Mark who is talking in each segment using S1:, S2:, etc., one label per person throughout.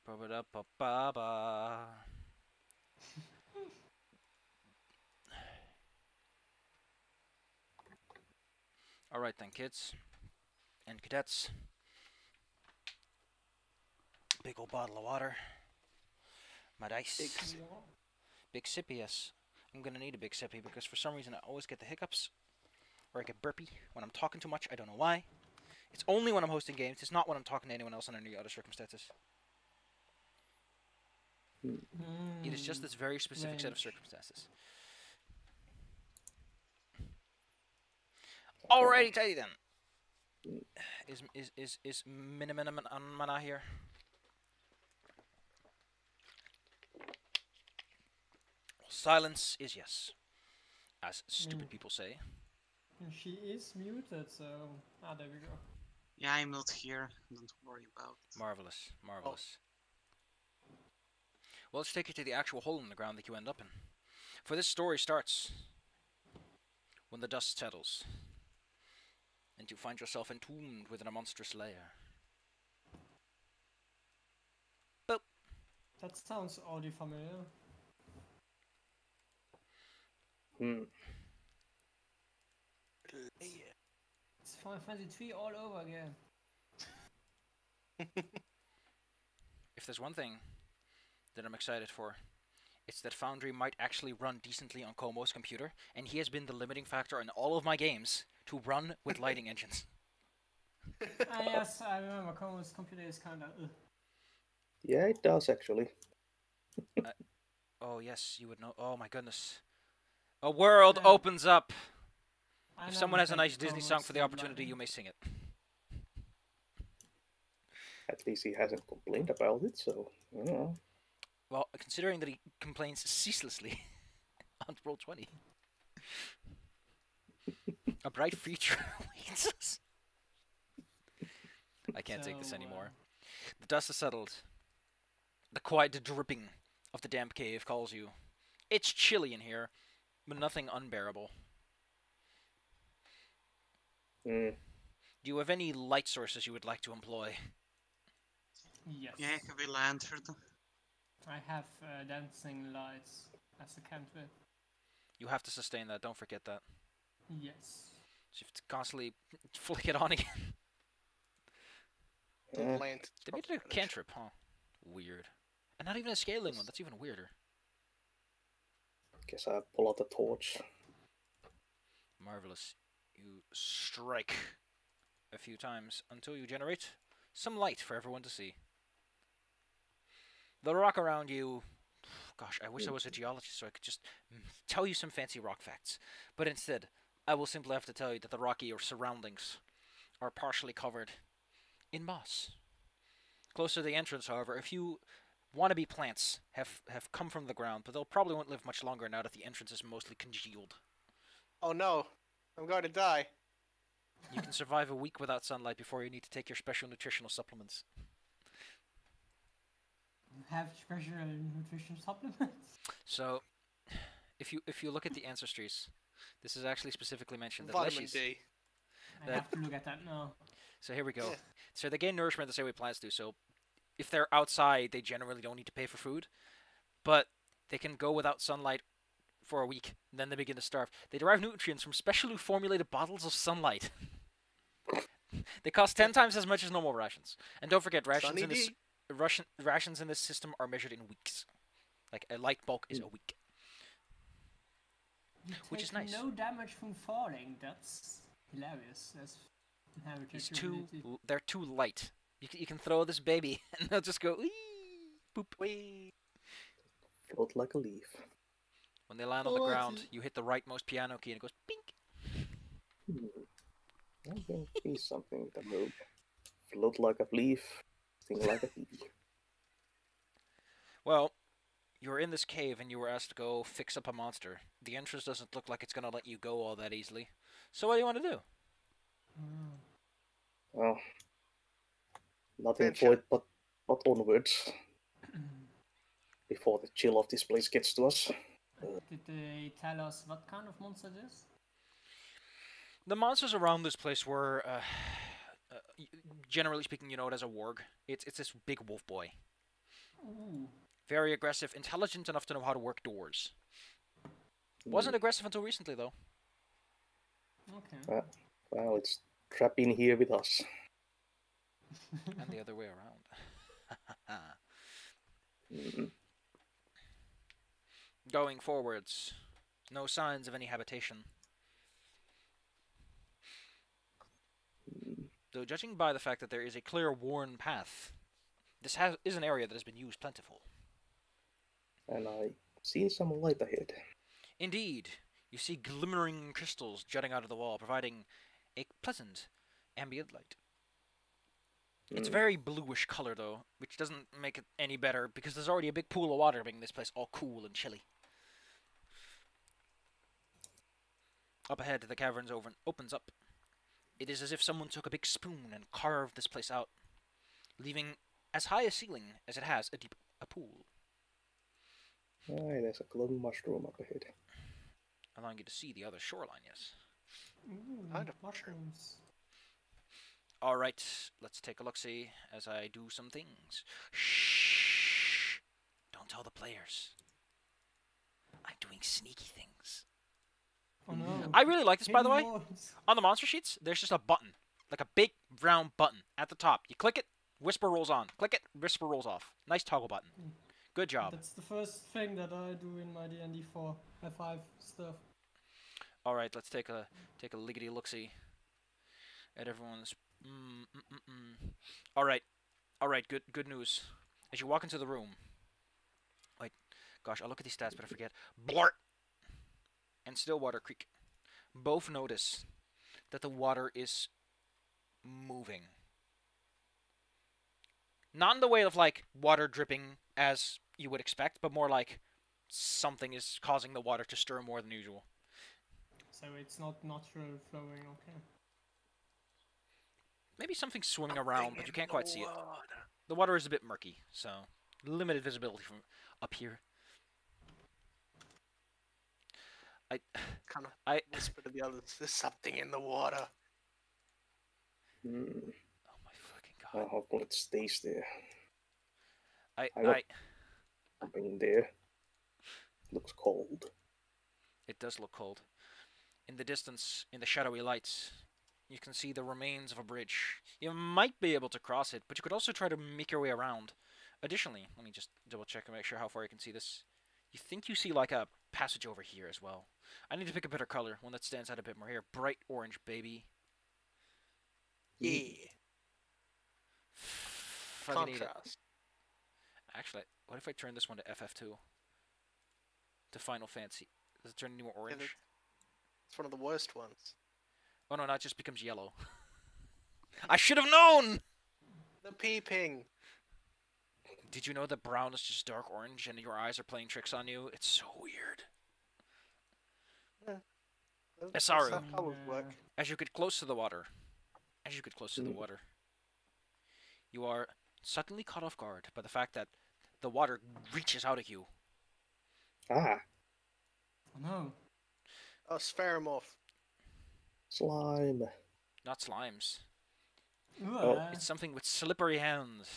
S1: Ba-ba-da-ba-ba-ba. Alright then, kids and cadets. Big old bottle of water. My dice. Big sippy, yes. I'm gonna need a big sippy because for some reason I always get the hiccups. Or I get burpy when I'm talking too much. I don't know why. It's only when I'm hosting games. It's not when I'm talking to anyone else under any other circumstances. It is just this very specific set of circumstances. Alrighty, tidy then. Is minimum mana here? Silence is yes, as stupid people say.
S2: She is muted, so there we go.
S3: Yeah, I'm not here. Don't worry about it.
S1: Marvelous, marvelous. Well, let's take you to the actual hole in the ground that you end up in. For this story starts when the dust settles, and you find yourself entombed within a monstrous lair. Boop.
S2: That sounds oddly familiar. It's Final Fantasy 3 all over again.
S1: If there's one thing that I'm excited for, it's that Foundry might actually run decently on Komo's computer, and he has been the limiting factor in all of my games to run with lighting engines.
S2: Yes, I remember Komo's computer is kind of...
S4: Yeah, it does actually.
S1: Oh yes, you would know. Oh my goodness. A world opens up! If someone has a nice Disney song for the opportunity, you may sing it.
S4: At least he hasn't complained about it, so, you know.
S1: Well, considering that he complains ceaselessly on Roll20. A bright future awaits us. I can't take this anymore. The dust has settled. The quiet dripping of the damp cave calls you. It's chilly in here, but nothing unbearable. Do you have any light sources you would like to employ?
S2: Yes.
S3: Yeah, have a lantern.
S2: I have dancing lights as a cantrip.
S1: You have to sustain that, don't forget that.
S2: Yes.
S1: So you have to constantly flick it on again.
S5: They
S1: made it a cantrip, huh? Weird. And not even a scaling one, that's even weirder.
S4: Guess I pull out the torch.
S1: Marvelous. You strike a few times until you generate some light for everyone to see. The rock around you... Gosh, I wish I was a geologist so I could just tell you some fancy rock facts. But instead, I will simply have to tell you that the rocky surroundings are partially covered in moss. Close to the entrance, however, a few wannabe plants have come from the ground, but they'll probably won't live much longer now that the entrance is mostly congealed.
S5: Oh no, I'm going to die.
S1: You can survive a week without sunlight before you need to take your special nutritional supplements.
S2: Have special nutrition supplements?
S1: So, if you look at the ancestries, this is actually specifically mentioned that
S5: Vitamin
S1: Leshies...
S5: D.
S2: I have to look at that now.
S1: So here we go. So they gain nourishment the same way plants do. So if they're outside, they generally don't need to pay for food. But they can go without sunlight for a week, and then they begin to starve. They derive nutrients from specially formulated bottles of sunlight. They cost 10 times as much as normal rations. And don't forget, rations in this system are measured in weeks. Like a light bulk is a week. Which is nice.
S2: No damage from falling. That's hilarious.
S1: They're too light. You can throw this baby and they'll just go wee, boop, wee.
S4: Float like a leaf.
S1: When they land on the ground, you hit the rightmost piano key and it goes pink.
S4: I can see something that will float like a leaf, sting like a bee.
S1: Well, you're in this cave and you were asked to go fix up a monster. The entrance doesn't look like it's going to let you go all that easily. So what do you want to do?
S4: Well, nothing for it but onwards. Before the chill of this place gets to us.
S2: Did they tell us what kind of monster it is?
S1: The monsters around this place were, generally speaking, you know it as a warg. It's this big wolf boy.
S2: Ooh.
S1: Very aggressive, intelligent enough to know how to work doors. Wasn't aggressive until recently, though.
S2: Okay.
S4: Well, it's trapped in here with us.
S1: And the other way around.
S4: Mm.
S1: Going forwards. No signs of any habitation. Though judging by the fact that there is a clear worn path, this is an area that has been used plentiful.
S4: And I see some light ahead.
S1: Indeed, you see glimmering crystals jutting out of the wall, providing a pleasant ambient light. It's very bluish color, though, which doesn't make it any better, because there's already a big pool of water making this place all cool and chilly. Up ahead, the cavern opens up. It is as if someone took a big spoon and carved this place out, leaving as high a ceiling as it has a pool.
S4: Aye, there's a glowing mushroom up ahead.
S1: Allowing you to see the other shoreline, yes.
S2: Ooh,
S5: Kind of
S2: mushrooms.
S1: Alright, let's take a look-see as I do some things. Shh! Don't tell the players. I'm doing sneaky things.
S2: Oh no.
S1: I really like this, by the way.
S2: Hidden walls.
S1: On the monster sheets, there's just a button. Like a big round button at the top. You click it, whisper rolls on. Click it, whisper rolls off. Nice toggle button. Good job.
S2: That's the first thing that I do in my D&D 4 F5 stuff.
S1: Alright, let's take a liggity look-see at everyone's... Alright, good news. As you walk into the room... Wait, gosh, I'll look at these stats, but I forget. Blart! And Stillwater Creek both notice that the water is moving. Not in the way of, like, water dripping as you would expect, but more like something is causing the water to stir more than usual.
S2: So it's not natural flowing, okay.
S1: Maybe something's swimming around, but you can't quite see it. The water is a bit murky, so limited visibility from up here.
S5: Kind of
S1: I
S5: whisper to the others, there's something in the water.
S4: Mm.
S1: Oh my fucking god.
S4: Hopefully it stays there.
S1: I
S4: Something there. Looks cold.
S1: It does look cold. In the distance, in the shadowy lights, you can see the remains of a bridge. You might be able to cross it, but you could also try to make your way around. Additionally, let me just double check and make sure how far you can see this. You think you see like a passage over here as well. I need to pick a better color, one that stands out a bit more here. Bright orange, baby.
S5: Yeah.
S1: Fucking need it.
S5: Contrast.
S1: Actually, what if I turn this one to FF2? To Final Fantasy. Does it turn any more orange?
S5: It's one of the worst ones.
S1: Oh no, now it just becomes yellow. I should have known!
S5: The peeping.
S1: Did you know that brown is just dark orange and your eyes are playing tricks on you? It's so weird.
S5: That's
S1: Sorry.
S5: how colours work.
S1: As you get close to the water, you are suddenly caught off guard by the fact that the water reaches out at you.
S4: Ah,
S2: Oh no.
S5: Oh, Spheramorph.
S4: slime.
S1: Not slimes.
S2: Ooh,
S1: It's something with slippery hands.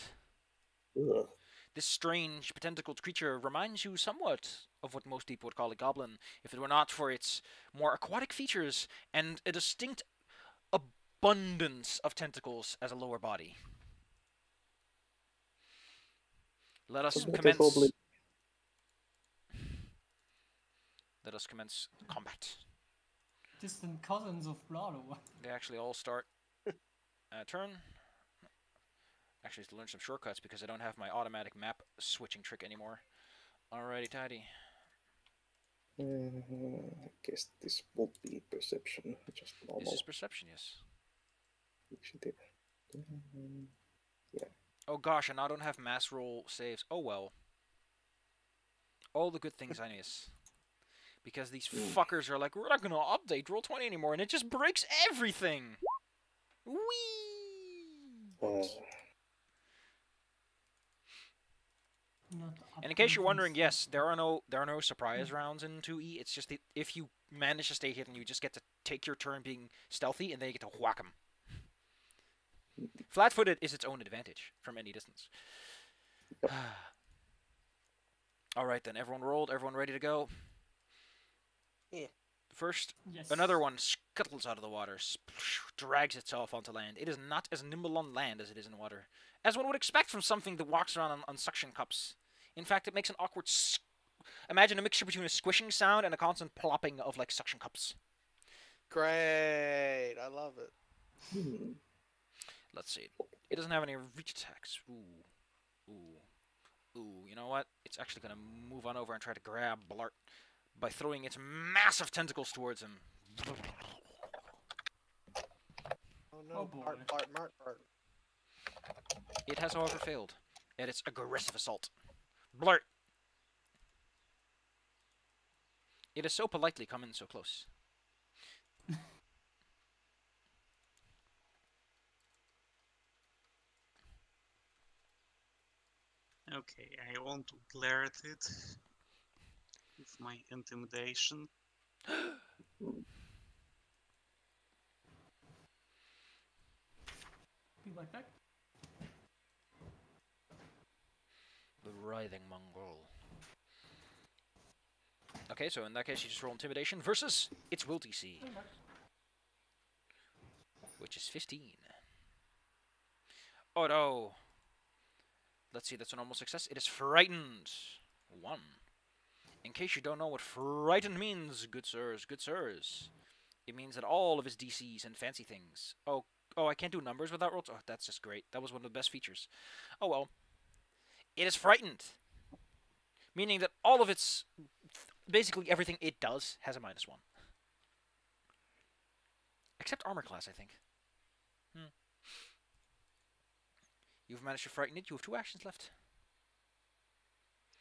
S4: Ugh.
S1: This strange, tentacled creature reminds you somewhat of what most people would call a goblin, if it were not for its more aquatic features and a distinct abundance of tentacles as a lower body. Let us
S4: So that is
S1: commence.
S4: probably-
S1: Let us commence combat.
S2: distant cousins of blood or what?
S1: They actually all start turn. Actually, to learn some shortcuts because I don't have my automatic map switching trick anymore. Alrighty, tidy.
S4: I guess this would be perception, just normal.
S1: This is perception, yes.
S4: Initiative.
S1: Oh gosh, and I don't have mass roll saves. Oh well. All the good things I miss. Because these fuckers are like, we're not gonna update Roll20 anymore, and it just breaks everything! Whee!
S2: Not
S1: And in case you're
S2: updating
S1: wondering,
S2: stuff.
S1: yes, there are no surprise rounds in 2E. It's just that if you manage to stay hidden, you just get to take your turn being stealthy, and then you get to whack them. Flat-footed is its own advantage from any distance. All right then, everyone rolled. Everyone ready to go?
S5: Yeah.
S1: First,
S2: Yes.
S1: another one scuttles out of the water, drags itself onto land. It is not as nimble on land as it is in water, as one would expect from something that walks around on suction cups. In fact, it makes an awkward. Imagine a mixture between a squishing sound and a constant plopping of like suction cups.
S5: Great. I love it.
S4: Hmm.
S1: Let's see. It doesn't have any reach attacks. Ooh, ooh, ooh. You know what? It's actually gonna move on over and try to grab Blart by throwing its massive tentacles towards him.
S5: Oh no,
S2: Oh, boy.
S5: Bart.
S1: It has, however, failed at its aggressive assault. Blart! It has so politely come in so close.
S3: Okay, I want to glare at it with my intimidation.
S2: Be right back.
S1: The writhing Mongol. Okay, so in that case, you just roll intimidation versus its will DC,
S2: Be back.
S1: which is 15. Oh no! Let's see, that's a normal success. It is frightened. 1. In case you don't know what frightened means, good sirs, it means that all of his DCs and fancy things. Oh, I can't do numbers without rolls? Oh, that's just great. That was one of the best features. Oh well. It is frightened. Meaning that all of its... Basically everything it does has a -1. Except armor class, I think. You've managed to frighten it. You have 2 actions left.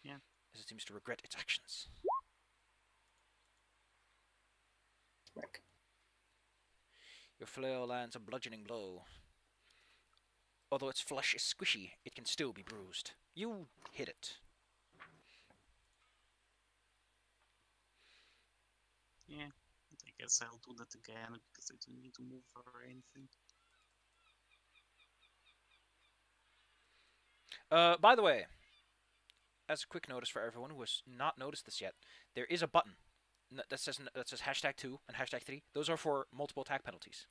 S3: Yeah.
S1: As it seems to regret its actions.
S4: Smack.
S1: Your flail lands a bludgeoning blow. Although its flesh is squishy, it can still be bruised. You hit it.
S3: Yeah, I guess I'll do that again because I don't need to move or anything.
S1: By the way, as a quick notice for everyone who has not noticed this yet, there is a button that says #2 and #3. Those are for multiple attack penalties.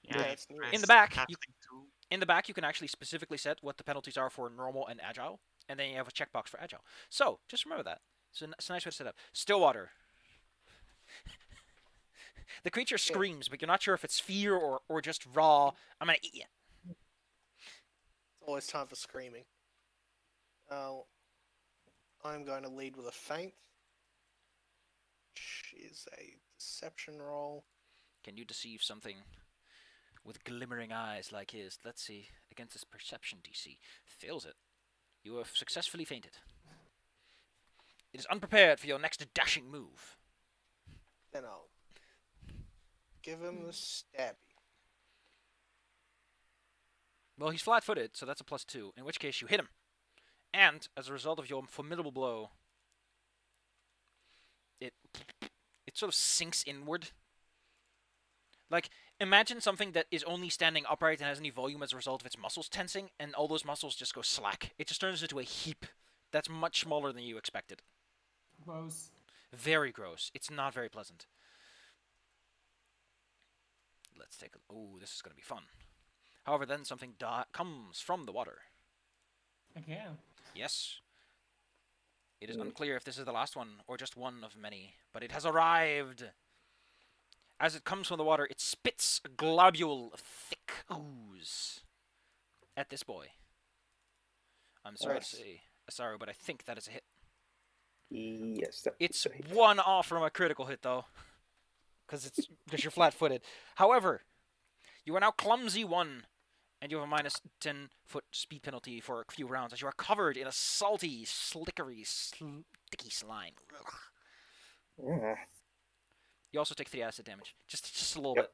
S5: Yeah,
S3: I
S5: it's neat.
S3: pressed
S1: In the back,
S3: tab
S1: you-
S3: too.
S1: In the back, you can actually specifically set what the penalties are for normal and agile, and then you have a checkbox for agile. So, just remember that. It's a nice way to set up. Stillwater. The creature screams, but you're not sure if it's fear or just raw, I'm gonna eat you.
S5: It's always time for screaming. I'm going to lead with a feint, which is a deception roll.
S1: Can you deceive something with glimmering eyes like his? Let's see. Against his perception DC. Fails it. You have successfully fainted. It is unprepared for your next dashing move.
S5: Then I'll give him the stabby.
S1: Well, he's flat-footed, so that's a +2, in which case you hit him. And, as a result of your formidable blow, it sort of sinks inward. Like, imagine something that is only standing upright and has any volume as a result of its muscles tensing, and all those muscles just go slack. It just turns into a heap that's much smaller than you expected.
S2: Gross.
S1: Very gross. It's not very pleasant. Let's take a... Oh, this is going to be fun. However, then something comes from the water.
S2: Again.
S1: Yes. It is unclear if this is the last one, or just one of many, but it has arrived! As it comes from the water, it spits a globule of thick ooze at this boy. I'm sorry
S4: Nice.
S1: to say, sorry, but I think that is a hit.
S4: Yes, that
S1: It's
S4: a hit.
S1: 1 off from a critical hit, though, because you're flat-footed. However, you are now clumsy 1, and you have a -10-foot speed penalty for a few rounds, as you are covered in a salty, slickery, sticky slime. Ugh.
S4: Yeah.
S1: You also take 3 acid damage, just a little
S4: Yep.
S1: bit.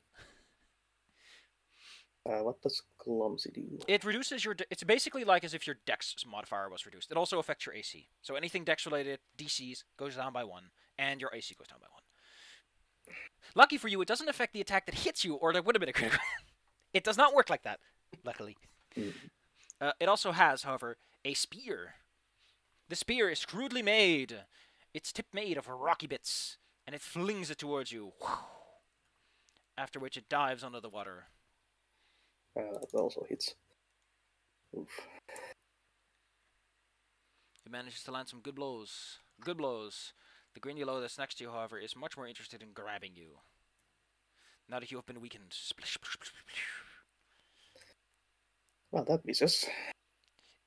S4: What does clumsy do?
S1: It reduces your... It's basically like as if your dex modifier was reduced. It also affects your AC. So anything dex-related, DCs, goes down by 1, and your AC goes down by 1. Lucky for you, it doesn't affect the attack that hits you, or there would have been a critical. It does not work like that, luckily.
S4: Mm.
S1: It also has, however, a spear. The spear is crudely made. Its tip made of rocky bits, and it flings it towards you. After which it dives under the water.
S4: That also hits. Oof.
S1: It manages to land some good blows. Good blows. The green yellow that's next to you, however, is much more interested in grabbing you. Now that you have been weakened. Splish, splish, splish, splish.
S4: Well, that misses.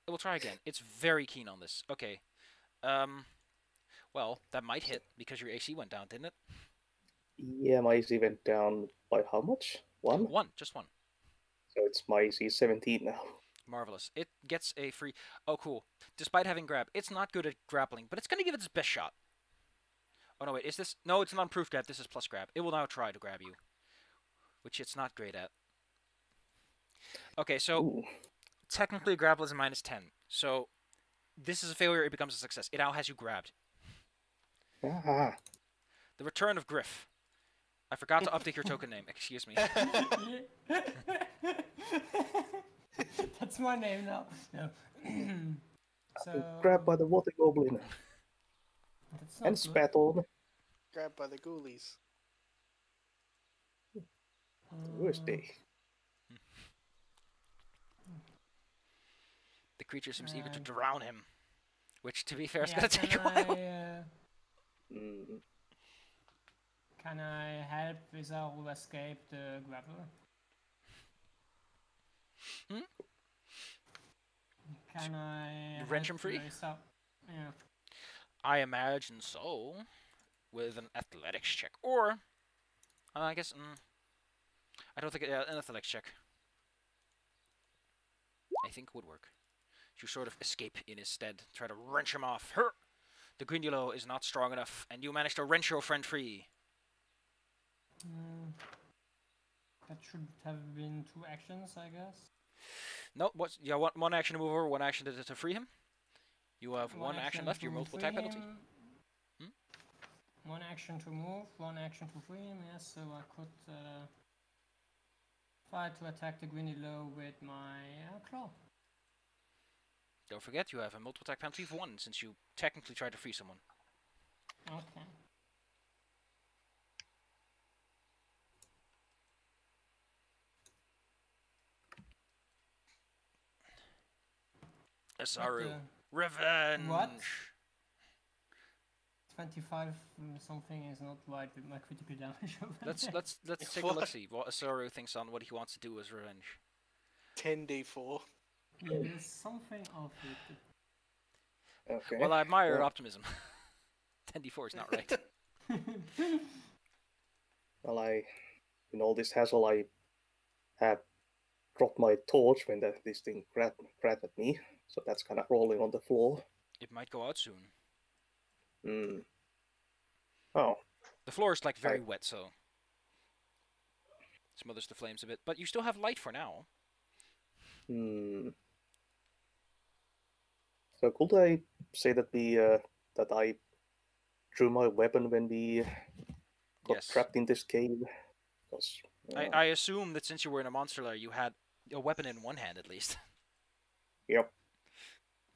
S1: It will try again. It's very keen on this. Okay. Well, that might hit because your AC went down, didn't it?
S4: Yeah, my AC went down by how much? 1?
S1: One, just one.
S4: So it's my AC 17 now.
S1: Marvelous. It gets a free... Oh, cool. Despite having grab, it's not good at grappling, but it's going to give it its best shot. Oh, no, wait. Is this... No, it's not improved grab. This is plus grab. It will now try to grab you, which it's not great at. Okay, so
S4: Ooh.
S1: technically grapple is a -10. So this is a failure. It becomes a success. It now has you grabbed.
S4: Ah,
S1: The return of Griff. I forgot to update your token name. Excuse me.
S2: That's my name now. No. So
S4: grabbed by the water goblin
S2: that's not
S4: and
S2: good.
S4: spat on.
S5: Grabbed by the ghoulies.
S4: Worst day.
S1: The creature seems eager to
S2: And-
S1: drown him, which, to be fair, is
S2: Yeah,
S1: going to take a while.
S4: Mm.
S2: Can I help Vizaru escape the grapple?
S1: Hmm?
S2: Can I
S1: You wrench him
S2: help
S1: free?
S2: Yeah.
S1: I imagine so, with an athletics check, or I guess I don't think an athletics check. I think would work. You sort of escape in his stead, try to wrench him off. Her, the green yellow is not strong enough, and you manage to wrench your friend free.
S2: That should have been 2 actions, I guess.
S1: No, what's yeah? One action to move over, one action to free him. You have one action left. Your
S2: to
S1: multiple
S2: free
S1: attack penalty.
S2: him,
S1: Hmm?
S2: 1 action to move, 1 action to free him, yes, so I could try to attack the green yellow with my claw.
S1: Don't forget, you have a multiple attack penalty of 1 since you technically tried to free someone.
S2: Okay.
S1: Asaru,
S2: What
S1: revenge.
S2: what? 25 something is not right with my critical damage.
S1: Let's take a
S5: What?
S1: look see what Asaru thinks on what he wants to do as revenge.
S5: 10d4.
S2: Yeah, there's something of it.
S4: Okay.
S1: Well, I admire your
S4: Well-
S1: optimism. 10d4 is not right.
S4: Well, in all this hassle, I have dropped my torch when this thing grabbed at me. So that's kind of rolling on the floor.
S1: It might go out soon.
S4: Hmm. Oh,
S1: The floor is like very
S4: Right.
S1: wet, so smothers the flames a bit. But you still have light for now.
S4: hmm. So could I say that that I drew my weapon when we got
S1: Yes.
S4: trapped in this cave? Because
S1: I assume that since you were in a monster lair, you had a weapon in one hand at least.
S4: Yep.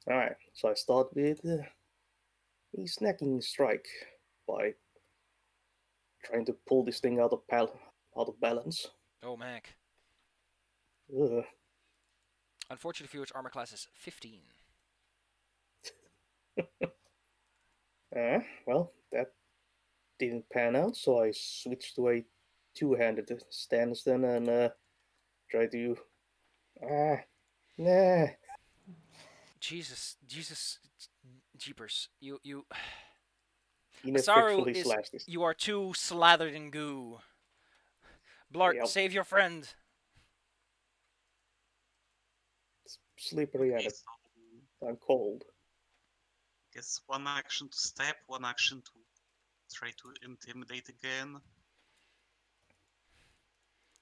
S4: All right. So I start with a snacking strike by trying to pull this thing out of balance.
S1: Oh, Mac.
S4: Ugh.
S1: Unfortunately for you, its armor class is 15.
S4: Well, that didn't pan out, so I switched to a two-handed stance then and try to. Nah.
S1: Jesus, jeepers. You
S4: Ineffectually
S1: is
S4: slashed this.
S1: you are too slathered in goo. Blart,
S4: Yep.
S1: save your friend.
S4: It's slippery
S3: Okay,
S4: and
S3: so
S4: I'm cold.
S3: guess 1 action to stab, 1 action to try to intimidate again.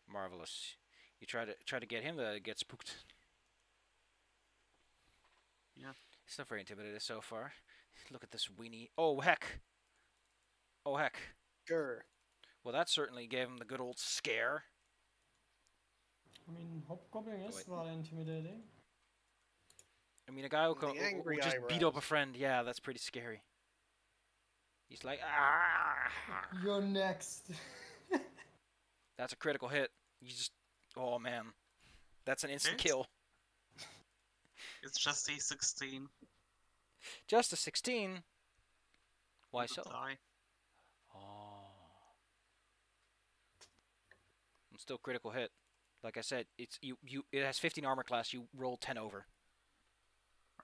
S1: Marvelous. You try to get him to get spooked.
S3: Yeah.
S1: He's not very intimidated so far. Look at this weenie. Oh heck. Oh heck.
S5: Sure.
S1: Well, that certainly gave him the good old scare.
S2: I mean, Hobgoblin is
S1: wait.
S2: rather intimidating.
S1: I mean, a guy who,
S5: The
S1: who
S5: angry
S1: just beat up a
S5: eyebrows.
S1: friend, yeah, that's pretty scary. He's like, ah.
S2: You're next.
S1: That's a critical hit. You just, oh man, that's an instant
S3: Hit?
S1: kill.
S3: It's just a 16.
S1: Just a 16. Why
S3: Good
S1: so?
S3: die.
S1: Oh. I'm still critical hit. Like I said, it's it has 15 armor class. You roll 10 over.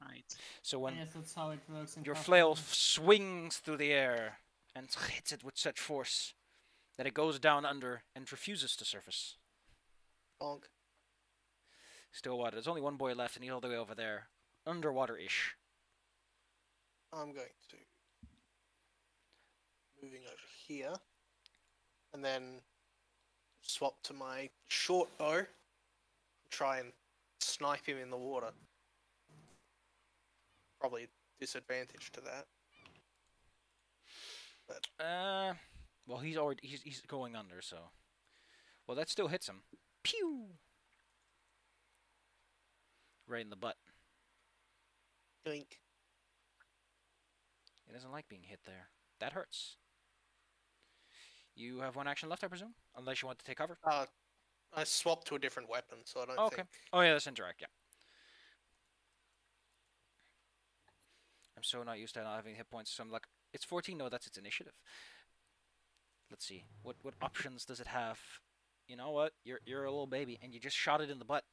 S3: Right.
S1: So when
S2: Yes, that's how it works in
S1: your
S2: Pathfinder.
S1: flail swings through the air and hits it with such force that it goes down under and refuses to surface.
S5: Bonk.
S1: Still water. There's only one boy left, and he's all the way over there, underwater-ish.
S5: I'm going to moving over here, and then swap to my short bow. Try and snipe him in the water. Probably disadvantage to that.
S1: Well, he's going under, so. Well, that still hits him. Pew! Right in the butt.
S5: Doink.
S1: He doesn't like being hit there. That hurts. You have one action left, I presume? Unless you want to take cover.
S5: I swapped to a different weapon, so I don't
S1: Okay.
S5: think.
S1: Oh, yeah, that's interact, yeah. I'm so not used to not having hit points, so I'm like, it's 14? No, that's its initiative. Let's see. What options does it have? You know what? You're a little baby, and you just shot it in the butt.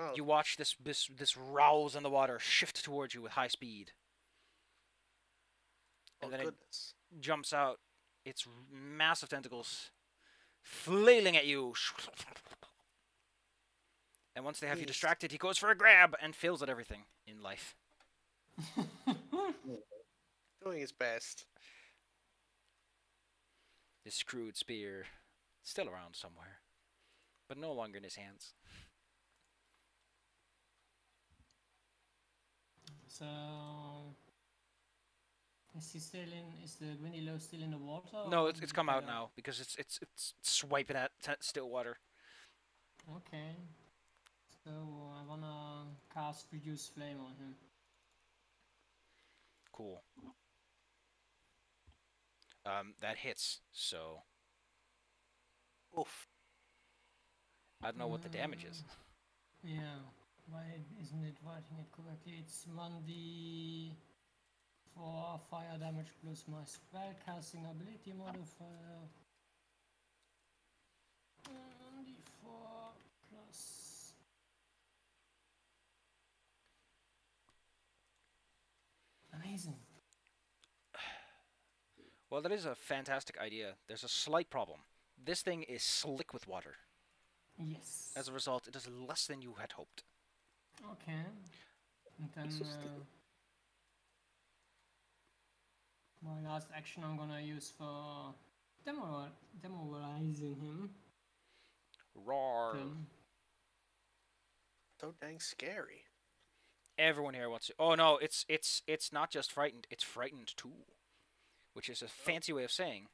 S5: No.
S1: You watch this rouse in the water shift towards you with high speed.
S5: Oh
S1: And then
S5: goodness.
S1: it jumps out, its massive tentacles flailing at you. And once they have you
S5: Jeez.
S1: distracted, he goes for a grab and fails at everything in life.
S5: Doing his best.
S1: His screwed spear, still around somewhere, but no longer in his hands.
S2: So, is he still in? Is the Gwynilo still in the water?
S1: No,
S2: or
S1: it's
S2: did
S1: come
S2: he
S1: out
S2: get
S1: now because it's swiping at still water.
S2: Okay. So I wanna cast Reduce Flame on him.
S1: Cool. That hits. So
S5: Oof.
S1: I don't know what the damage is.
S2: Yeah. Why isn't it writing it correctly? It's 1d for fire damage plus my spellcasting ability modifier. 1d4 plus. Amazing.
S1: Well, that is a fantastic idea. There's a slight problem. This thing is slick with water.
S2: Yes.
S1: As a result, it does less than you had hoped.
S2: Okay. And then
S4: So still-
S2: my last action I'm gonna use for demoralizing him.
S1: Roar.
S2: Then
S5: So dang scary.
S1: Everyone here wants to. Oh no, it's not just frightened. It's frightened too, which is a fancy way of saying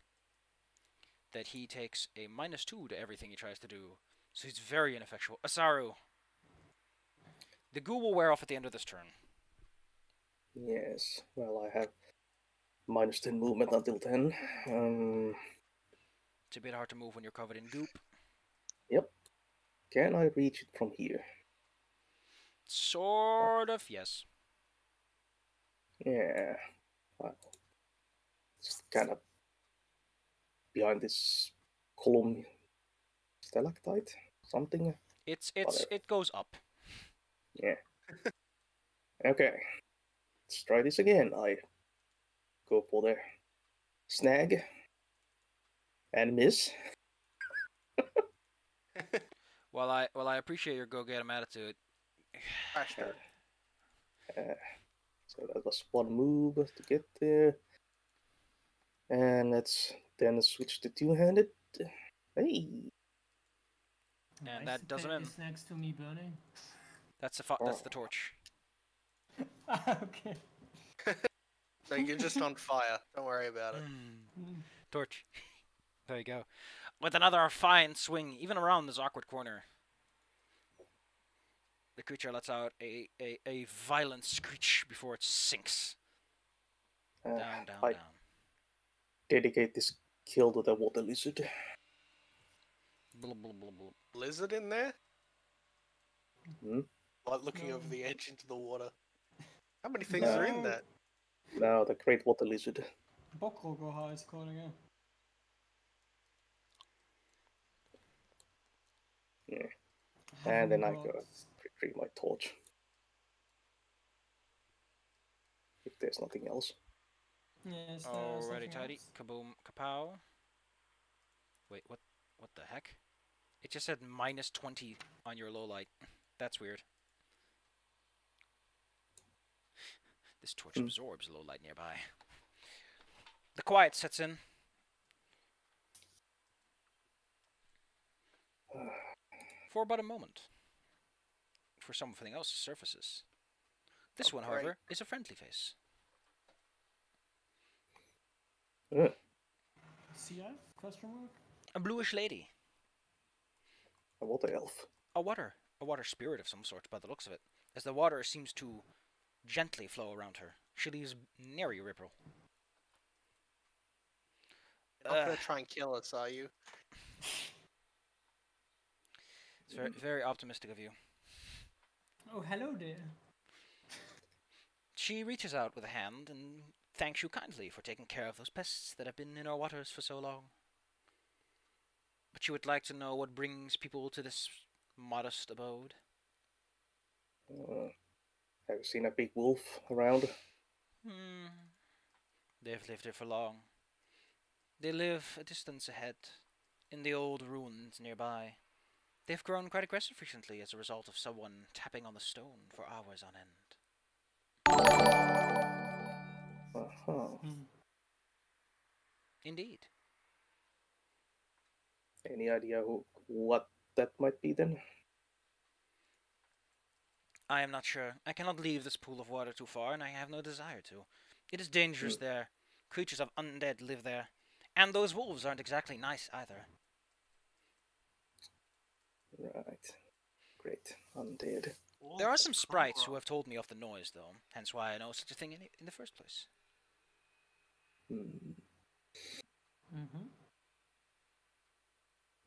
S1: that he takes a -2 to everything he tries to do. So he's very ineffectual. Asaru. The goo will wear off at the end of this turn.
S4: Yes. Well, I have -10 movement until 10.
S1: It's a bit hard to move when you're covered in goop.
S4: Can I reach it from here?
S1: Sort of, yes.
S4: Yeah. Well, it's kind of behind this column stalactite, something. Whatever.
S1: It goes up.
S4: Yeah. Okay. Let's try this again. I go for the snag and miss.
S1: Well, I appreciate your go get 'em attitude.
S5: Faster.
S4: So that was one move to get there. And let's then switch to two-handed. Hey!
S1: And
S2: Nice
S1: that
S2: to
S1: does it
S2: take
S1: in.
S2: this next to me burning.
S1: That's the torch.
S2: Okay.
S5: So you're just on fire. Don't worry about it.
S1: Torch. There you go. With another fine swing, even around this awkward corner. The creature lets out a violent screech before it sinks. Down, down,
S4: I
S1: down.
S4: dedicate this kill to the water lizard.
S1: Blub, blub, blub, blub.
S5: Lizard in there?
S4: Hmm?
S5: Like looking
S2: No.
S5: over the edge into the water. How many things are in
S2: No.
S5: that?
S4: No, the great water lizard.
S2: Bokrogoha is calling it.
S4: Yeah.
S2: Have
S4: And then
S2: you
S4: I
S2: got-
S4: go retrieve my torch. If there's nothing else.
S2: Yes, there's
S1: Alrighty,
S2: something
S1: tidy.
S2: else.
S1: Kaboom, kapow. Wait, what the heck? It just said -20 on your low light. That's weird. This torch absorbs low light nearby. The quiet sets in. For but a moment. For something else surfaces. This
S5: Oh,
S1: one,
S5: great.
S1: however, is a friendly face.
S2: CF? Question mark?
S1: A bluish lady.
S4: A water elf.
S1: A water spirit of some sort by the looks of it, as the water seems to gently flow around her. She leaves nary ripple.
S5: You're not gonna try and kill us, are you?
S1: It's very, very optimistic of you.
S2: Oh, hello there.
S1: She reaches out with a hand and thanks you kindly for taking care of those pests that have been in our waters for so long. But you would like to know what brings people to this modest abode?
S4: Have you seen a big wolf around?
S1: They've lived here for long. They live a distance ahead, in the old ruins nearby. They've grown quite aggressive recently as a result of someone tapping on the stone for hours on end.
S4: Uh-huh.
S1: Indeed.
S4: Any idea what that might be then?
S1: I am not sure. I cannot leave this pool of water too far, and I have no desire to. It is dangerous there. Creatures of undead live there. And those wolves aren't exactly nice either.
S4: Right. Great. Undead.
S1: There are some sprites who have told me of the noise, though, hence why I know such a thing in the first place.
S2: Mm-hmm.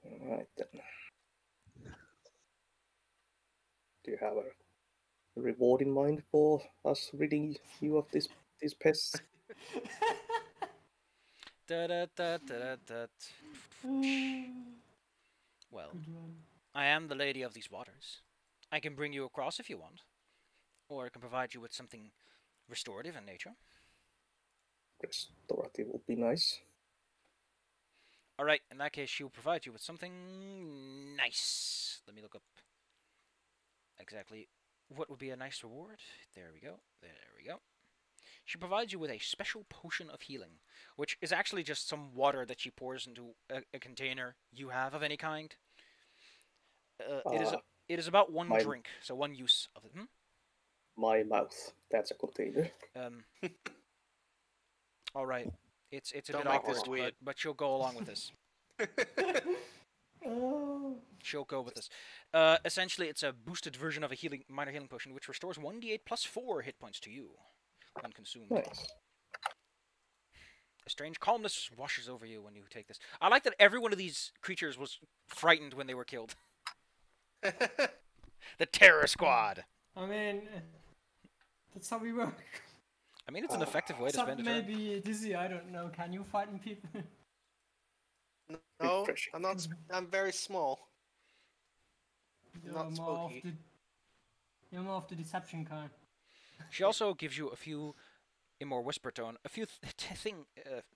S4: Alright then. Do you have a reward in mind for us ridding you of these pests?
S1: Da da da da da. Well,
S2: Good one.
S1: I am the lady of these waters. I can bring you across if you want, or I can provide you with something restorative in nature.
S4: Restorative would be nice.
S1: Alright, in that case, she'll provide you with something nice. Let me look up exactly what would be a nice reward. There we go. There we go. She provides you with a special potion of healing, which is actually just some water that she pours into a container you have of any kind. It is about one drink, so one use of it.
S4: My mouth. That's a container.
S1: All right. It's a
S5: Don't
S1: bit
S5: make this
S1: awkward,
S5: weird.
S1: but she'll go along with this.
S2: Oh.
S1: She'll go with this. Essentially, it's a boosted version of a minor healing potion, which restores 1d8 plus 4 hit points to you when consumed.
S4: Nice.
S1: A strange calmness washes over you when you take this. I like that every one of these creatures was frightened when they were killed. The Terror Squad.
S2: I mean, that's how we work.
S1: I mean, it's an effective way to
S2: Except
S1: spend a turn.
S2: maybe Dizzy, I don't know. Can you frighten people?
S5: No,
S4: Refreshing.
S5: I'm not. I'm very small.
S2: You're
S5: Not
S2: more of
S5: spooky.
S2: the, you're more of the deception kind.
S1: She also gives you a few, in more whisper tone, a few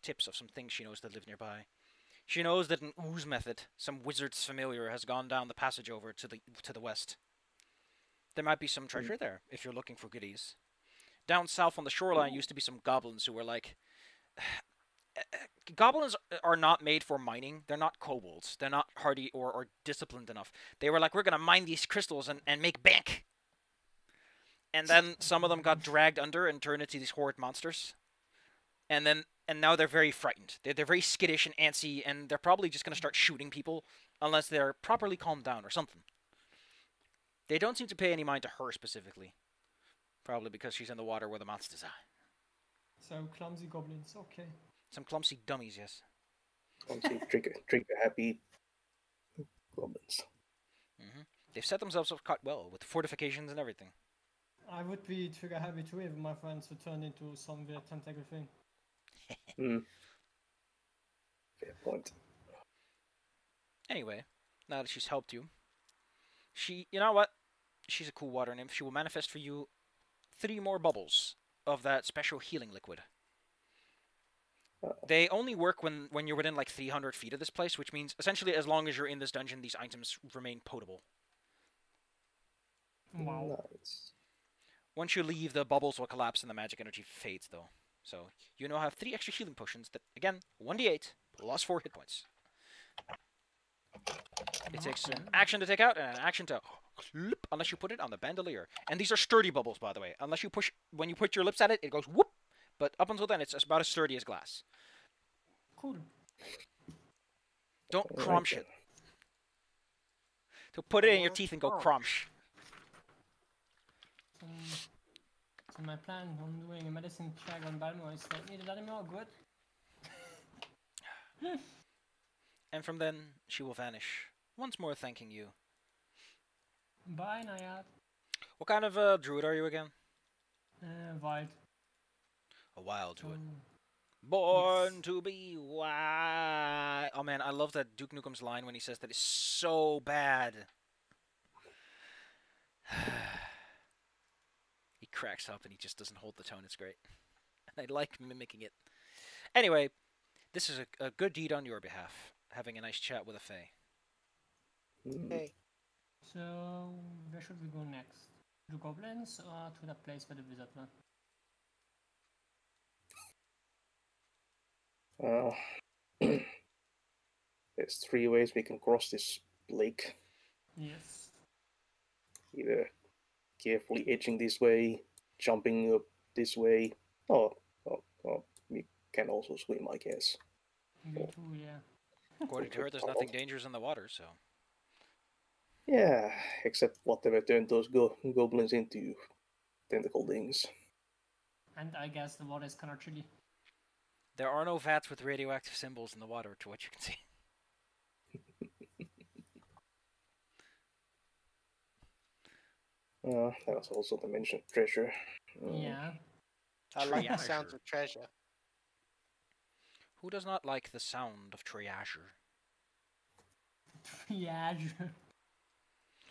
S1: tips of some things she knows that live nearby. She knows that an ooze method, some wizard's familiar, has gone down the passage over to the west. There might be some treasure there if you're looking for goodies. Down south on the shoreline used to be some goblins who were like... Goblins are not made for mining. They're not kobolds. They're not hardy or disciplined enough. They were like, we're going to mine these crystals and make bank. And then some of them got dragged under and turned into these horrid monsters. And now they're very frightened. They're very skittish and antsy, and they're probably just going to start shooting people unless they're properly calmed down or something. They don't seem to pay any mind to her specifically. Probably because she's in the water where the monsters are.
S2: So clumsy goblins, okay.
S1: Some clumsy dummies, yes.
S4: Clumsy, trigger happy goblins.
S1: They've set themselves up quite well with fortifications and everything.
S2: I would be trigger happy too if my friends would turn into some weird tentacle thing.
S4: Fair point.
S1: Anyway, now that she's helped you, you know what? She's a cool water nymph. She will manifest for you 3 more bubbles of that special healing liquid. They only work when you're within like 300 feet of this place, which means essentially as long as you're in this dungeon, these items remain potable.
S2: Wow.
S4: Nice.
S1: Once you leave, the bubbles will collapse and the magic energy fades, though. So you now have 3 extra healing potions that, again, 1d8 plus 4 hit points. It takes an action to take out and an action to clip, unless you put it on the bandolier. And these are sturdy bubbles, by the way. Unless you push, when you put your lips at it, it goes whoop. But up until then, it's about as sturdy as glass.
S2: Cool.
S1: Don't
S4: Alright
S1: crunch
S4: then.
S1: it. So put it in your teeth and go crunch.
S2: So my plan on doing a medicine check on Balmor is not needed anymore, good?
S1: And from then, she will vanish, once more thanking you.
S2: Bye, Nayad.
S1: What kind of druid are you again?
S2: Wild.
S1: A wild druid.
S2: Um,
S1: Born
S2: yes.
S1: to be wild. Oh man, I love that Duke Nukem's line when he says that it's so bad. He cracks up and he just doesn't hold the tone. It's great. And I like mimicking it. Anyway, this is a good deed on your behalf. Having a nice chat with a fae.
S5: Hey,
S2: So, where should we go next? To goblins or to that place where the wizard went?
S4: There's 3 ways we can cross this lake.
S2: Yes.
S4: Either carefully edging this way, jumping up this way, or we can also swim, I guess.
S2: Me too, yeah.
S1: According to her, there's nothing dangerous in the water, so...
S4: Yeah, except whatever turned those goblins into tentacle things.
S2: And I guess the water is kind of chilly.
S1: There are no vats with radioactive symbols in the water, to what you can see.
S4: That was also the mention of treasure.
S2: Yeah.
S5: I like the
S1: Triage.
S5: sounds of treasure.
S1: Who does not like the sound of triage?
S2: Yeah.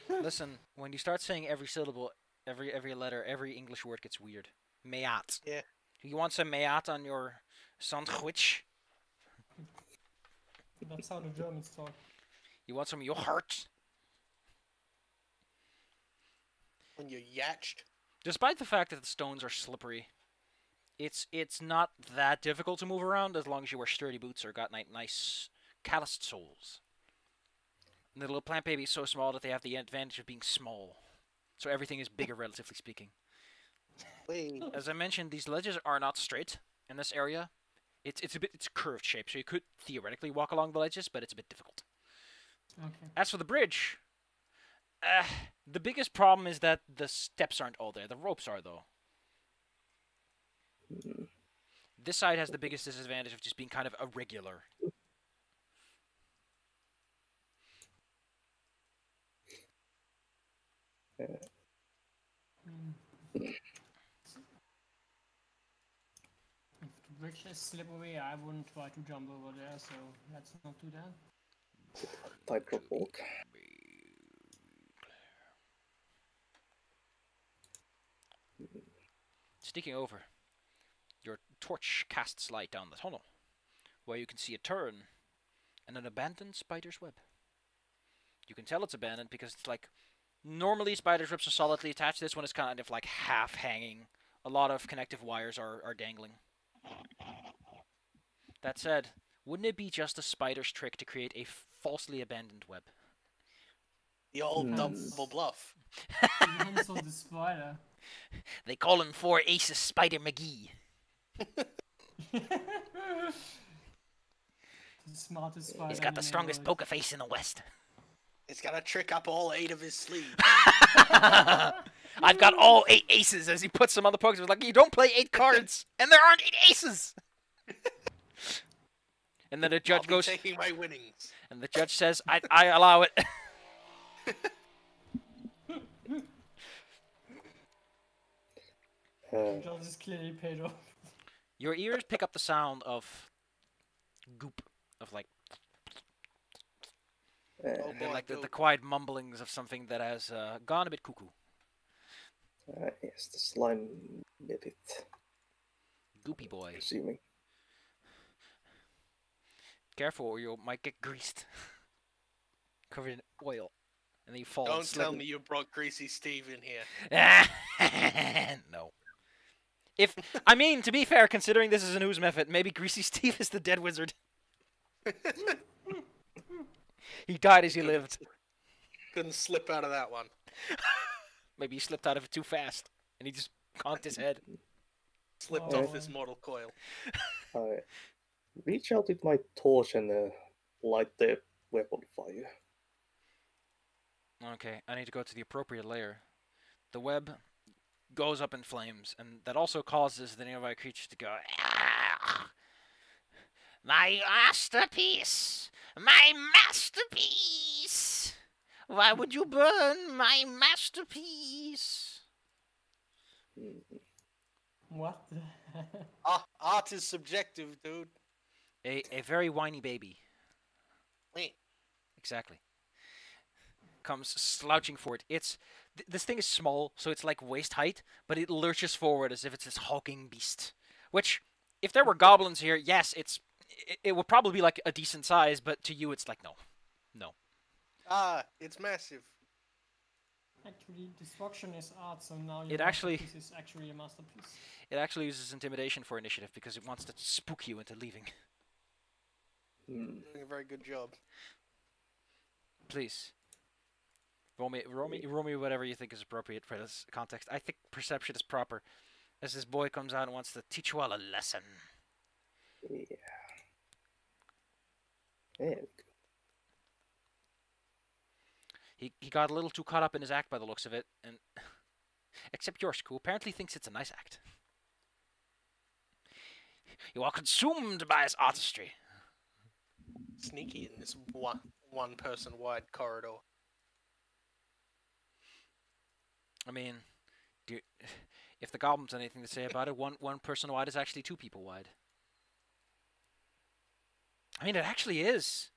S1: Listen, when you start saying every syllable, every letter, every English word gets weird. Mayat.
S5: Yeah.
S1: You want some mayat on your sandwich?
S2: That's how the Germans talk.
S1: You want some yogurt?
S5: When you're yatched.
S1: Despite the fact that the stones are slippery, it's not that difficult to move around as long as you wear sturdy boots or got nice calloused soles. And the little plant baby is so small that they have the advantage of being small. So everything is bigger, relatively speaking.
S5: Wait.
S1: As I mentioned, these ledges are not straight in this area. It's curved shape, so you could theoretically walk along the ledges, but it's a bit difficult.
S2: Okay.
S1: As for the bridge, the biggest problem is that the steps aren't all there. The ropes are, though. This side has the biggest disadvantage of just being kind of irregular.
S2: If the bridge is slippery, I wouldn't try to jump over there, so let's not do that.
S4: Tightrope walk.
S1: Sneaking over, your torch casts light down the tunnel, where you can see a turn and an abandoned spider's web. You can tell it's abandoned because it's like, normally spider's webs are solidly attached. This one is kind of like half hanging. A lot of connective wires are dangling. That said, wouldn't it be just a spider's trick to create a falsely abandoned web?
S5: The old
S2: Depends.
S5: double bluff.
S2: Depends on the spider.
S1: They call him 4 Aces Spider McGee.
S2: The smartest spider.
S1: He's got
S2: in
S1: the strongest
S2: neighborhood.
S1: poker face in the West.
S5: He's got to trick up all 8 of his sleeves.
S1: I've got all 8 aces as he puts them on the poker. Like, you don't play 8 cards, and there aren't 8 aces. And then the
S5: I'll
S1: judge
S5: be
S1: goes,
S5: taking my winnings.
S1: and the judge says, I allow it.
S2: Job is clearly paid off.
S1: Your ears pick up the sound of goop, of like,
S5: Oh
S1: and then
S5: boy,
S1: like the
S5: go.
S1: quiet mumblings of something that has gone a bit cuckoo.
S4: Yes, the slime bit,
S1: Goopy boy.
S4: assuming.
S1: Careful or you might get greased. Covered in oil. And then you fall.
S5: Don't
S1: and slip.
S5: tell me you brought Greasy Steve in here.
S1: No. I mean, to be fair, considering this is an ooze method, maybe Greasy Steve is the dead wizard. He died as he lived.
S5: Couldn't slip out of that one.
S1: Maybe he slipped out of it too fast, and he just conked his head.
S5: Slipped
S2: Oh.
S5: off his mortal coil.
S4: I reach out with my torch and light the weapon fire.
S1: Okay, I need to go to the appropriate layer. The web goes up in flames, and that also causes the nearby creature to go, "Ah! My masterpiece! My masterpiece! Why would you burn my masterpiece?"
S2: What the
S5: Art is subjective, dude.
S1: A very whiny baby.
S5: Wait.
S1: Exactly. Comes slouching forward. This thing is small, so it's like waist height, but it lurches forward as if it's this hulking beast. Which, if there were goblins here, yes, it would probably be like a decent size, but to you it's like no.
S5: It's massive.
S2: Actually, destruction is art, so now your
S1: It actually-
S2: masterpiece is actually a masterpiece.
S1: It actually uses intimidation for initiative because it wants to spook you into leaving.
S4: Hmm.
S5: Doing a very good job.
S1: Please. Roll me whatever you think is appropriate for this context. I think perception is proper. As this boy comes out and wants to teach you all a lesson.
S4: Yeah. There we go.
S1: He got a little too caught up in his act by the looks of it, and except yours, who apparently thinks it's a nice act. You are consumed by his artistry.
S5: Sneaky in this one person wide corridor.
S1: I mean, if the goblins have anything to say about it, one person wide is actually 2 people wide. I mean, it actually is.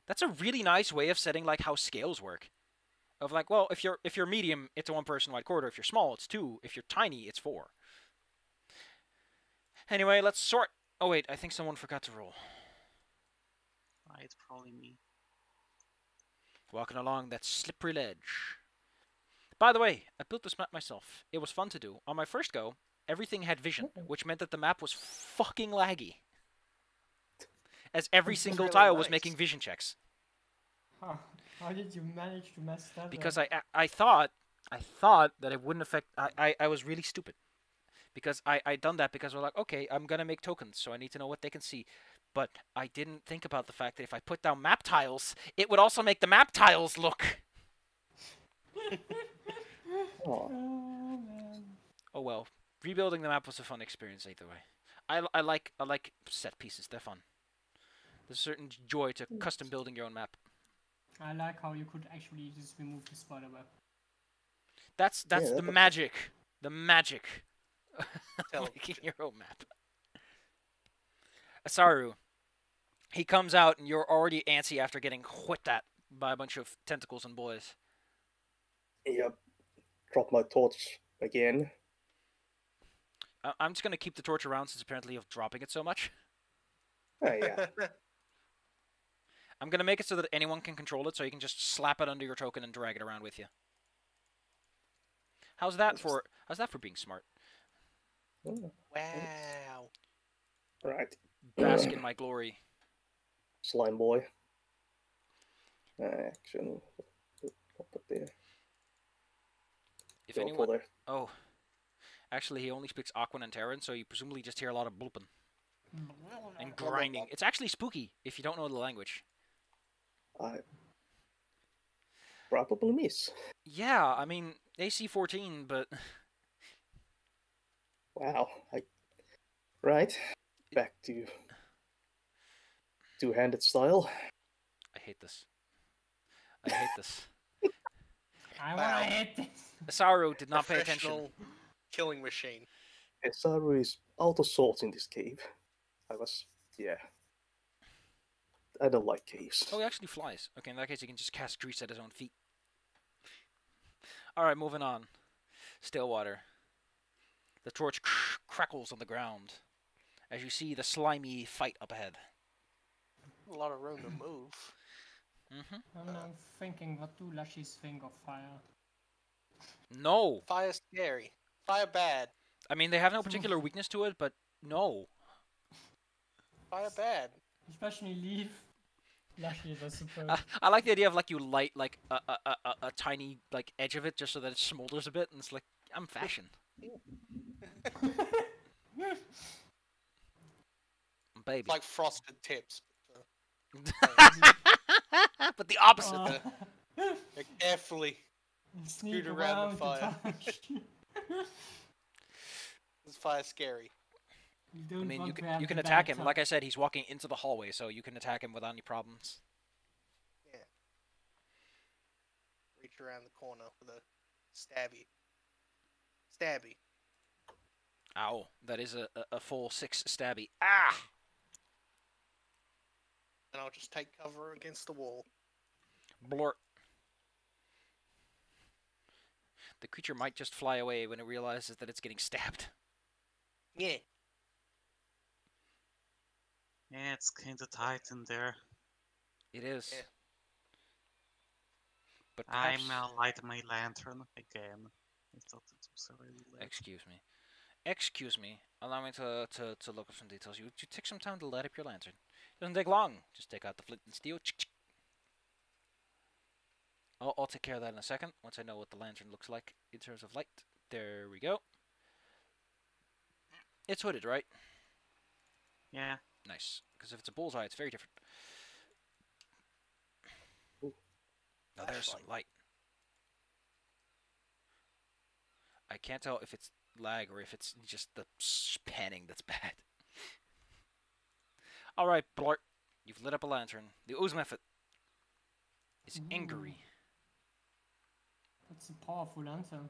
S1: That's a really nice way of setting like how scales work. Of like, well, if you're medium, it's a 1 person wide corridor. If you're small, it's 2. If you're tiny, it's 4. Anyway, let's sort. Oh wait, I think someone forgot to roll.
S3: It's probably me.
S1: Walking along that slippery ledge. By the way, I built this map myself. It was fun to do. On my first go, everything had vision, which meant that the map was fucking laggy. As every
S5: This is
S1: single
S5: really
S1: tile was
S5: nice.
S1: making vision checks.
S2: How did you manage to mess that
S1: Because
S2: up?
S1: I thought that it wouldn't affect. I was really stupid. Because I done that because we're like, okay, I'm gonna make tokens, so I need to know what they can see. But I didn't think about the fact that if I put down map tiles, it would also make the map tiles look.
S4: Oh,
S2: Oh man.
S1: Oh well, rebuilding the map was a fun experience either way. I like set pieces. They're fun. There's a certain joy to custom building your own map.
S2: I like how you could actually just remove the spider web.
S1: That's
S4: Yeah,
S1: the
S4: that's-
S1: magic. The magic of
S5: Television.
S1: making your own map. Asaru. He comes out and you're already antsy after getting whipped at by a bunch of tentacles and boys.
S4: yep. Drop my torch again.
S1: I'm just gonna keep the torch around since apparently of dropping it so much.
S4: Oh, yeah.
S1: I'm gonna make it so that anyone can control it, so you can just slap it under your token and drag it around with you. How's that for being smart?
S4: Oh,
S5: Wow.
S4: right.
S1: Bask in my glory.
S4: Slime boy. Action. Pop it there.
S1: If
S4: Go
S1: anyone,
S4: for there.
S1: oh, actually, he only speaks Aquan and Terran, so you presumably just hear a lot of blooping and grinding. It's actually spooky if you don't know the language.
S4: probably miss.
S1: Yeah, I mean AC 14, but
S4: Wow. Right. Back to two-handed style.
S1: I hate this. I hate this.
S2: I
S5: Wow.
S2: wanna hit this.
S1: Asaru did not pay attention.
S5: Professional killing machine.
S4: Saru is out of sorts in this cave. Yeah. I don't like caves.
S1: Oh, he actually flies. Okay, in that case, he can just cast grease at his own feet. Alright, moving on. Stillwater. The torch crackles on the ground as you see the slimy fight up ahead.
S5: A lot of room to move.
S2: I'm now thinking, what do lushies think of fire?
S1: No!
S5: Fire scary. Fire bad.
S1: I mean, they have no particular weakness to it, but no.
S5: Fire bad.
S2: Especially leaf. Lushies, I suppose.
S1: I like the idea of like you light like a tiny like edge of it just so that it smolders a bit, and it's like I'm fashion, baby.
S5: It's like frosted tips.
S1: But the opposite.
S5: Like carefully.
S2: Sneak
S5: Scoot around the
S2: around to
S5: fire.
S2: touch.
S5: Is fire scary?
S2: You
S1: I
S2: don't
S1: mean,
S2: want
S1: you
S2: to
S1: can
S2: have
S1: you can
S2: the
S1: attack
S2: bad
S1: him.
S2: touch.
S1: Like I said, he's walking into the hallway, so you can attack him without any problems.
S5: Reach around the corner with a stabby. Stabby.
S1: Ow, that is a full 6 stabby. Ah!
S5: And I'll just take cover against the wall.
S1: Blort. The creature might just fly away when it realizes that it's getting stabbed.
S5: Yeah.
S3: Yeah, it's kinda tight in there.
S1: It is.
S5: Yeah.
S1: But
S3: I'm
S1: perhaps...
S3: lighting my lantern again. I thought it was already late.
S1: Excuse me. Excuse me. Allow me to look up some details. You take some time to light up your lantern. Doesn't take long. Just take out the flint and steel. I'll take care of that in a second, once I know what the lantern looks like in terms of light. There we go. It's hooded, right?
S3: Yeah.
S1: Nice. Because if it's a bullseye, it's very different. Now there's some light. I can't tell if it's lag or if it's just the panning that's bad. Alright, Blart. You've lit up a lantern. The ooze method is angry.
S2: That's a powerful lantern.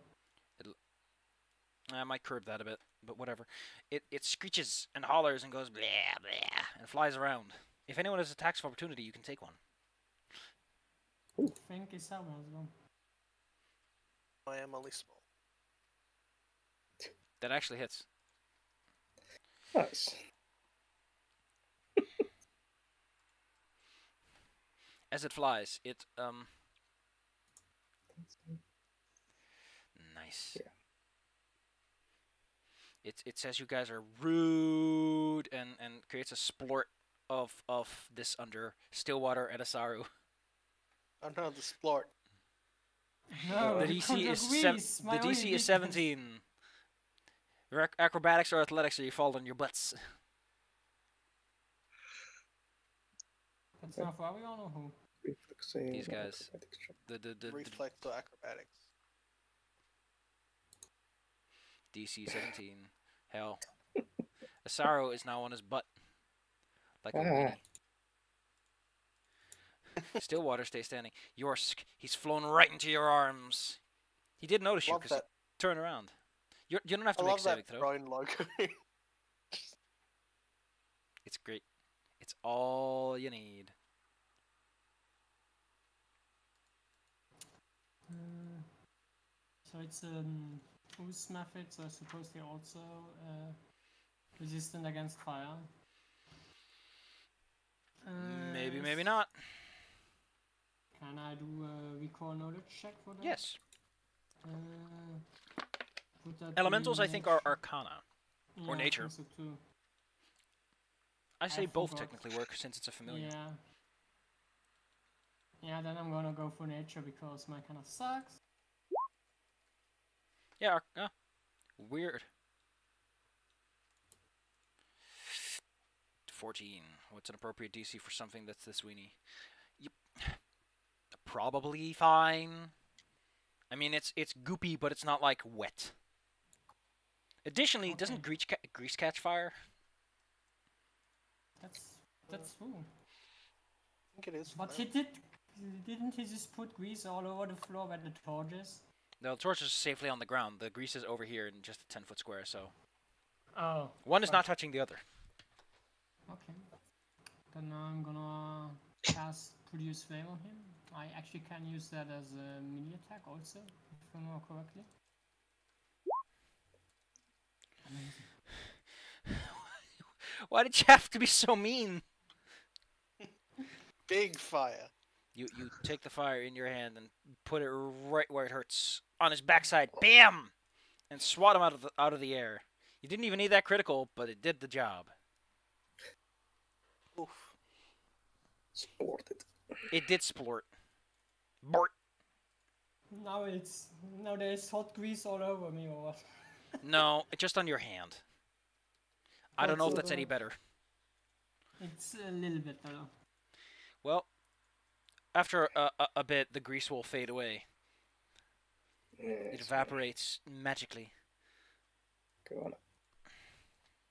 S1: I might curb that a bit, but whatever. It screeches and hollers and goes blah blah and flies around. If anyone has attacks of opportunity, you can take one.
S2: I think it's that one as well.
S5: I am only small.
S1: That actually hits.
S4: Nice.
S1: As it flies, it nice.
S4: Yeah.
S1: It says you guys are rude and creates a splort of this under Stillwater and Asaru.
S5: I'm not the splort.
S2: No,
S1: The
S2: you
S1: DC
S2: can't
S1: is
S2: agree,
S1: the
S2: it's my
S1: DC
S2: only
S1: is
S2: weakness.
S1: 17. Acrobatics or athletics, or you fall on your butts.
S2: That's not for everyone or who?
S4: Reflexing.
S1: These guys.
S4: acrobatics check.
S1: The
S5: Reflex or acrobatics.
S1: DC 17. Hell. Asaru is now on his butt. Like a weenie. Stillwater stays standing. Yorsk, he's flown right into your arms. He did notice you
S5: Love
S1: because he
S5: that.
S1: turned around. You don't have to
S5: I
S1: make a
S5: love that
S1: saving throw.
S5: drone logo.
S1: It's great. It's all you need.
S2: So it's ooze method, so I suppose they're also resistant against fire.
S1: Maybe, maybe not.
S2: Can I do a recall knowledge check for that?
S1: Yes.
S2: Would that
S1: Elementals,
S2: be
S1: I think, are
S2: nature?
S1: arcana. or
S2: Yeah,
S1: nature.
S2: I think so too.
S1: I say both
S2: forgot.
S1: technically work since it's a familiar.
S2: Yeah. Yeah, then I'm gonna go for nature because mine kind of sucks.
S1: Yeah, weird. 14. What's an appropriate DC for something that's this weenie? Yep. probably fine. I mean, it's goopy, but it's not like wet. Additionally,
S2: Okay.
S1: doesn't grease catch fire?
S2: That's true.
S5: I think it is.
S2: But
S5: fine.
S2: didn't he just put grease all over the floor where the torch is?
S1: No, the torch is safely on the ground. The grease is over here in just a 10-foot square, so
S2: Oh.
S1: one is
S2: right.
S1: not touching the other.
S2: Okay. Then I'm gonna cast Produce Flame on him. I actually can use that as a mini attack also, if I remember correctly. Amazing.
S1: Why did you have to be so mean?
S5: Big fire.
S1: You take the fire in your hand and put it right where it hurts on his backside. Bam! And swat him out of the air. You didn't even need that critical, but it did the job.
S5: Oof.
S4: Sported.
S1: It did splort. Bort.
S2: Now there's hot grease all over me or what?
S1: No, just on your hand. I don't know if
S2: Also,
S1: that's any better.
S2: It's a little bit better.
S1: Well, after a bit, the grease will fade away. It
S4: Yes,
S1: evaporates magically.
S4: go on.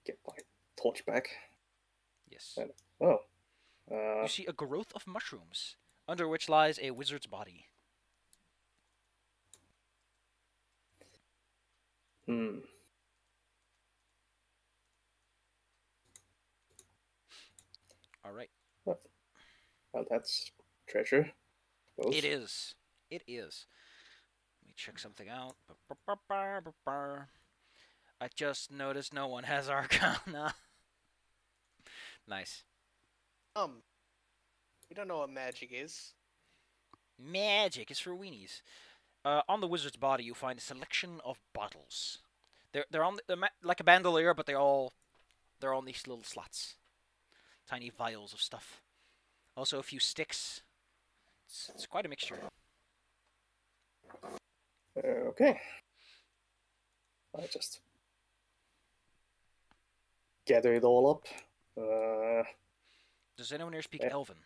S4: Get my torch back.
S1: Yes.
S4: Oh.
S1: You see a growth of mushrooms, under which lies a wizard's body.
S4: Hmm.
S1: All right.
S4: Well, that's treasure. Suppose.
S1: It is. It is. Let me check something out. I just noticed no one has Arcana. Nice.
S5: We don't know what magic is.
S1: Magic is for weenies. On the wizard's body, you find a selection of bottles. They're like a bandolier, but they're all in these little slots, tiny vials of stuff. Also, a few sticks. It's quite a mixture.
S4: Okay. I just gather it all up.
S1: Does anyone here speak
S4: Yeah.
S1: Elven?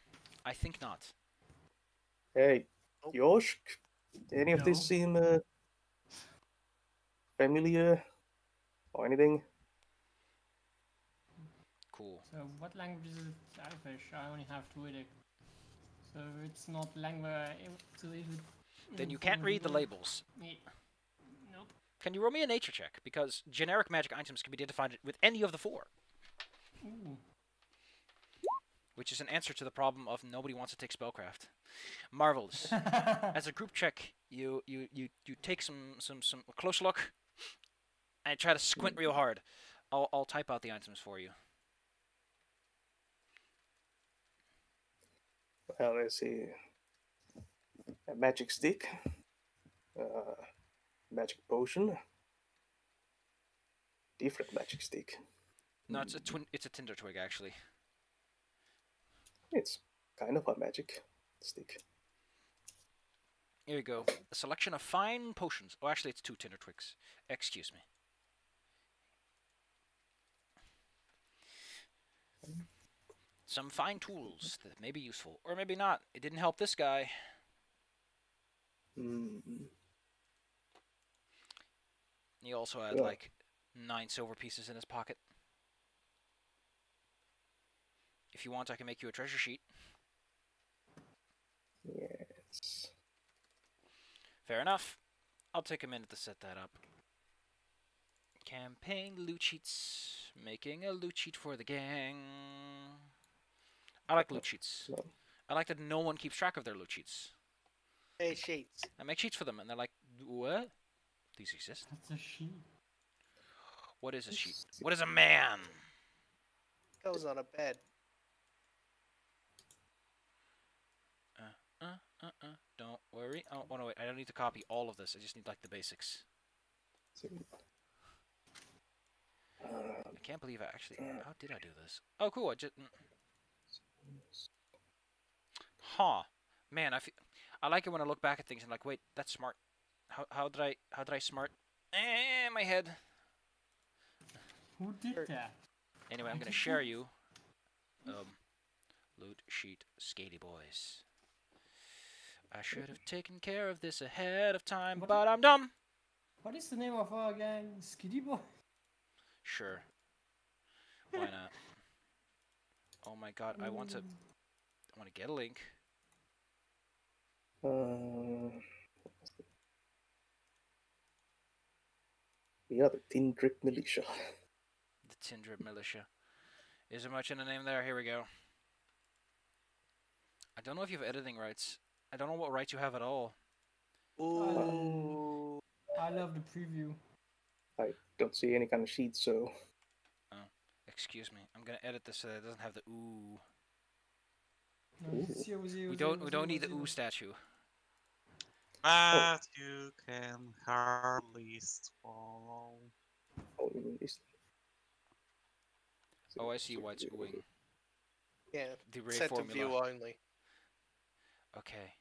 S1: I think not.
S4: Hey,
S5: Oh.
S4: Josh, any of
S2: No.
S4: this seem familiar or anything?
S1: Cool.
S2: So what language is it? Elfish. I only have Druidic. So it's not language.
S1: Then you can't read the labels.
S2: Nope.
S1: Can you roll me a nature check? Because generic magic items can be identified with any of the four.
S2: Ooh.
S1: Which is an answer to the problem of nobody wants to take spellcraft. Marvelous. As a group check, you take some a close look and try to squint real hard. I'll type out the items for you.
S4: Well, let's see. A magic stick. Magic potion. Different magic stick.
S1: No, it's a tinder twig actually.
S4: It's kind of a magic stick.
S1: Here you go. A selection of fine potions. Oh, actually, it's 2 tinder twigs. Excuse me. Some fine tools that may be useful, or maybe not. It didn't help this guy. He also had
S4: Yeah.
S1: like 9 silver pieces in his pocket. If you want, I can make you a treasure sheet.
S4: Yes.
S1: Fair enough. I'll take a minute to set that up. Campaign loot sheets. Making a loot sheet for the gang. I like loot sheets.
S4: No.
S1: I like that no one keeps track of their loot sheets.
S5: Hey, sheets.
S1: I make sheets for them, and they're like, what? These exist?
S2: That's a sheep.
S1: What is a sheet? What is a man?
S5: Goes on a bed.
S1: Don't worry. Oh no, wait. I don't need to copy all of this. I just need like the basics. I can't believe I actually. How did I do this? Oh, cool. I just. Huh. Man, I like it when I look back at things and like, wait, that's smart. How did I smart? My head.
S2: Who did
S5: Sure.
S2: that?
S1: Anyway, I'm gonna share you. Loot sheet, Skatey boys. I should have taken care of this ahead of time,
S2: What
S1: but
S2: i-
S1: I'm dumb.
S2: What is the name of our gang? Skiddy Boy?
S1: Sure. Why not? Oh my god, I want to get a link.
S4: Yeah, the Tin Drip Militia.
S1: The Tindrip Militia. Is there much in the name there? Here we go. I don't know if you have editing rights. I don't know what rights you have at all.
S5: Ooh.
S2: I love the preview.
S4: I don't see any kind of sheet, so
S1: Oh, excuse me. I'm gonna edit this so that it doesn't have the ooh.
S2: No,
S4: Ooh.
S1: We don't need the ooh statue.
S3: But you can hardly swallow.
S4: oh, you mean this?
S1: Oh, I see why it's oohing.
S5: Yeah.
S1: The Ray
S5: Set to
S1: formula.
S5: view only.
S1: Okay,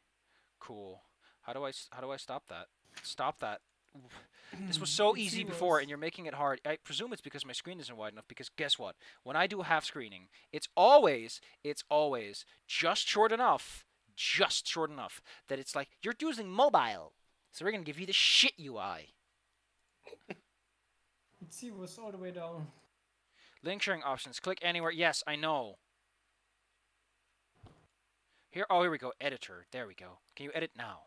S1: cool. How do I stop that? Stop that. This was so easy before, and you're making it hard. I presume it's because my screen isn't wide enough, because guess what? When I do half screening, it's always just short enough that it's like, you're using mobile, so we're going to give you the shit UI.
S2: It was all the way down.
S1: Link sharing options. Click anywhere. Yes, I know. Here we go. Editor. There we go. Can you edit now?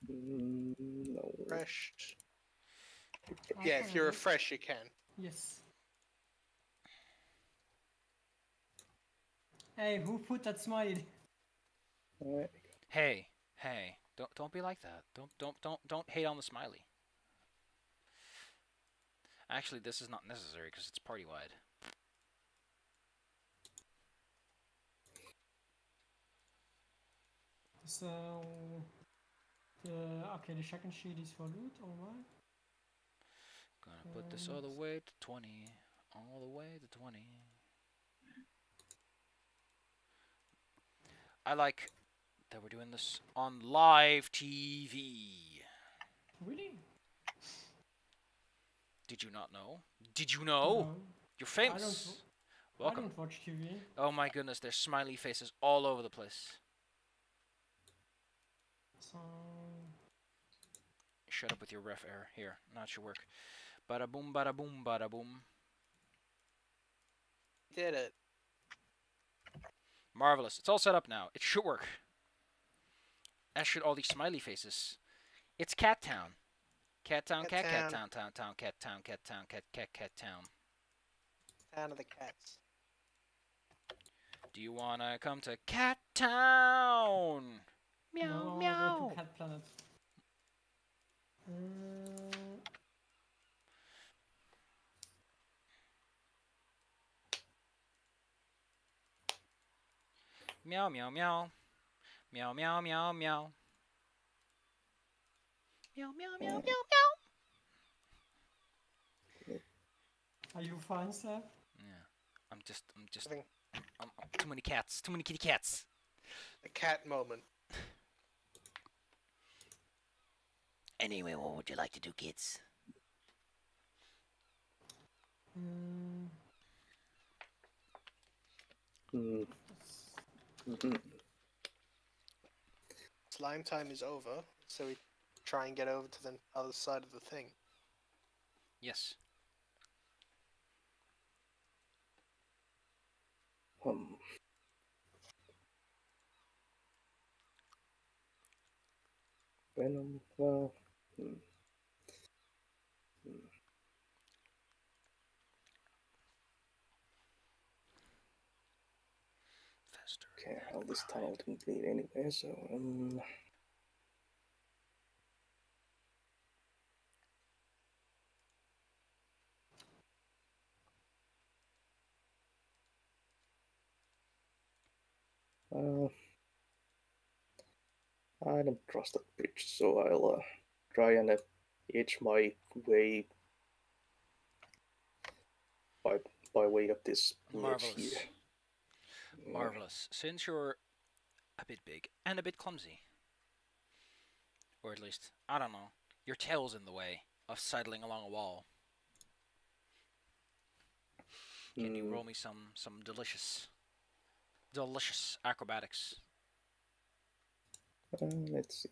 S4: No.
S5: Refreshed. Yeah, if you're refresh, you can.
S2: Yes. Hey, who put that smiley?
S4: Alright.
S1: Hey, don't be like that. Don't hate on the smiley. Actually, this is not necessary because it's party wide.
S2: So, the second sheet is for loot, alright.
S1: Gonna put this all the way to 20. All the way to 20. I like that we're doing this on live TV.
S2: Really?
S1: Did you not know? Did you know?
S2: No,
S1: You're famous.
S2: I
S1: Welcome.
S2: don't watch TV.
S1: Oh my goodness, there's smiley faces all over the place.
S2: So,
S1: Shut up with your ref error. Here, not your work. Bada boom, bada boom, bada boom.
S5: Did it.
S1: Marvelous. It's all set up now. It should work. As should all these smiley faces. It's Cat Town. Cat Town, cat, cat town, town, town, cat town, cat town, cat, cat, cat town.
S5: Town of the cats.
S1: Do you wanna come to Cat Town? Meow,
S2: no, I wanna
S1: meow.
S2: go to Cat Planet.
S1: Meow, meow, meow. Meow, meow, meow, meow. Meow, meow, meow, meow, meow.
S2: Are you fine, Seth?
S1: Yeah. I'm just,
S5: Having
S1: too many cats. Too many kitty cats.
S5: a cat moment.
S1: Anyway, what would you like to do, kids?
S5: Slime time is over, so we try and get over to the other side of the thing.
S1: Yes.
S4: Venom, well.
S1: Faster.
S4: Okay, well, this tunnel didn't lead anywhere, so I don't trust that bridge, so I'll try and edge my way by way of this ledge
S1: Marvelous.
S4: here.
S1: Marvelous. Since you're a bit big and a bit clumsy, or at least, I don't know, your tail's in the way of sidling along a wall. Can you
S4: Hmm.
S1: roll me some delicious acrobatics?
S4: Let's see.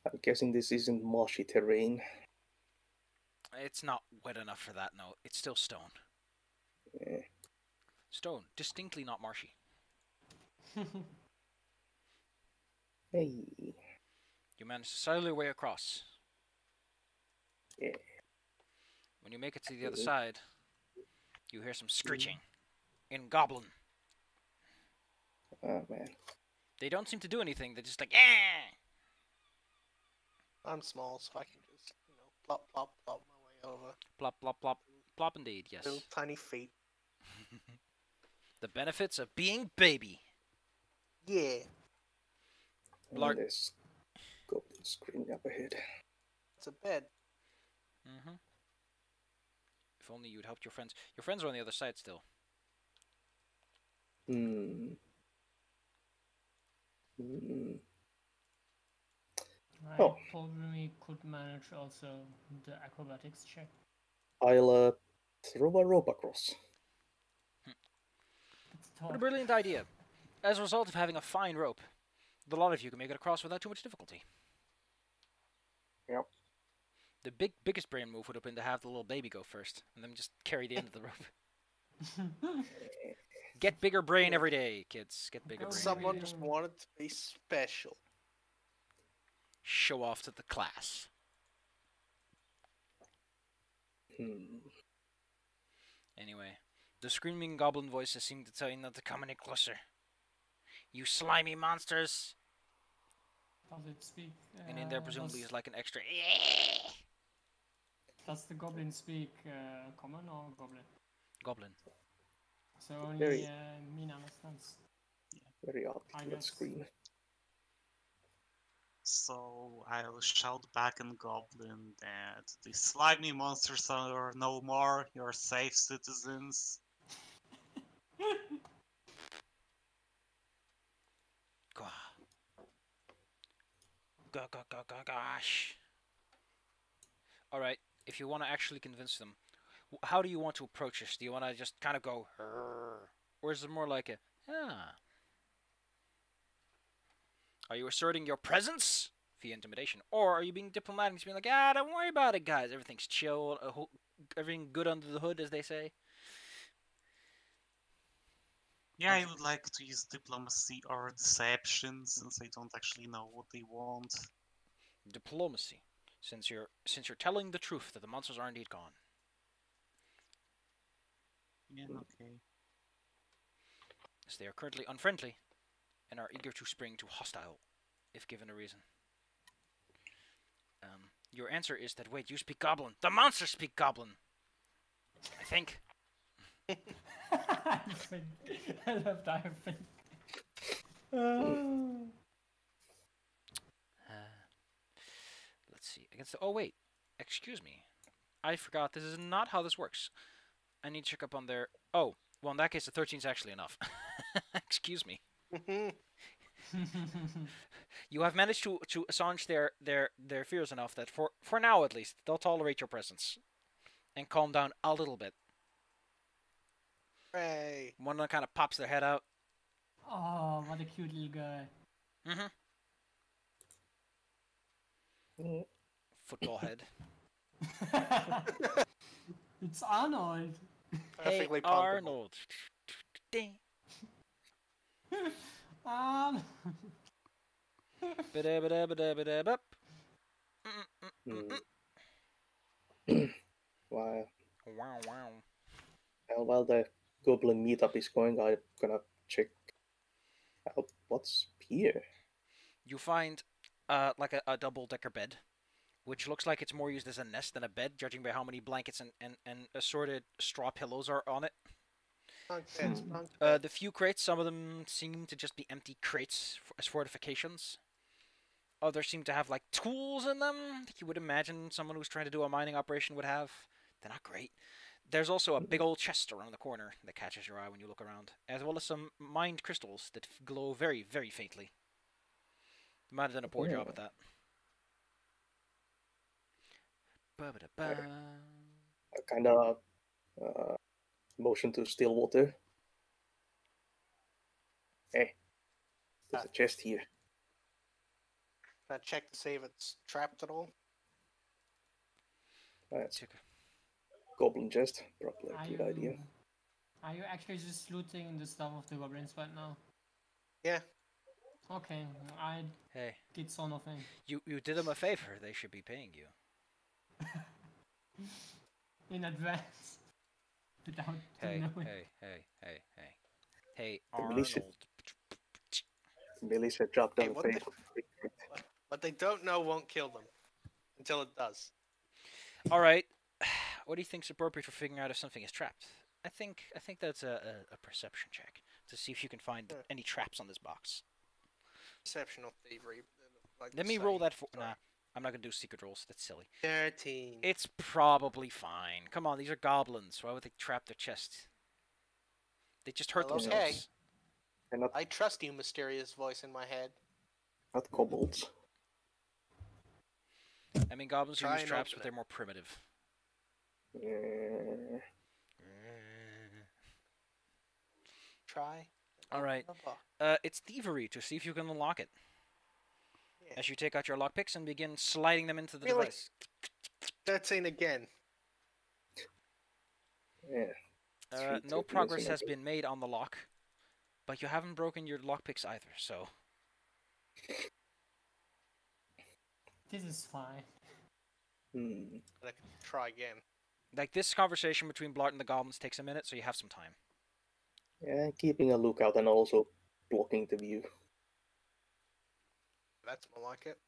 S4: I'm guessing this isn't marshy terrain.
S1: It's not wet enough for that. No, it's still stone.
S4: Eh,
S1: Stone, distinctly not marshy.
S4: Hey.
S1: You manage to sail your way across.
S4: Yeah.
S1: When you make it to the other
S4: Okay.
S1: side, you hear some screeching in Goblin.
S4: Oh man.
S1: They don't seem to do anything. They're just like, eh!
S5: I'm small, so I can just, plop, plop, plop my way over.
S1: Plop, plop, plop. Plop indeed, yes.
S5: Little tiny feet.
S1: The benefits of being baby.
S5: Yeah.
S1: Blark.
S4: There's goblin screaming up ahead.
S5: It's a bed.
S1: Mm-hmm. If only you'd helped your friends. Your friends are on the other side still.
S4: Hmm. Hmm.
S2: I
S4: Oh.
S2: probably could manage also the acrobatics check.
S4: I'll throw a rope across.
S2: It's
S1: What a
S2: tough.
S1: brilliant idea. As a result of having a fine rope, the lot of you can make it across without too much difficulty.
S4: Yep.
S1: The biggest brain move would have been to have the little baby go first, and then just carry the end of the rope. Get bigger brain every day, kids. Get bigger
S2: Go
S1: brain.
S5: Someone
S1: Every day.
S5: just wanted to be special.
S1: Show off to the class.
S4: Hmm.
S1: Anyway, the screaming goblin voices seem to tell you not to come any closer. You slimy monsters!
S2: Does it speak?
S1: And in there presumably
S2: does,
S1: is like an extra.
S2: does the goblin speak common or goblin?
S1: Goblin.
S2: So only
S4: Very-
S2: Min understands.
S4: Very
S2: I
S4: articulate
S2: guess.
S4: scream.
S3: So I'll shout back in Goblin that the slimy monsters are no more. You're safe, citizens.
S1: Gosh. Alright, if you want to actually convince them, how do you want to approach this? Do you want to just kind of go, "Rrr," or is it more like a, ah? Are you asserting your presence via intimidation, or are you being diplomatic and being like, ah, don't worry about it, guys. Everything's chill, everything good under the hood, as they say.
S3: Yeah, I would like to use diplomacy or deception since I don't actually know what they want.
S1: Diplomacy, since you're telling the truth that the monsters are indeed gone.
S3: Yeah, okay.
S1: As they are currently unfriendly and are eager to spring to hostile, if given a reason. Your answer is that, wait, you speak Goblin. The monsters speak Goblin! I think.
S2: I think. I love that. I think.
S1: Let's see. Against the... Oh, wait. Excuse me. I forgot. This is not how this works. I need to check up on their... Oh, well, in that case, the 13 is actually enough. Excuse me. You have managed to assuage their fears enough that for now at least they'll tolerate your presence and calm down a little bit.
S5: Hooray!
S1: One of them kind of pops their head out.
S2: Oh, what a cute little guy.
S4: Mm.
S1: Football head.
S2: It's Arnold.
S1: Hey
S5: Perfectly pumpable.
S1: Arnold. Ding.
S2: Arnold.
S1: Ba-da-ba-da-ba-da-ba-da-bup.
S4: Hmm. Wow.
S1: Wow, wow.
S4: And while the goblin meetup is going, I'm gonna check out what's here.
S1: You find like a double-decker bed, which looks like it's more used as a nest than a bed, judging by how many blankets and assorted straw pillows are on it.
S5: Bunk beds, bunk beds.
S1: The few crates, some of them seem to just be empty crates as fortifications. Others seem to have like tools in them that you would imagine someone who's trying to do a mining operation would have. They're not great. There's also a big old chest around the corner that catches your eye when you look around, as well as some mined crystals that glow very, very faintly. They might have done a poor job at that. Ba-ba-da-ba.
S4: I kind of Motion to still water. Hey, there's a chest here.
S5: Can I check to see if it's trapped at all?
S4: That's
S1: Check.
S4: goblin chest. Probably
S2: Are
S4: a
S2: you,
S4: good idea.
S2: are you actually just looting the stuff of the goblins right now?
S5: Yeah.
S2: Okay, I
S1: Hey,
S2: did so nothing.
S1: you did them a favor. They should be paying you.
S2: In advance. Without
S1: Hey,
S2: knowing.
S1: hey,
S4: The militia-
S1: Arnold.
S4: Melissa dropped
S5: Hey,
S4: down
S5: what
S4: the
S5: the-
S4: table.
S5: What they don't know won't kill them. Until it does.
S1: All right. What do you think's appropriate for figuring out if something is trapped? I think that's a perception check to see if you can find
S5: Yeah.
S1: any traps on this box.
S5: Deception or thievery. Like
S1: Let
S5: the
S1: me roll
S5: same.
S1: that for.
S5: Sorry.
S1: Nah, I'm not gonna do secret rolls. That's silly.
S5: 13.
S1: It's probably fine. Come on, these are goblins. Why would they trap their chest? They just hurt
S5: Well,
S1: themselves.
S5: okay.
S4: And not,
S5: I trust you, mysterious voice in my head.
S4: not kobolds.
S1: I mean, goblins
S5: Try
S1: use
S5: and
S1: traps,
S5: open
S1: but they're more primitive.
S5: Try.
S1: All right.
S5: The box.
S1: It's thievery to see if you can unlock it.
S5: Yeah.
S1: As you take out your lockpicks and begin sliding them into the
S5: Really?
S1: device.
S5: 13 again.
S4: Yeah.
S1: No
S4: 3
S1: progress
S4: missing,
S1: has
S4: okay.
S1: been made on the lock, but you haven't broken your lockpicks either, so...
S2: This is fine.
S4: Hmm.
S5: And I can try again.
S1: Like, this conversation between Blart and the goblins takes a minute, so you have some time.
S4: Yeah, keeping a lookout and also blocking the view.
S5: That's more like it.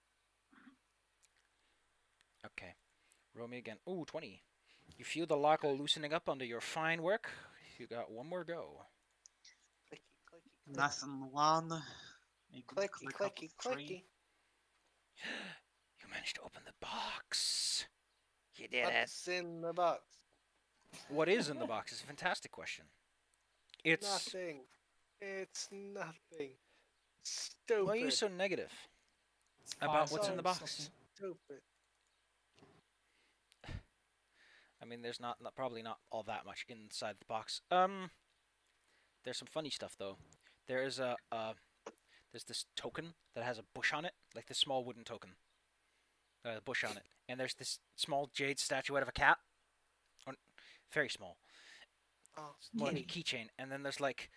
S1: Okay. Roll me again. Ooh, 20. You feel the lock loosening up under your fine work. You got one more go.
S5: Clicky, clicky, clicky.
S3: Nothing one. Maybe
S5: Clicky,
S3: click up
S5: clicky,
S3: 3.
S5: clicky.
S1: You managed to open the box. You did it.
S5: What's in the box?
S1: What is in the box is a fantastic question. It's...
S5: Nothing. It's nothing. Stupid.
S1: Why are you so negative
S2: It's
S1: about
S2: fine,
S1: what's in the
S2: sorry,
S1: box?
S5: Stupid.
S1: I mean, there's probably not all that much inside the box. There's some funny stuff though. There's this token that has a bush on it, like this small wooden token. Bush on it, and there's this small jade statuette of a cat, very small,
S5: Oh,
S1: more like a
S5: kitty.
S1: keychain. And then there's like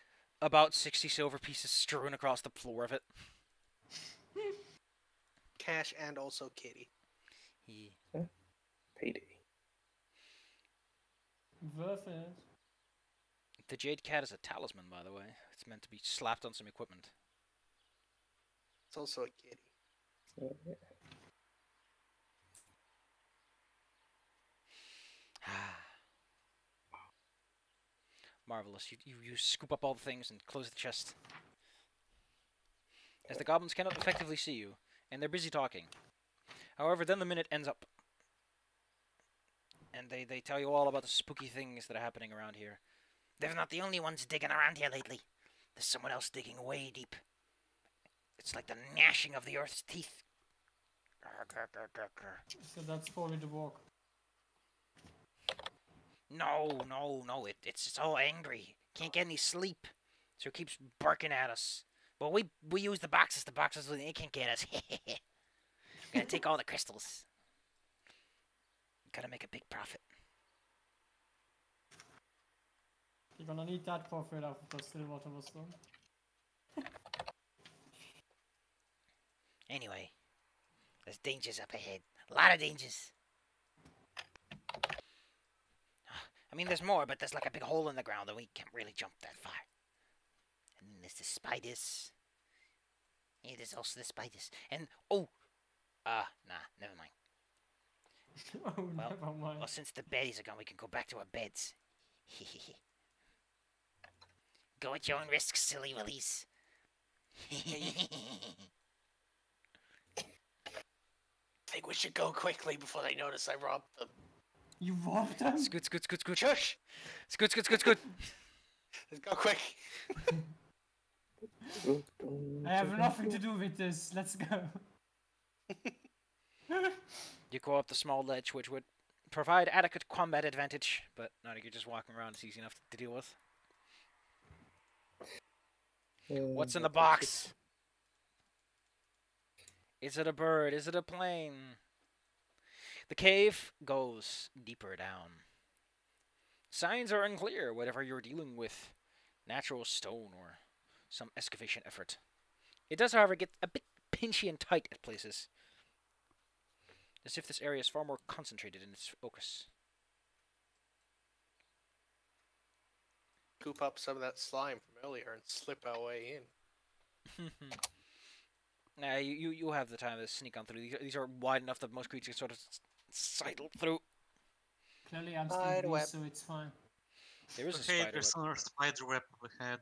S1: about 60 silver pieces strewn across the floor of it.
S5: Cash and also kitty.
S4: Payday.
S2: Worth it.
S1: The jade cat is a talisman, by the way. It's meant to be slapped on some equipment.
S5: It's also a kitty.
S1: Marvelous. You scoop up all the things and close the chest. As the goblins cannot effectively see you, and they're busy talking. However, then the minute ends up. And they tell you all about the spooky things that are happening around here. They're not the only ones digging around here lately. There's someone else digging way deep. It's like the gnashing of the earth's teeth.
S2: So that's probably the walk.
S1: No, it's so angry. Can't get any sleep. So it keeps barking at us. But we use the boxes. The boxes, they can't get us. Gonna take all the crystals. Gotta make a big profit.
S2: You're gonna need that profit after Stillwater was done.
S1: Anyway, there's dangers up ahead. A lot of dangers. I mean, there's more, but there's like a big hole in the ground and we can't really jump that far. And then there's the spiders. Yeah, there's also the spiders. And, oh! Nah, never mind.
S2: Oh,
S1: Well,
S2: never mind.
S1: Well, since the baddies are gone, we can go back to our beds. Go at your own risk, silly willies.
S5: I think we should go quickly before they notice I robbed them.
S2: You robbed them?
S1: Scoot, scoot, scoot, scoot.
S5: Shush!
S1: Scoot, scoot, scoot, scoot.
S5: Let's go quick.
S2: I have nothing to do with this. Let's go.
S1: You go up the small ledge, which would provide adequate combat advantage, but now that you're just walking around, it's easy enough to deal with. What's in the box? Is it a bird? Is it a plane? The cave goes deeper down. Signs are unclear, whatever you're dealing with. Natural stone or some excavation effort. It does, however, get a bit pinchy and tight at places. As if this area is far more concentrated in its focus.
S5: Scoop up some of that slime from earlier and slip our way in.
S1: Nah, you have the time to sneak on through. These are wide enough that most creatures sort of sidle through.
S2: Clearly I'm
S5: Spider
S2: still
S5: web.
S2: loose, so it's fine.
S1: There is a
S3: Okay,
S1: spider
S3: there's
S1: web.
S3: another spider web ahead.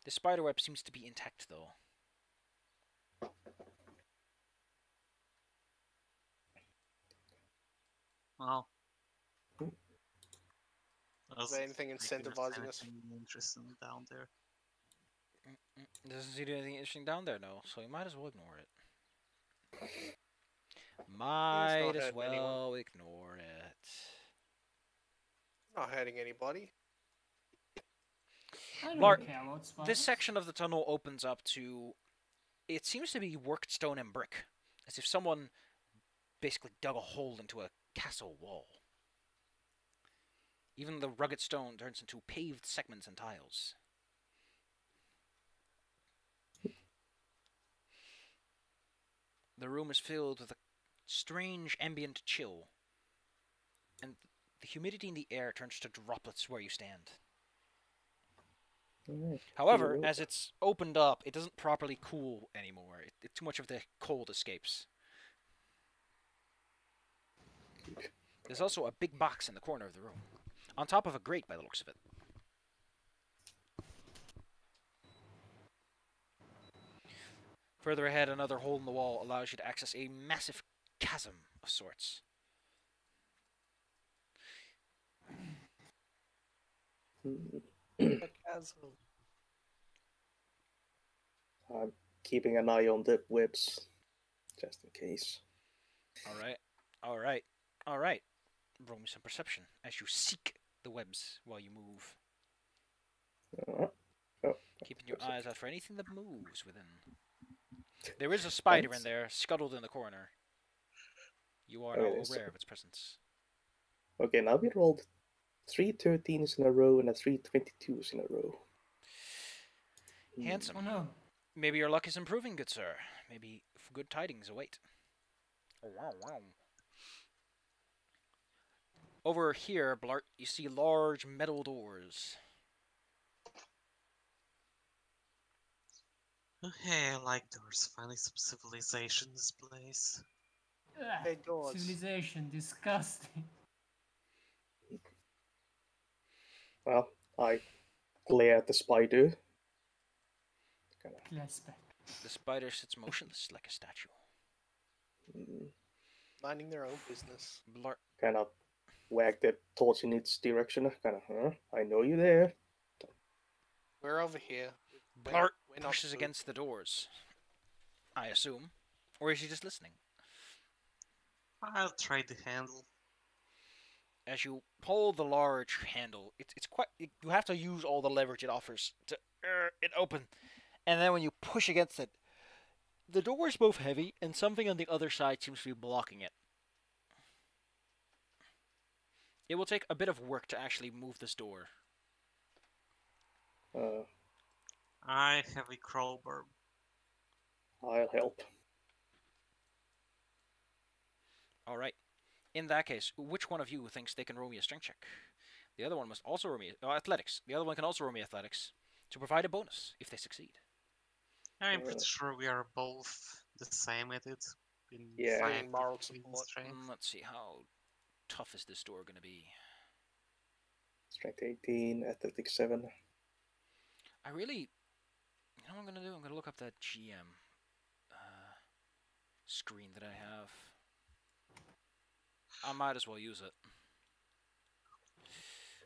S1: The spider web seems to be intact, though.
S3: Well.
S5: Is there anything incentivizing us?
S3: Interesting down there.
S1: Doesn't seem to be anything interesting down there, no, so you might as well ignore it. Might as
S5: hurting anyone.
S1: well ignore it.
S5: Not hurting anybody.
S2: I don't
S1: Lark,
S2: care about spiders.
S1: This section of the tunnel opens up to... It seems to be worked stone and brick, as if someone basically dug a hole into a castle wall. Even the rugged stone turns into paved segments and tiles. The room is filled with a strange ambient chill, and the humidity in the air turns to droplets where you stand.
S4: Alright.
S1: However, as it's opened up, it doesn't properly cool anymore. Too much of the cold escapes. There's also a big box in the corner of the room, on top of a grate by the looks of it. Further ahead, another hole in the wall allows you to access a massive chasm of sorts.
S5: A chasm.
S4: I'm keeping an eye on the webs, just in case.
S1: Alright, alright, alright. Roll me some perception as you seek the webs while you move. Keeping your eyes out for anything that moves within. There is a spider in there, scuttled in the corner. You are now aware of its presence.
S4: Okay, now we rolled 3 13s in a row and a 3 22s in a row.
S1: Handsome.
S2: Oh no.
S1: Maybe your luck is improving, good sir. Maybe good tidings await. Oh, wow, wow. Over here, Blart, you see large metal doors.
S3: Okay, I like doors. Finally some civilization in this place.
S2: Ugh,
S5: Hey, doors.
S2: civilization, disgusting.
S4: Well, I glare at the spider.
S2: Glass back.
S1: The spider sits motionless like a statue.
S5: Minding their own business.
S1: Blart,
S4: Kind of wag the torch in its direction. Kind of, I know you're there.
S5: We're over here.
S1: Blart
S5: We're not
S1: pushes
S5: food.
S1: against the doors. I assume. Or is he just listening?
S3: I'll try the handle.
S1: As you pull the large handle, it's quite... You have to use all the leverage it offers to it open. And then when you push against it, the door is both heavy and something on the other side seems to be blocking it. It will take a bit of work to actually move this door.
S3: I have a crowbar.
S4: I'll help.
S1: Alright. In that case, which one of you thinks they can roll me a strength check? The other one must also roll me athletics. The other one can also roll me athletics to provide a bonus if they succeed.
S3: I'm pretty sure we are both the same at it.
S4: Yeah.
S3: Fine
S5: Moral
S3: between
S5: support.
S3: strength.
S1: Let's see, how tough is this door going to be?
S4: Strength 18, athletics 7.
S1: I really... You know what I'm going to do? I'm going to look up that GM screen that I have. I might as well use it.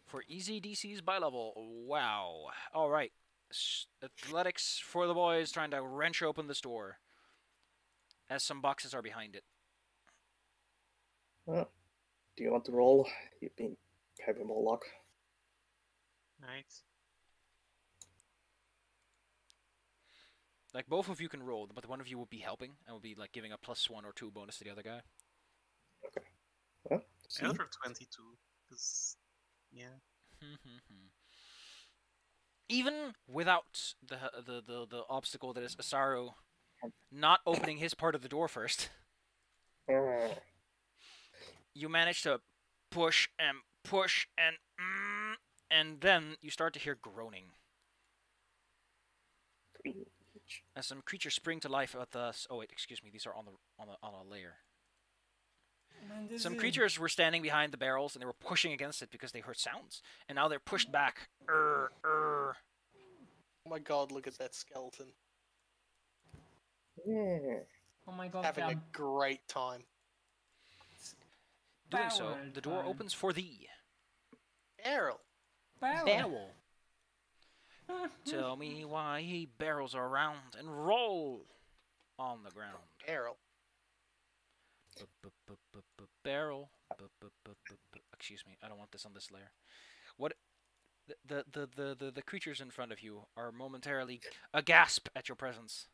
S1: For easy DCs by level. Wow. Alright. Athletics for the boys trying to wrench open this door. As some boxes are behind it.
S4: Do you want to roll? You've been having more luck.
S3: Right.
S1: Like, both of you can roll, but one of you will be helping, and will be, like, giving a +1 or 2 bonus to the other guy.
S4: Okay. Well, see.
S3: Another 22. Because, yeah.
S1: Even without the obstacle that is Asaru not opening his part of the door first, you manage to push, and then you start to hear groaning. As some creatures spring to life at the... Oh wait, excuse me. These are on a layer.
S2: Man,
S1: Some creatures were standing behind the barrels and they were pushing against it because they heard sounds, and now they're pushed back.
S5: Oh my god, look at that skeleton.
S4: Yeah.
S2: Oh my god,
S5: Having a
S2: damn.
S5: great time.
S1: Doing so,
S2: Barrel
S1: the door
S2: time.
S1: opens for thee.
S5: Errol.
S2: Barrel.
S1: Tell me why he barrels around and roll on the ground.
S5: Errol.
S1: Barrel. Excuse me, I don't want this on this layer. What? The creatures in front of you are momentarily aghast at your presence.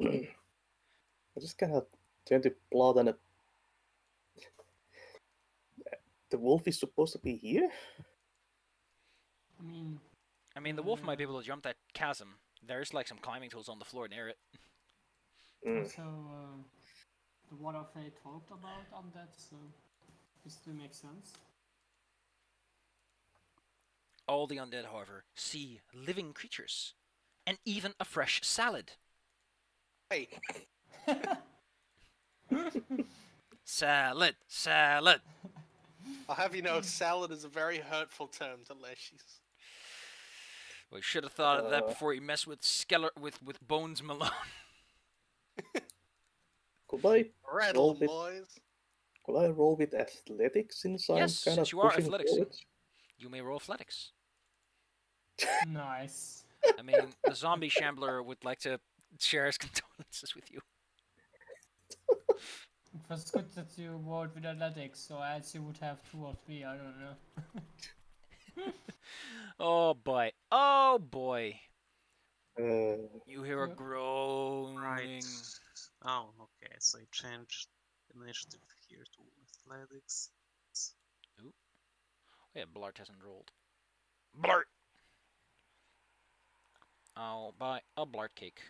S4: I just kind of turn to Blood and the wolf is supposed to be here?
S1: I mean, the wolf might be able to jump that chasm. There's like some climbing tools on the floor near it.
S2: Also, the Water Fate talked about on that, so it still makes sense.
S1: All the undead, however, see living creatures, and even a fresh salad.
S5: Hey,
S1: Salad, salad.
S5: I'll have you know, salad is a very hurtful term to leshies.
S1: We should have thought of that before you mess with with Bones Malone.
S4: Could I
S5: Rattle,
S4: with-
S5: boys.
S4: could I roll with athletics since I'm
S1: Yes,
S4: kind
S1: since
S4: of
S1: you are
S4: pushing
S1: athletics.
S4: forward?
S1: You may roll athletics.
S2: Nice.
S1: I mean, the zombie shambler would like to share his condolences with you.
S2: It was good that you rolled with athletics, so else you would have 2 or 3, I don't know.
S1: Oh boy. Oh boy.
S4: Uh,
S1: You hear a
S2: Yeah.
S1: groaning.
S3: Right. Oh, okay. So I changed initiative here to athletics.
S1: Oh yeah, Blart hasn't rolled. Blart! I'll buy a Blart cake.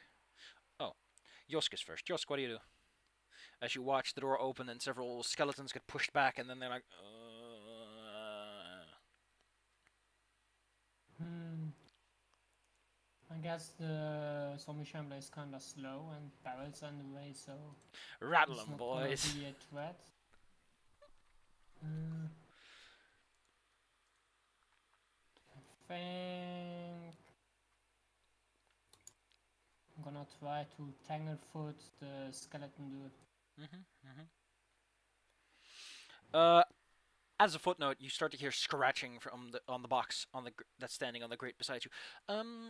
S1: Oh, Yosk is first. Yosk, what do you do? As you watch the door open and several skeletons get pushed back, and then they're like,
S2: I guess the zombie shambler is kinda slow and barrels on the way, so
S1: rattle
S2: it's
S1: them,
S2: not gonna
S1: boys.
S2: be a threat. I think I'm gonna try to tanglefoot the skeleton dude.
S1: As a footnote, you start to hear scratching from on the box that's standing on the grate beside you.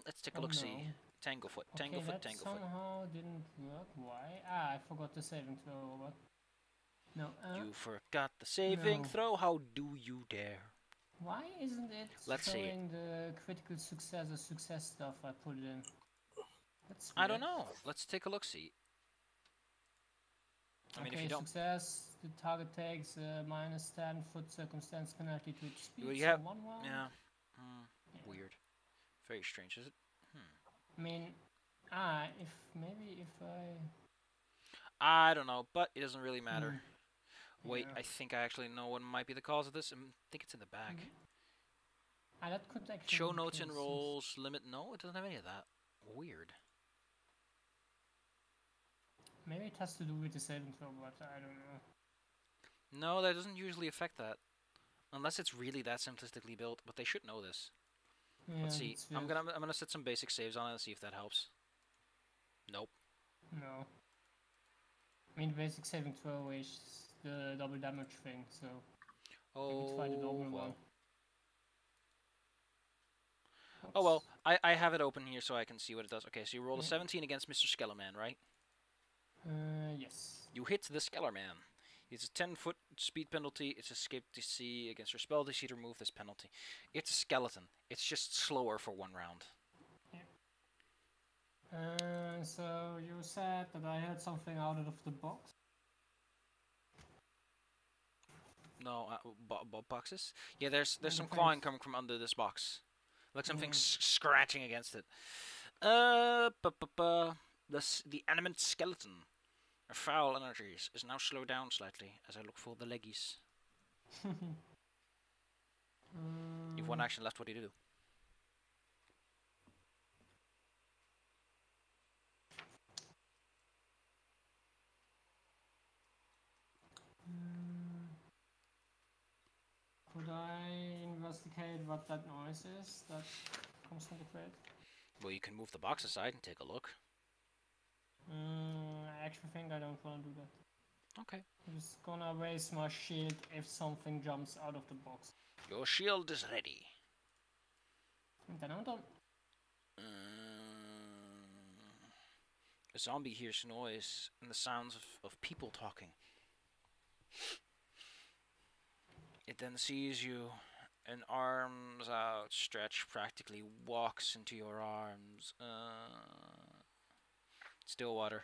S1: Let's take a
S2: Oh,
S1: look. See,
S2: no.
S1: Tanglefoot,
S2: Okay,
S1: Tanglefoot,
S2: that
S1: Tanglefoot.
S2: somehow didn't work. Why? Ah, I forgot the saving throw. What? No.
S1: You forgot the saving
S2: No.
S1: throw. How do you dare?
S2: Why isn't it
S1: Let's see.
S2: showing the critical success or success stuff I put in? That's
S1: I don't
S2: weird.
S1: know. Let's take a look. See. I mean,
S2: Okay,
S1: if you don't,
S2: success, the target takes minus 10 foot circumstance penalty to its speed.
S1: Well, you
S2: so
S1: have-
S2: 1 round.
S1: yeah,
S2: Yeah.
S1: weird, very strange. Is it?
S2: I mean, if maybe if
S1: I don't know, but it doesn't really matter. Wait,
S2: Yeah.
S1: I think I actually know what might be the cause of this. I think it's in the back.
S2: that could actually
S1: Show
S2: be
S1: notes
S2: the
S1: and
S2: case, yes.
S1: rolls limit. No, it doesn't have any of that. Weird.
S2: Maybe it has to do with the saving throw, but I don't know.
S1: No, that doesn't usually affect that, unless it's really that simplistically built. But they should know this.
S2: Yeah,
S1: Let's see.
S2: that's
S1: I'm
S2: weird.
S1: gonna set some basic saves on it and see if that helps. Nope.
S2: No. I mean, basic saving throw is the double damage thing, so maybe try the
S1: Oh
S2: normal
S1: well.
S2: one.
S1: Oh well. I have it open here so I can see what it does. Okay, so you roll a
S2: Yeah.
S1: 17 against Mr. Skellerman, right?
S2: Yes.
S1: You hit the Skellerman. It's a 10-foot speed penalty. It's escape DC against your spell DC to remove this penalty. It's a skeleton. It's just slower for 1 round.
S2: So you said that I heard something out of the box.
S1: No, boxes? Yeah, there's
S2: In
S1: some
S2: the
S1: clawing
S2: face.
S1: coming from under this box. Like something
S2: Mm.
S1: scratching against it. The animate skeleton. Foul energies is now slowed down slightly as I look for the leggies. You've 1 action left. What do you do?
S2: Could I investigate what that noise is that comes from the crate?
S1: Well, you can move the box aside and take a look.
S2: I actually think I don't want to do that.
S1: Okay.
S2: I'm just gonna raise my shield if something jumps out of the box.
S1: Your shield is ready.
S2: And then I'm done.
S1: A zombie hears noise and the sounds of people talking. It then sees you and arms outstretched practically walks into your arms. Stillwater.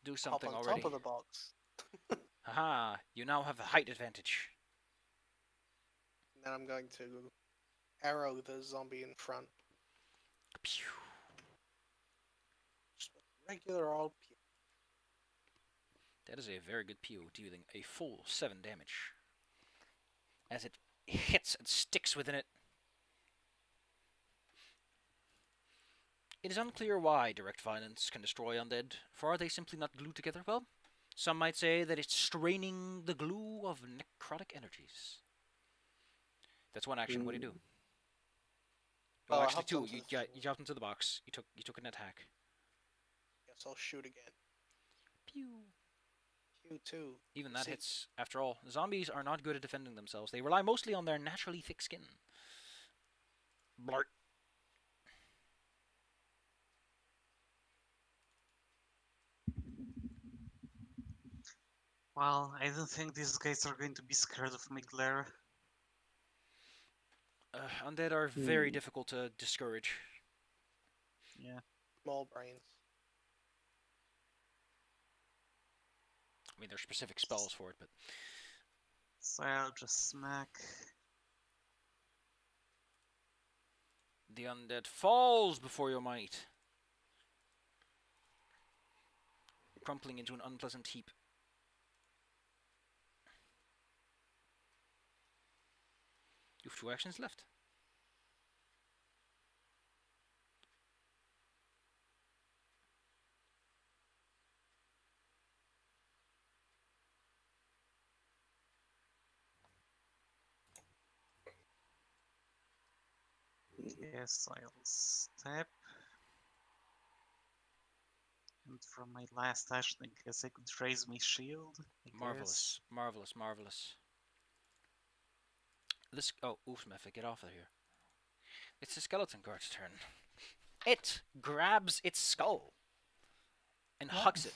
S1: Do
S5: Hop
S1: something
S5: on
S1: already.
S5: top of the box.
S1: Haha, you now have a height advantage.
S5: And then I'm going to arrow the zombie in front.
S1: Pew.
S5: Just a regular old pew.
S1: That is a very good PO, dealing a full 7 damage. As it hits and sticks within it. It is unclear why direct violence can destroy undead, for are they simply not glued together? Well, some might say that it's straining the glue of necrotic energies. That's 1 action. What do you do?
S5: Oh,
S1: Oh,
S5: I
S1: actually
S5: hopped
S1: 2.
S5: onto
S1: You,
S5: the thing.
S1: you jumped into the box. You took an attack.
S5: Guess I'll shoot again.
S1: Pew.
S5: Pew 2.
S1: Even that
S5: See-
S1: hits. After all, zombies are not good at defending themselves. They rely mostly on their naturally thick skin. Blart.
S3: Well, I don't think these guys are going to be scared of my glare.
S1: Undead are very
S4: Hmm.
S1: difficult to discourage.
S3: Yeah.
S5: Small brains.
S1: I mean, there's specific spells for it, but
S3: So I'll just smack.
S1: the undead falls before your might, crumpling into an unpleasant heap. You have 2 actions left.
S3: Yes, I'll step. And from my last action, I guess I could raise my shield. I
S1: Marvelous, marvelous, marvelous. This. Oh, Oofsmith, get off of here. It's the skeleton guard's turn. It grabs its skull and
S2: What?
S1: hucks it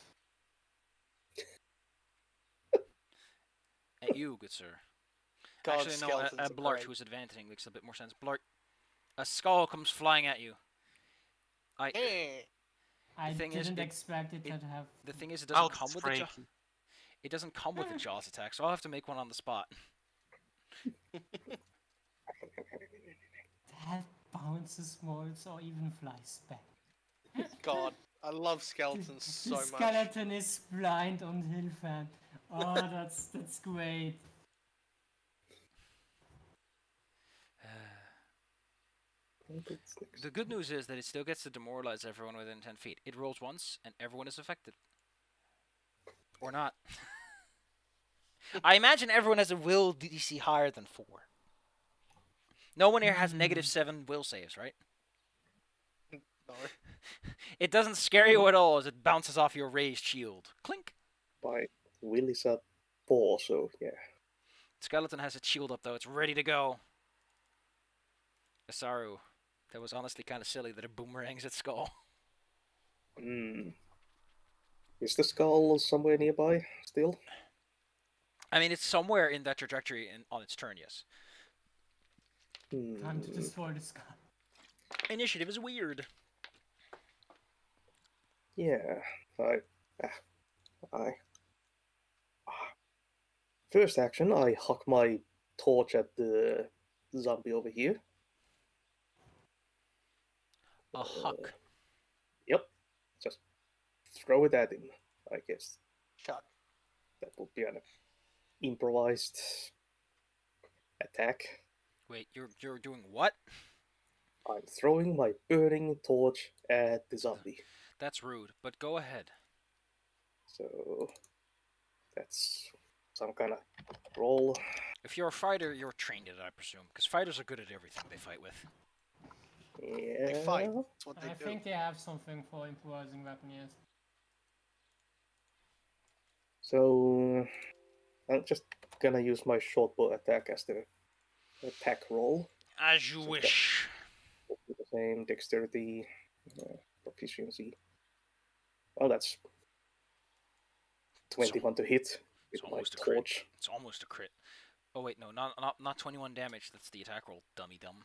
S1: at you, good sir.
S5: God,
S1: Actually, no,
S5: skeletons
S1: a
S5: are
S1: Blart
S5: great.
S1: who's advantaging makes a bit more sense. Blart, a skull comes flying at you.
S5: Eh.
S2: I
S1: thing is,
S2: didn't
S1: it-
S2: expect it,
S1: it-
S2: to have.
S1: The thing is, it doesn't
S3: Out
S1: come with the jaw.
S3: breaking.
S1: It doesn't come with the jaws attack, so I'll have to make one on the spot.
S2: That bounces molds or even flies back.
S5: God, I love skeletons
S2: The
S5: so much.
S2: skeleton is blind on Hillfan. Oh, that's great.
S1: The good news is that it still gets to demoralize everyone within 10 feet. It rolls once, and everyone is affected. Or not. I imagine everyone has a will DC higher than 4. No one here has -7 will saves, right?
S5: No.
S1: It doesn't scare you at all as it bounces off your raised shield. Clink!
S4: My will is at 4, so yeah.
S1: Skeleton has its shield up, though. It's ready to go. Asaru. That was honestly kind of silly that it boomerangs its skull.
S4: Hmm. Is the skull somewhere nearby still?
S1: I mean, it's somewhere in that trajectory on its turn, yes.
S2: Time to
S4: Hmm.
S2: destroy the skull.
S1: Initiative is weird.
S4: Yeah. I. First action, I huck my torch at the zombie over here.
S1: A huck.
S4: Yep. Just throw it at him, I guess.
S5: Chuck.
S4: That would be an improvised attack.
S1: Wait, you're doing what?
S4: I'm throwing my burning torch at the zombie.
S1: That's rude, but go ahead.
S4: So that's some kind of roll.
S1: If you're a fighter, you're trained in it, I presume, because fighters are good at everything they fight with.
S4: Yeah.
S5: They fight. That's what they
S2: I
S5: do.
S2: think they have something for improvising weapon, yes.
S4: So I'm just gonna use my short bow attack as the attack roll.
S1: As you
S4: So
S1: wish.
S4: The same dexterity, proficiency. Well, that's 21 to hit with
S1: It's
S4: my
S1: almost a crit.
S4: torch.
S1: It's almost a crit. Oh wait, no, not 21 damage. That's the attack roll, dummy dumb.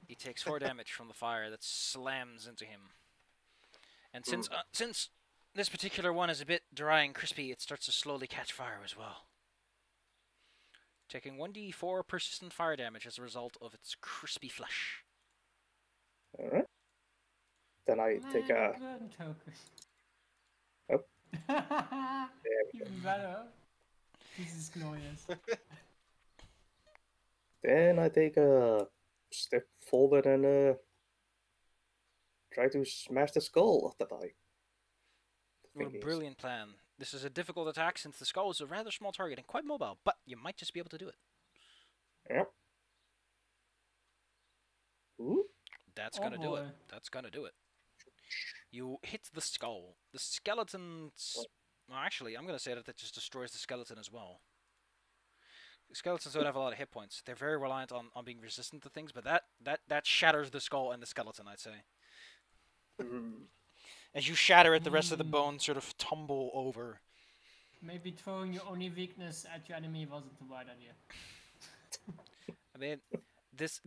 S1: He takes 4 damage from the fire that slams into him. And since this particular one is a bit dry and crispy, it starts to slowly catch fire as well. Taking 1d4 persistent fire damage as a result of its crispy flesh.
S4: Alright. Then I take a.
S2: burn token.
S4: Oh.
S2: Even better. This is glorious.
S4: Then I take a step forward and try to smash the skull that I.
S1: What a brilliant plan. This is a difficult attack since the skull is a rather small target and quite mobile, but you might just be able to do it.
S4: Yep. Ooh.
S1: That's
S2: Oh
S1: gonna do it.
S2: boy.
S1: That's gonna do it. You hit the skull. The skeleton. Well, actually, I'm gonna say that just destroys the skeleton as well. Skeletons don't have a lot of hit points. They're very reliant on being resistant to things, but that shatters the skull and the skeleton, I'd say. As you shatter it, the rest of the bones sort of tumble over.
S2: Maybe throwing your only weakness at your enemy wasn't the right idea.
S1: I mean, this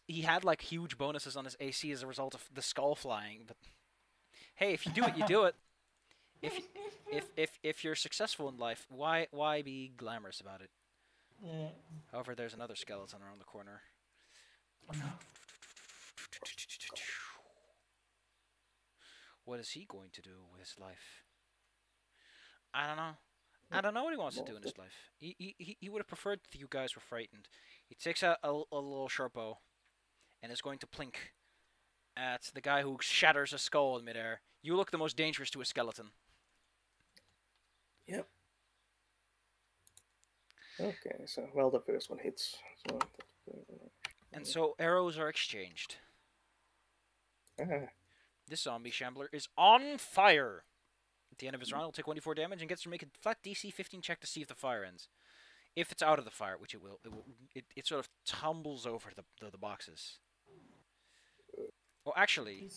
S1: he had like huge bonuses on his AC as a result of the skull flying, but hey, if you do it, you do it. If you're successful in life, why be glamorous about it?
S2: Yeah.
S1: However, there's another skeleton around the corner.
S2: Oh no.
S1: What is he going to do with his life? I don't know. I don't know what he wants to do in his life. He would have preferred that you guys were frightened. He takes a little short bow and is going to plink at the guy who shatters a skull in midair. You look the most dangerous to a skeleton.
S4: Yep. Okay, so well the first one hits. So
S1: And so arrows are exchanged.
S4: ah,
S1: This zombie shambler is on fire. At the end of his round, he'll take 1d4 damage and gets to make a flat DC 15 check to see if the fire ends. If it's out of the fire, which it will, it sort of tumbles over the boxes. Well, actually,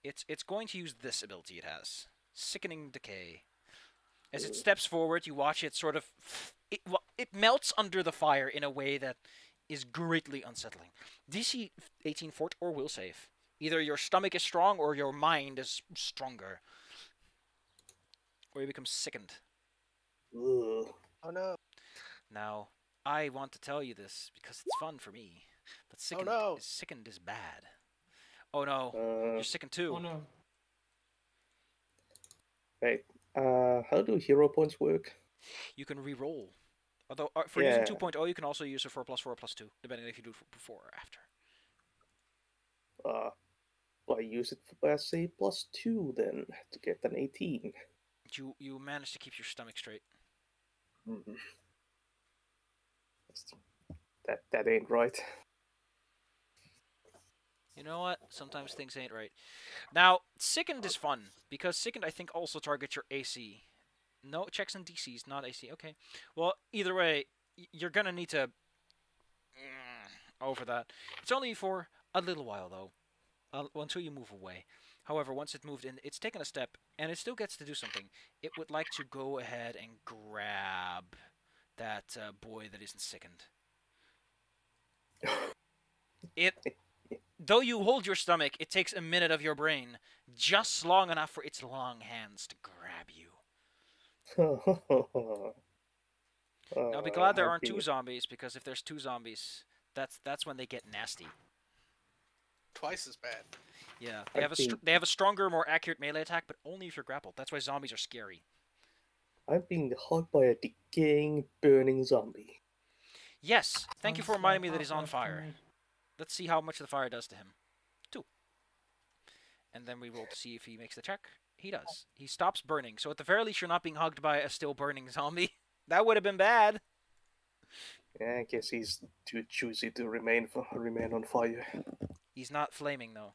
S1: it's going to use this ability it has, Sickening Decay. As it steps forward, you watch it sort of it melts under the fire in a way that is greatly unsettling. DC 18 fort or will save. Either your stomach is strong or your mind is stronger. Or you become sickened.
S4: ugh.
S5: Oh no.
S1: Now, I want to tell you this because it's fun for me. But sickened,
S5: no.
S1: sickened is bad. Oh no, you're sickened too.
S2: Oh no.
S4: Wait, how do hero points work?
S1: You can re-roll. Although for
S4: Yeah.
S1: using 2.0, you can also use it for +4 or +2, depending if you do it before or after.
S4: I use it for, let's say, +2 then to get an 18.
S1: You manage to keep your stomach straight.
S4: Mm-hmm. That ain't right.
S1: You know what? Sometimes things ain't right. Now, sickened is fun because sickened I think also targets your AC. No checks and DCs, not AC. Okay. Well, either way, you're gonna need to over that. It's only for a little while though. until you move away. However, once it moved in, it's taken a step, and it still gets to do something. It would like to go ahead and grab that boy that isn't sickened. It, though you hold your stomach, it takes a minute of your brain, just long enough for its long hands to grab you. Now, be glad there aren't two zombies, because if there's two zombies, that's when they get nasty.
S5: Twice as bad.
S1: Yeah, they have a stronger, more accurate melee attack, but only if you're grappled. That's why zombies are scary.
S4: I'm being hugged by a decaying, burning zombie.
S1: Yes, thank you for
S2: Sounds
S1: reminding me
S2: like
S1: that he's on
S2: Half-Life to
S1: fire.
S2: me.
S1: Let's see how much the fire does to him. 2. And then we roll to see if he makes the check. He does. He stops burning, so at the very least you're not being hugged by a still burning zombie. That would have been bad.
S4: Yeah, I guess he's too choosy to remain on fire.
S1: He's not flaming, though.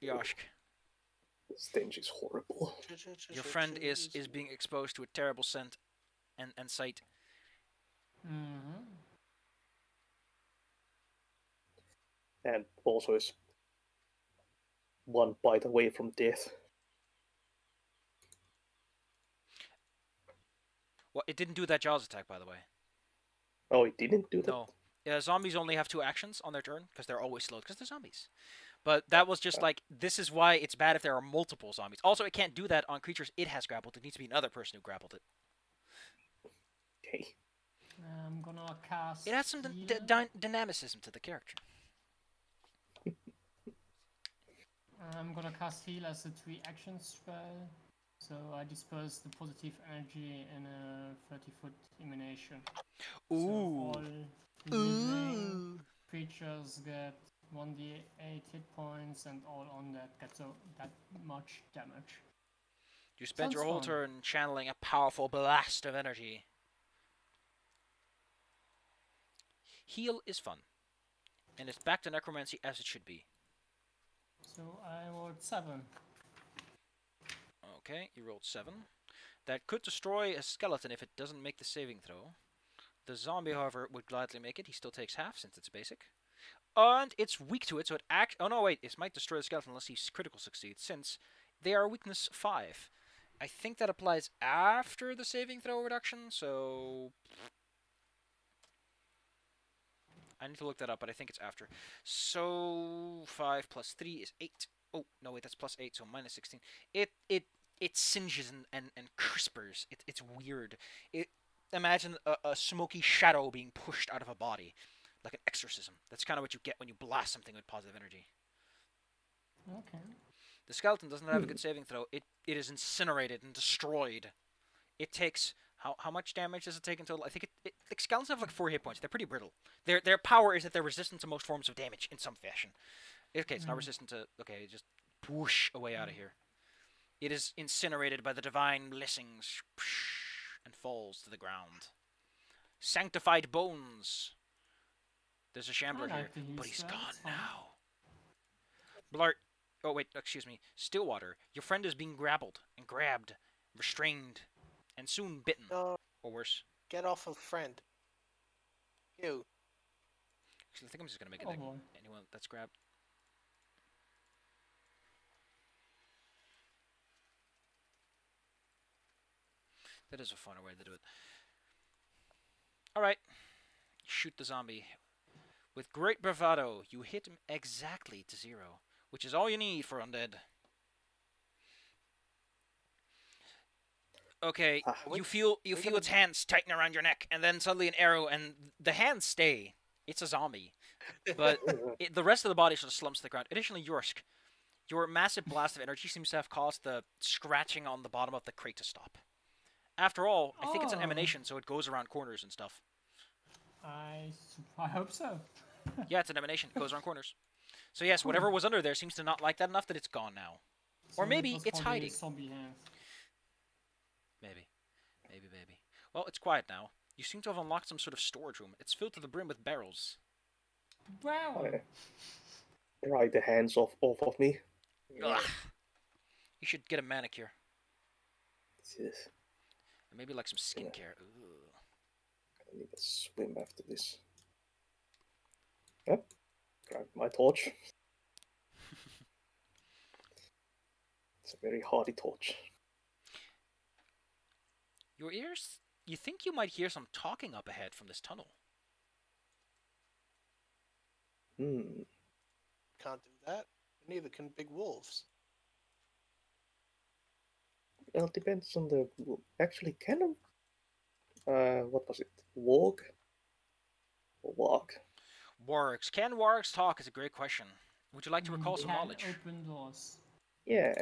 S1: Yoshk.
S4: The stench is horrible.
S1: Your friend is being exposed to a terrible scent and sight.
S2: Mm-hmm.
S4: And also is one bite away from death.
S1: Well, it didn't do that Jaws attack, by the way.
S4: Oh, he didn't do that?
S1: No. Zombies only have 2 actions on their turn, because they're always slowed, because they're zombies. But that was just like, this is why it's bad if there are multiple zombies. Also, it can't do that on creatures it has grappled. It needs to be another person who grappled it.
S4: Okay.
S2: I'm gonna cast.
S1: It adds some
S2: heal.
S1: dynamicism to the character.
S2: I'm gonna cast heal as a 3-action spell. So I disperse the positive energy in a 30-foot emanation. So
S1: Ooh.
S2: all living creatures get 1d8 hit points, and all on that get that much damage.
S1: You spend your
S2: Sounds
S1: whole
S2: fun.
S1: turn channeling a powerful blast of energy. Heal is fun. And it's back to necromancy as it should be.
S2: So I rolled 7.
S1: Okay, you rolled 7. That could destroy a skeleton if it doesn't make the saving throw. The zombie, however, would gladly make it. He still takes half since it's basic. And it's weak to it, so it oh no, wait, it might destroy the skeleton unless he critical succeeds, since they are weakness 5. I think that applies after the saving throw reduction, so I need to look that up, but I think it's after. So 5 plus 3 is 8. Oh, no, wait, that's plus 8, so minus 16. It singes and crispers. It's weird. Imagine a smoky shadow being pushed out of a body, like an exorcism. That's kind of what you get when you blast something with positive energy.
S2: Okay.
S1: The skeleton doesn't have a good saving throw. It is incinerated and destroyed. It takes... How much damage does it take in total? I think the skeletons have like 4 hit points. They're pretty brittle. Their power is that they're resistant to most forms of damage in some fashion. Okay, it's not resistant to... Okay, just whoosh away out of here. It is incinerated by the divine blessings and falls to the ground. Sanctified bones. There's a shambler here, but he's gone now. Blart. Oh, wait, excuse me. Stillwater. Your friend is being grappled and grabbed, restrained, and soon bitten.
S5: No,
S1: Or worse.
S5: get off of friend. You.
S1: Actually, I think I'm just going to make it
S2: Oh
S1: like
S2: boy.
S1: anyone that's grabbed. That is a funner way to do it. Alright. Shoot the zombie. With great bravado, you hit him exactly to 0, which is all you need for undead. Okay, you feel its hands tighten around your neck, and then suddenly an arrow, and the hands stay. It's a zombie. But the rest of the body sort of slumps to the ground. Additionally, Yorsk, your massive blast of energy seems to have caused the scratching on the bottom of the crate to stop. After all, I think it's an emanation, so it goes around corners and stuff.
S2: I hope so.
S1: Yeah, it's an emanation. It goes around corners. So yes, whatever was under there seems to not like that enough that it's gone now. Or maybe it's hiding.
S2: Zombie hands.
S1: Maybe. Maybe. Well, it's quiet now. You seem to have unlocked some sort of storage room. It's filled to the brim with barrels.
S2: Wow.
S4: Pry the hands off of me.
S1: Ugh. You should get a manicure.
S4: Yes.
S1: And maybe like some skincare. Ugh.
S4: I need to swim after this. Yep. Grab my torch. It's a very hardy torch.
S1: Your ears. You think you might hear some talking up ahead from this tunnel?
S4: Hmm.
S5: Can't do that. Neither can big wolves.
S4: Well, it depends on the. Actually, can what was it? Walk or walk?
S1: Wargs. Can wargs talk? Is a great question. Would you like to recall
S2: They
S1: some
S2: can
S1: knowledge?
S2: open doors.
S4: Yeah,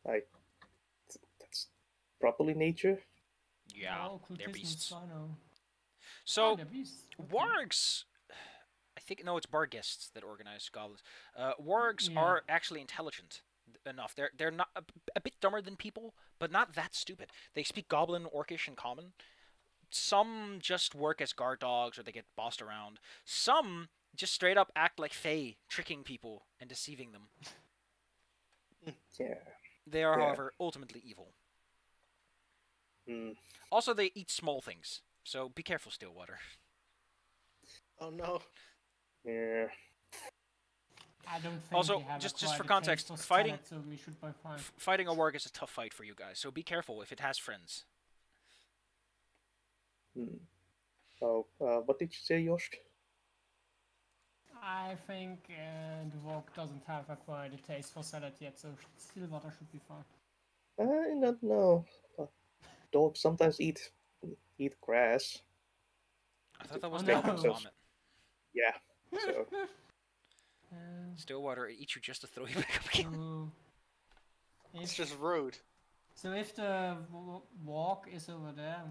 S4: that's probably nature.
S1: Yeah,
S2: Oh,
S1: they're
S2: occultism,
S1: beasts.
S2: I know.
S1: So,
S2: they're beasts. Okay.
S1: wargs. I think no, it's barghists that organize goblins. Wargs
S2: Yeah.
S1: are actually intelligent enough. They're not a bit dumber than people, but not that stupid. They speak Goblin, Orcish, and Common. Some just work as guard dogs or they get bossed around. Some just straight up act like Fae, tricking people and deceiving them.
S4: Yeah.
S1: They are,
S4: Yeah.
S1: however, ultimately evil.
S4: Hmm.
S1: Also, they eat small things, so be careful, Stillwater.
S5: Oh no.
S4: Yeah.
S2: I don't think
S1: Also,
S2: we have
S1: just
S2: acquired
S1: for
S2: a
S1: context,
S2: taste for
S1: fighting-
S2: salad, so we should be fine.
S1: Fighting a warg is a tough fight for you guys, so be careful if it has friends.
S4: Hmm. Oh, what did you say, Josh?
S2: I think the walk doesn't have acquired a taste for salad yet, so Stillwater should be fine.
S4: I don't know. Dogs sometimes eat grass.
S1: I thought that was
S2: Oh,
S1: the
S2: no.
S1: album's
S4: So-
S1: vomit.
S4: Yeah. So
S1: Stillwater eats you just to throw you back up again.
S2: so
S5: It's
S2: if,
S5: just rude.
S2: so if the walk is over there,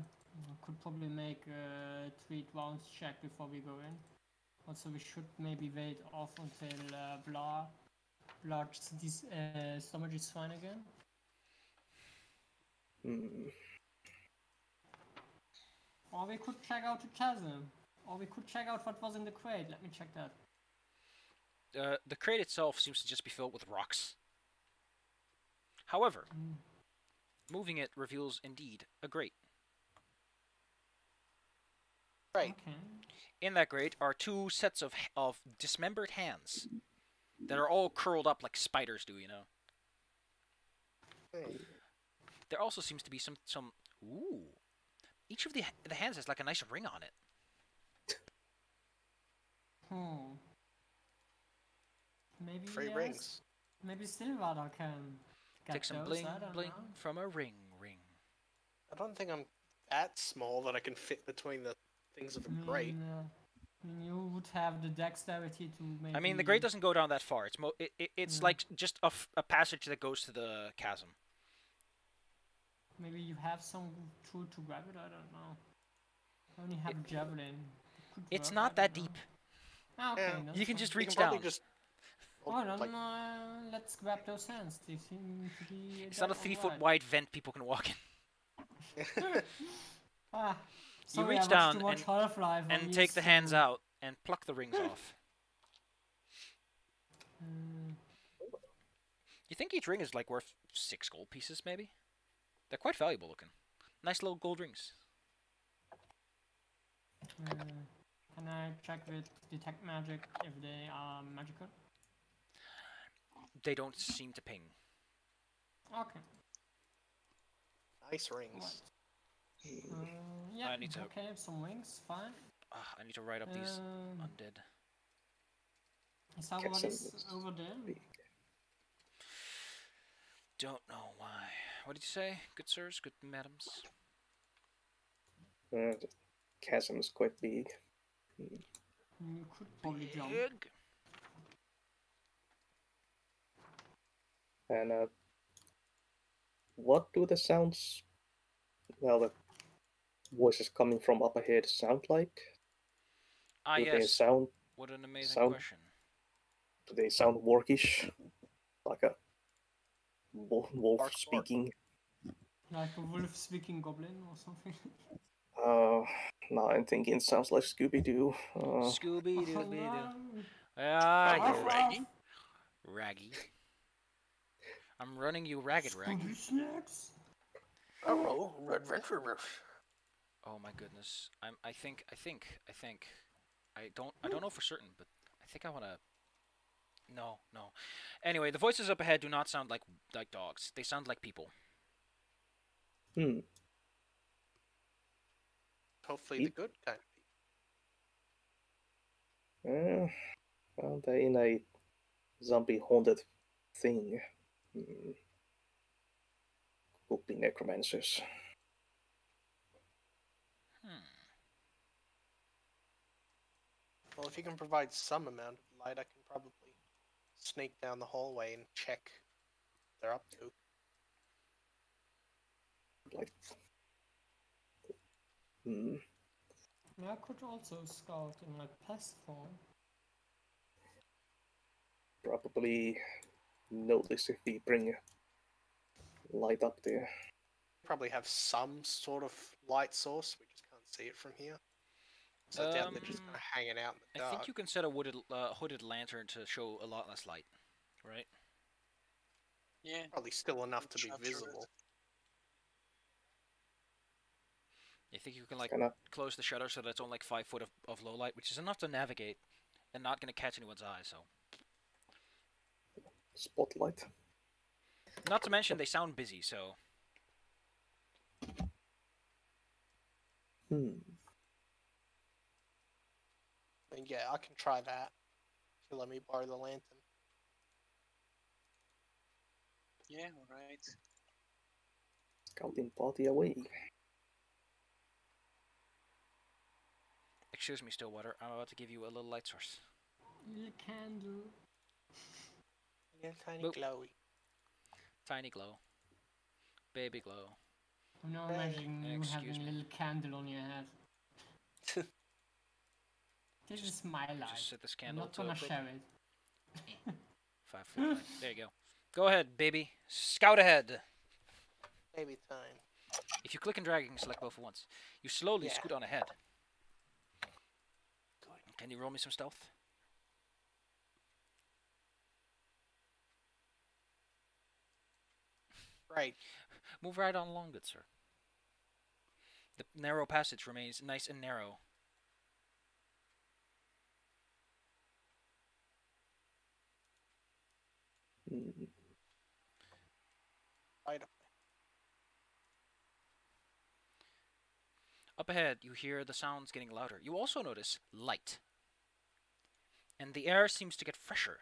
S2: we could probably make a 3 rounds check before we go in. Also, we should maybe wait off until Blard's stomach is fine again.
S4: hmm.
S2: Or we could check out the chasm. Or we could check out what was in the crate. Let me check that.
S1: The crate itself seems to just be filled with rocks. However, moving it reveals indeed a grate.
S5: Right.
S2: Okay.
S1: In that grate are two sets of dismembered hands that are all curled up like spiders do, you know.
S5: Hmm.
S1: There also seems to be some ooh. Each of the hands has like a nice ring on it.
S2: Maybe
S5: Free
S2: yes.
S5: rings.
S2: Maybe Stillwater can get
S1: Take some
S2: those,
S1: bling
S2: I don't
S1: bling
S2: know.
S1: from a ring.
S5: I don't think I'm that small that I can fit between the things of a grate.
S2: You would have the dexterity to maybe...
S1: I mean, the grate doesn't go down that far. It's
S2: Mm.
S1: like just a passage that goes to the chasm.
S2: Maybe you have some tool to grab it, I don't know. I only have a javelin. Could
S1: It's
S2: work,
S1: not
S2: I
S1: that
S2: don't know.
S1: deep.
S2: Ah, okay,
S5: Yeah.
S2: that's
S1: You can
S2: fine.
S1: just
S5: You
S1: reach
S5: can probably
S1: down.
S5: just.
S2: Oh, no,
S5: like,
S2: let's grab those hands. They seem to be...
S1: It's not a 3-foot wide vent people can walk in.
S2: Ah,
S1: You
S2: sorry,
S1: reach
S2: I watched
S1: down
S2: too much Half-Life. I'm
S1: and take
S2: used
S1: the hands
S2: to-
S1: out and pluck the rings off. You think each ring is like worth 6 gold pieces, maybe? They're quite valuable looking. Nice little gold rings.
S2: Can I check with detect magic if they are magical?
S1: They don't seem to ping.
S2: Okay.
S5: nice rings.
S2: Yeah.
S1: I need to-
S2: Okay, some wings, fine.
S1: I need to write up these undead.
S2: Is that what
S4: Castle
S2: is
S4: is
S2: over there?
S4: big.
S1: Don't know why. What did you say? Good sirs, good madams.
S4: The chasm is quite big.
S2: You could probably jump.
S1: Big.
S4: And what do the sounds? Well, the voices coming from up ahead sound like?
S1: Ah,
S4: Do they
S1: yes.
S4: sound?
S1: What an amazing
S4: sound-
S1: question.
S4: Do they sound workish? Like a wolf
S5: Bark, bark.
S4: speaking?
S2: Like a wolf speaking goblin or something.
S4: No, I'm thinking it sounds like Scooby Doo.
S1: Scooby
S2: Oh,
S1: Dooby Doo.
S2: no.
S1: Ah,
S2: Ruff,
S1: you
S2: ruff.
S1: raggy. I'm running you ragged, Raggy.
S2: Scooby snacks.
S5: Hello, adventurers.
S1: Oh my goodness. I think. I don't know for certain, but I think I wanna No, no. Anyway, the voices up ahead do not sound like dogs. They sound like people.
S4: Hmm.
S5: Hopefully the good kind of people.
S4: Well, they're in a zombie haunted thing. Hmm. Could be necromancers.
S5: Well, if you can provide some amount of light, I can probably sneak down the hallway and check what they're up to.
S4: Like, hmm.
S2: I could also scout in my pest form.
S4: Probably notice if we bring light up there.
S5: Probably have some sort of light source. We just can't see it from here. So I doubt they're just kind of hanging out in the
S1: I
S5: dark.
S1: think you can set a hooded lantern to show a lot less light, right?
S3: Yeah.
S5: Probably still enough to be
S3: Shutter it.
S5: visible.
S1: You think you can like
S4: Kinda
S1: close the shutter so that it's only like 5 foot of low light, which is enough to navigate, and not going to catch anyone's eye. So,
S4: spotlight.
S1: not to mention they sound busy. So,
S4: Hmm.
S5: I mean, yeah, I can try that. If you let me borrow the lantern.
S3: Yeah, alright.
S4: Scouting party away.
S1: excuse me, Stillwater. I'm about to give you a little light source.
S2: Little candle.
S5: Yeah, tiny
S1: Boop.
S5: glowy.
S1: Tiny glow, baby glow.
S2: I'm now
S5: Hey,
S2: imagining you
S1: excuse
S2: having a
S1: me.
S2: little candle on your head. This is my life.
S1: Just set this
S2: I'm
S1: candle
S2: not
S1: to
S2: gonna
S1: a
S2: share it.
S1: 5 foot light. There you go. Go ahead, baby. Scout ahead.
S5: Baby time.
S1: If you click and drag, you can select both at once. You slowly
S5: Yeah.
S1: scoot on ahead.
S5: Good.
S1: Can you roll me some stealth?
S5: Right.
S1: Move right on along, good sir. The narrow passage remains nice and narrow.
S4: Hmm.
S5: Right up.
S1: Up ahead, you hear the sounds getting louder. You also notice light. And the air seems to get fresher.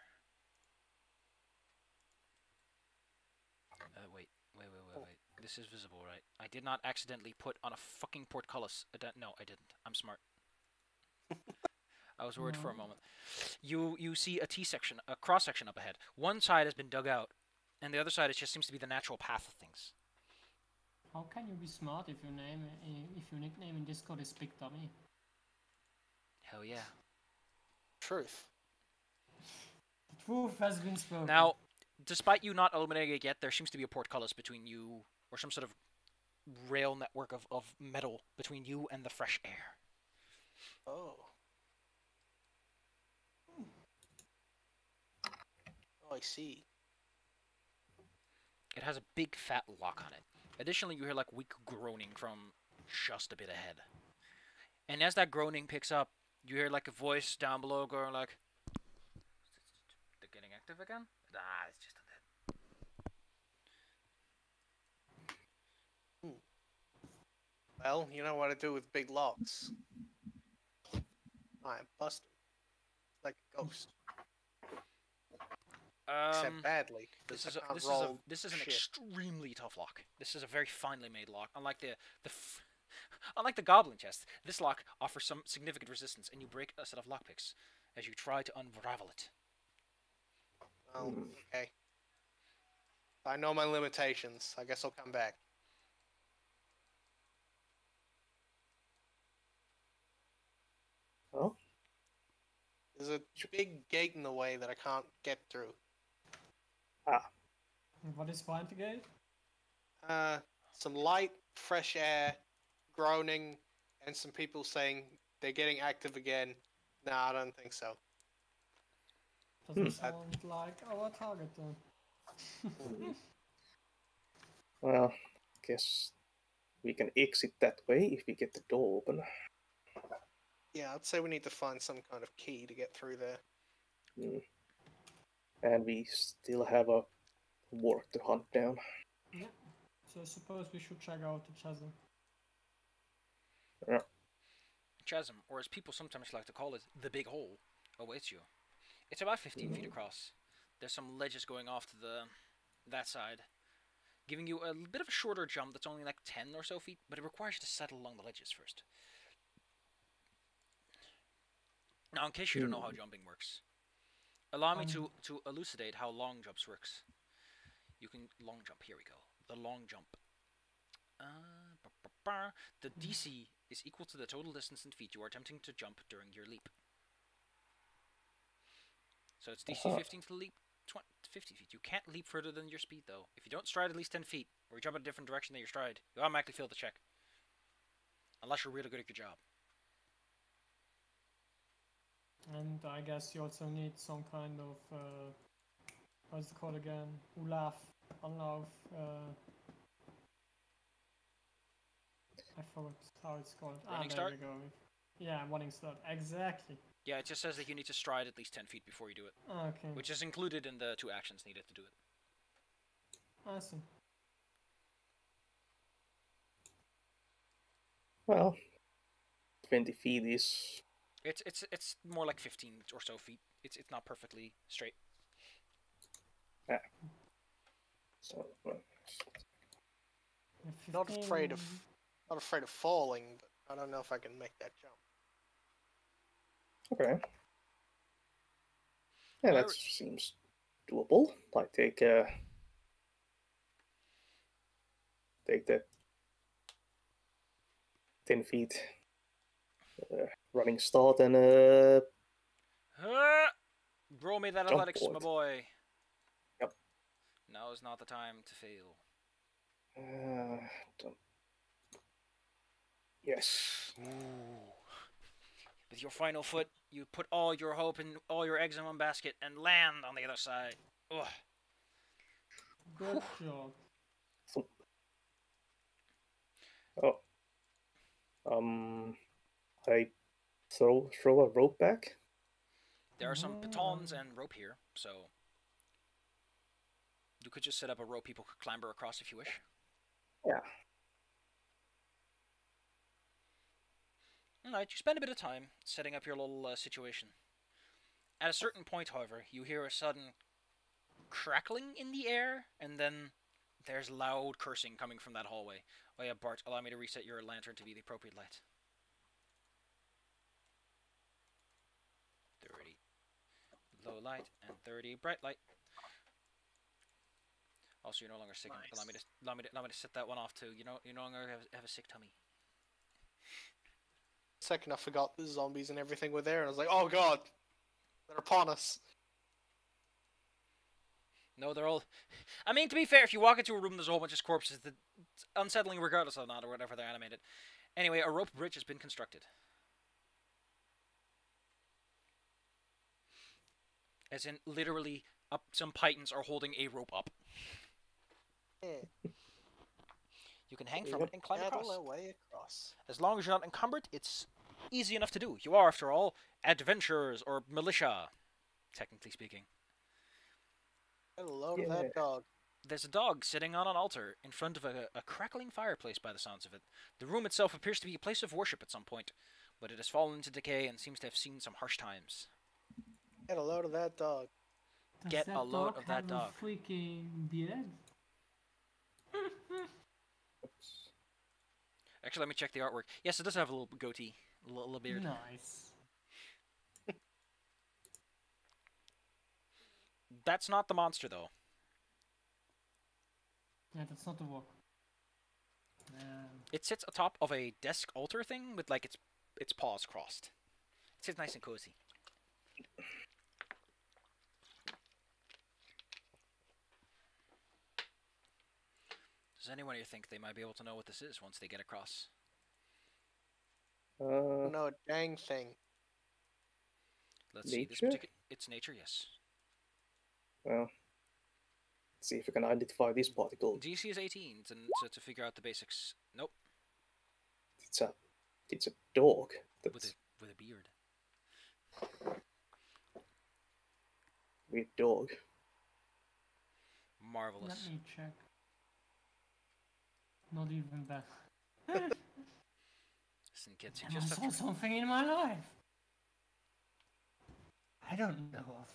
S1: Wait. This is visible, right? I did not accidentally put on a fucking portcullis. No, I didn't. I'm smart. I was worried for a moment. You see a T-section, a cross-section up ahead. One side has been dug out, and the other side it just seems to be the natural path of things.
S2: How can you be smart if your nickname in Discord is Big Dummy?
S1: Hell yeah.
S5: Truth.
S2: The truth has been spoken.
S1: Now, despite you not eliminating it yet, there seems to be a portcullis between you, or some sort of rail network of metal between you and the fresh air.
S5: Oh. Oh, I see.
S1: It has a big fat lock on it. Additionally, you hear like weak groaning from just a bit ahead. And as that groaning picks up, you hear like a voice down below going like, "They're getting active again?" Nah, it's just undead.
S5: Well, you know what I do with big locks. I bust them. Like a ghost. Except badly.
S1: This
S5: Because
S1: is
S5: I can't
S1: this
S5: roll
S1: is this is an
S5: shit.
S1: extremely tough lock. This is a very finely made lock. Unlike unlike the goblin chest, this lock offers some significant resistance, and you break a set of lockpicks as you try to unravel it.
S5: Oh, okay. I know my limitations. I guess I'll come back.
S4: Oh,
S5: There's a big gate in the way that I can't get through.
S2: What is behind the gate?
S5: Some light, fresh air, groaning, and some people saying they're getting active again. Nah, I don't think so.
S2: Doesn't sound like our target then.
S4: well, guess we can exit that way if we get the door open.
S5: Yeah, I'd say we need to find some kind of key to get through there.
S4: Hmm. And we still have a work to hunt down.
S2: Yeah. So I suppose we should check out the chasm.
S4: Yeah.
S1: Chasm, or as people sometimes like to call it, the big hole, awaits you. It's about 15 feet across. There's some ledges going off to that side, giving you a bit of a shorter jump that's only like 10 or so feet, but it requires you to settle along the ledges first. Now, in case you don't know how jumping works, allow me to elucidate how long jumps works. You can long jump. Here we go. The long jump. The DC is equal to the total distance in feet you are attempting to jump during your leap. So it's DC 15 to leap 50 feet. You can't leap further than your speed, though. If you don't stride at least 10 feet, or you jump in a different direction than your stride, you automatically fail the check. Unless you're really good at your job.
S2: And I guess you also need some kind of, what's it called again? Ulaf, Anlauf, I forgot how it's called.
S1: Running
S2: there
S1: start?
S2: we go. Yeah, running start, exactly.
S1: Yeah, it just says that you need to stride at least 10 feet before you do it.
S2: Okay.
S1: Which is included in the 2 actions needed to do it.
S2: I see.
S4: Well, 20 feet is...
S1: It's more like 15 or so feet. It's not perfectly straight.
S4: Yeah. So,
S5: Not afraid of falling, but I don't know if I can make that jump.
S4: okay. Yeah, that seems doable. I take the 10 feet running start and
S1: Roll me that
S4: jump
S1: athletics,
S4: board.
S1: my boy.
S4: Yep.
S1: Now is not the time to fail.
S4: Yes.
S1: Ooh. With your final foot, you put all your hope and all your eggs in one basket and land on the other side. Ugh.
S2: Good job.
S4: Oh. I throw a rope back.
S1: There are some batons and rope here, so you could just set up a rope people could clamber across if you wish.
S4: Yeah.
S1: Alright, you spend a bit of time setting up your little situation. At a certain point, however, you hear a sudden crackling in the air, and then there's loud cursing coming from that hallway. Oh yeah, Bart, allow me to reset your lantern to be the appropriate light. 30 low light and 30 bright light. Also, you're no longer sick.
S5: Nice.
S1: Allow me to set that one off too. You no longer have a sick tummy.
S5: Second, I forgot the zombies and everything were there, and I was like, "Oh God, they're upon us."
S1: No, they're all. I mean, to be fair, if you walk into a room, there's a whole bunch of corpses. It's unsettling regardless of that or whatever they're animated. Anyway, a rope bridge has been constructed. As in, literally, some pythons are holding a rope up. You can hang from it and climb across.
S5: Away across.
S1: As long as you're not encumbered, it's easy enough to do. You are, after all, adventurers or militia, technically speaking.
S5: Hello to that dog.
S1: There's a dog sitting on an altar in front of a crackling fireplace by the sounds of it. The room itself appears to be a place of worship at some point, but it has fallen into decay and seems to have seen some harsh times.
S5: Get a load of that dog.
S1: Get a load of that dog.
S2: Have a freaking beard?
S1: Actually, let me check the artwork. Yes, it does have a little goatee, a little beard.
S2: Nice.
S1: That's not the monster, though.
S2: Yeah, that's not the walk.
S1: It sits atop of a desk altar thing with like its paws crossed. It sits nice and cozy. Does anyone here think they might be able to know what this is once they get across?
S5: No, dang thing.
S1: Let's see. This
S4: nature?
S1: particular. It's nature, yes.
S4: Well, let's see if we can identify this particle.
S1: DC is 18, so to figure out the basics. Nope.
S4: It's a dog.
S1: With a beard.
S4: Weird dog.
S1: marvelous.
S2: Let me check. Not even better.
S1: Listen, kids, you
S2: And
S1: just
S2: I
S1: have
S2: saw
S1: to.
S2: something in my life. I don't know of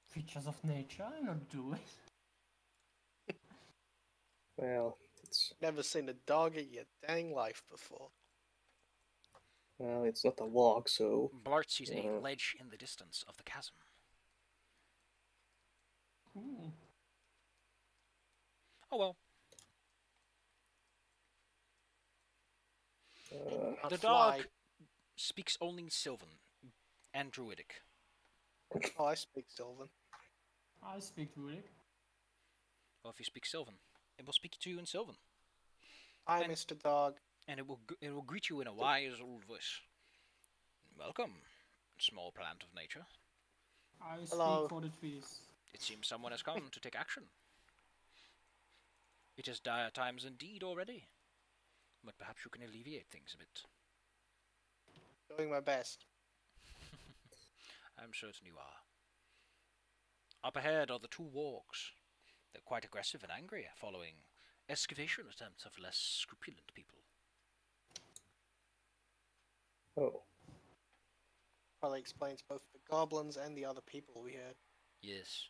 S2: features of nature. I not do it.
S4: Well, it's
S5: Never seen a dog in your dang life before.
S4: it's not a walk, so
S1: Blart sees a
S4: Uh.
S1: ledge in the distance of the chasm.
S2: Ooh.
S1: Oh well.
S5: Can't
S1: The
S5: fly.
S1: dog speaks only Sylvan and Druidic.
S5: Oh, I speak Sylvan.
S2: I speak to it.
S1: Well, if you speak Sylvan, it will speak to you in Sylvan,
S5: Hi,
S1: And-
S5: Mr. Dog.
S1: and it will greet you in a wise old voice. Welcome, small plant of nature.
S2: I
S5: Hello.
S2: speak for the trees.
S1: It seems someone has come to take action. It is dire times indeed already, but perhaps you can alleviate things a bit.
S5: Doing my best.
S1: I'm certain you are. Up ahead are the two wargs. They're quite aggressive and angry, following excavation attempts of less scrupulent people.
S4: oh,
S5: Probably explains both the goblins and the other people we had.
S1: Yes,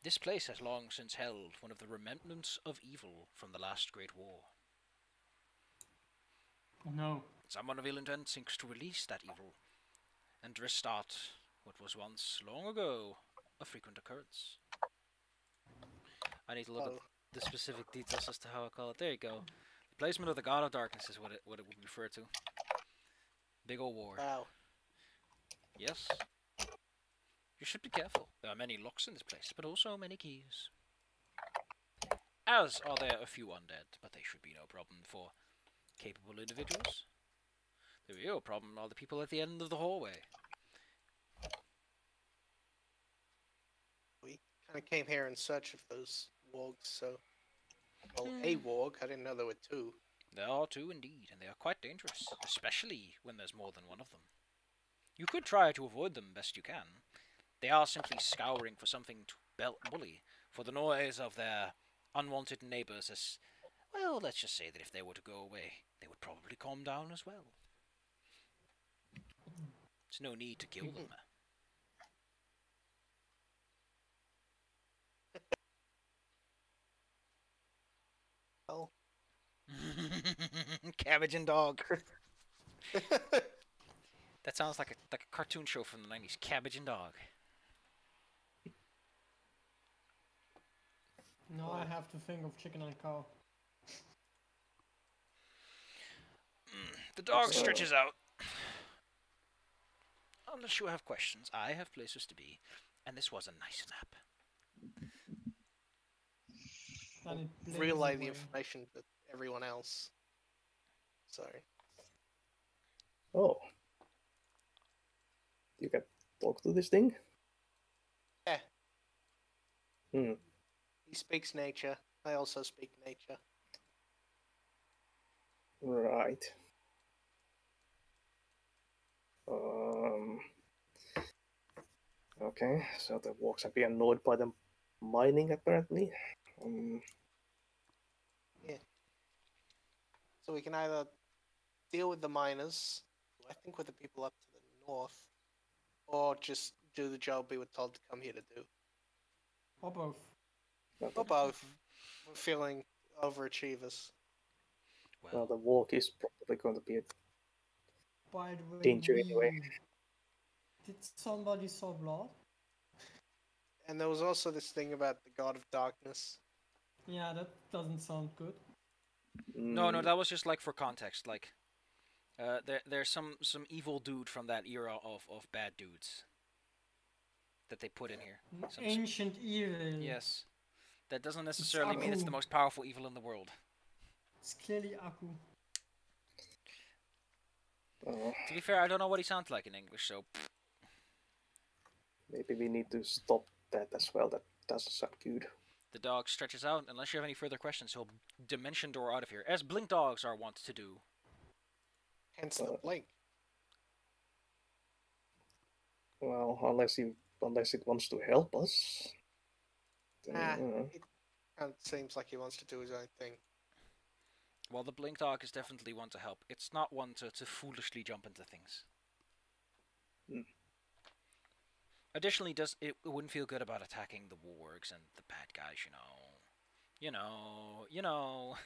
S1: this place has long since held one of the remnants of evil from the last great war.
S2: Oh no.
S1: Someone of ill intent seeks to release that evil and restart what was once, long ago, a frequent occurrence. I need to look at
S5: Oh,
S1: the specific details as to how I call it. There you go. The placement of the God of Darkness is what it would refer to. Big ol' war.
S5: wow.
S1: Yes. You should be careful. There are many locks in this place, but also many keys. As are there a few undead, but they should be no problem for capable individuals. The real problem are the people at the end of the hallway.
S5: We kind of came here in search of those wargs, so... Well, a warg. I didn't know there were two.
S1: There are two indeed, and they are quite dangerous, especially when there's more than one of them. You could try to avoid them best you can. They are simply scouring for something to bully, for the noise of their unwanted neighbours is, well, let's just say that if they were to go away, they would probably calm down as well. There's no need to kill them.
S5: Well,
S1: Cabbage and Dog. That sounds like a cartoon show from the 90s. Cabbage and Dog.
S2: Now I have to think of chicken and cow.
S1: The dog stretches out. Unless you have questions, I have places to be, and this was a nice nap.
S2: Then it blinks
S5: relay the
S2: away.
S5: information to everyone else. Sorry.
S4: oh, you can talk to this thing.
S5: Yeah.
S4: Hmm.
S5: He speaks nature. I also speak nature.
S4: Right. Um. Okay, so the walks have been annoyed by the mining apparently.
S5: So we can either deal with the miners, who I think were the people up to the north, or just do the job we were told to come here to do.
S2: Or both.
S5: Or both. We're feeling overachievers.
S4: Well, the walk is probably going to be a
S2: By the way,
S4: danger anyway.
S2: did somebody saw blood?
S5: And there was also this thing about the God of Darkness.
S2: Yeah, that doesn't sound good.
S1: No,
S4: Mm,
S1: that was just like for context. Like, there's some evil dude from that era of bad dudes that they put in here. Some-
S2: Ancient evil.
S1: Yes, that doesn't necessarily mean it's the
S2: Aku.
S1: most powerful evil in the world.
S2: It's clearly Aku.
S4: oh,
S1: To be fair, I don't know what he sounds like in English, so
S4: maybe we need to stop that as well. That doesn't sound good.
S1: the dog stretches out. Unless you have any further questions, he'll dimension door out of here, as blink dogs are wont to do.
S5: Hence the blink.
S4: Well, unless it wants to help us.
S5: It kind of seems like he wants to do his own thing.
S1: Well, the blink dog is definitely one to help. It's not one to foolishly jump into things.
S4: Hmm.
S1: Additionally, it wouldn't feel good about attacking the wargs and the bad guys, you know. You know.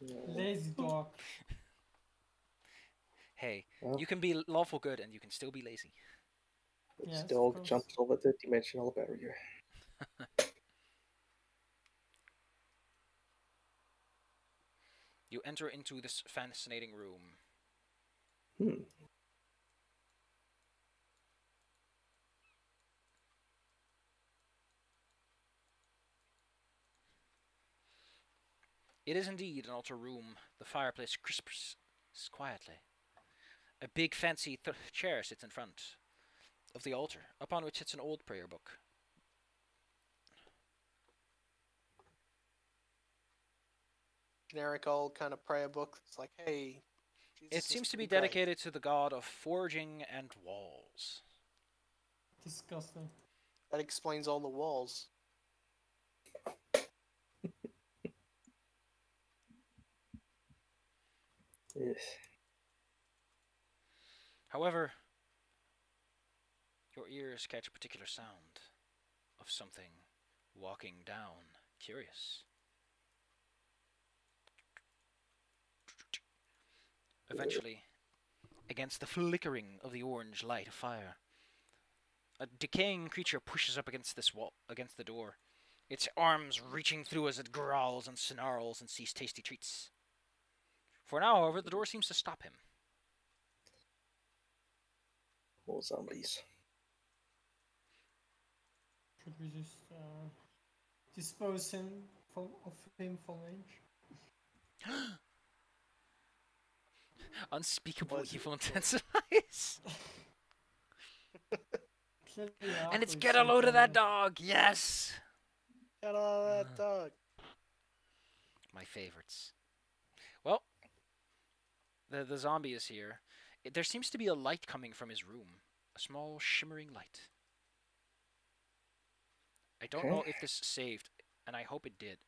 S2: Lazy dog.
S1: Hey,
S4: Well,
S1: you can be lawful good and you can still be lazy.
S2: Yes,
S4: the
S2: of
S4: dog
S2: course.
S4: jumps over the dimensional barrier.
S1: You enter into this fascinating room.
S4: Hmm.
S1: It is indeed an altar room. The fireplace crisps quietly. A big fancy chair sits in front of the altar, upon which sits an old prayer book.
S5: Generic old kind of prayer book. It's like, hey, Jesus
S1: It
S5: is
S1: seems to be
S5: pretty great.
S1: dedicated to the god of forging and walls.
S2: Disgusting.
S5: That explains all the walls.
S4: Yes.
S1: However, your ears catch a particular sound of something walking down. Curious. Eventually, against the flickering of the orange light of fire, a decaying creature pushes up against this wall, against the door, its arms reaching through as it growls and snarls and sees tasty treats. For now, however, the door seems to stop him.
S4: More zombies.
S2: Should we just dispose of him from range?
S1: Unspeakable
S5: Was it-
S1: evil intensifies.
S2: Clearly
S1: And it's
S2: Arthur
S1: get
S2: is
S1: a load of that
S2: some
S1: dog, yes!
S5: Get all that dog.
S1: My favorites. Well, the zombie is here. There seems to be a light coming from his room. A small shimmering light. I don't know if this saved, and I hope it did.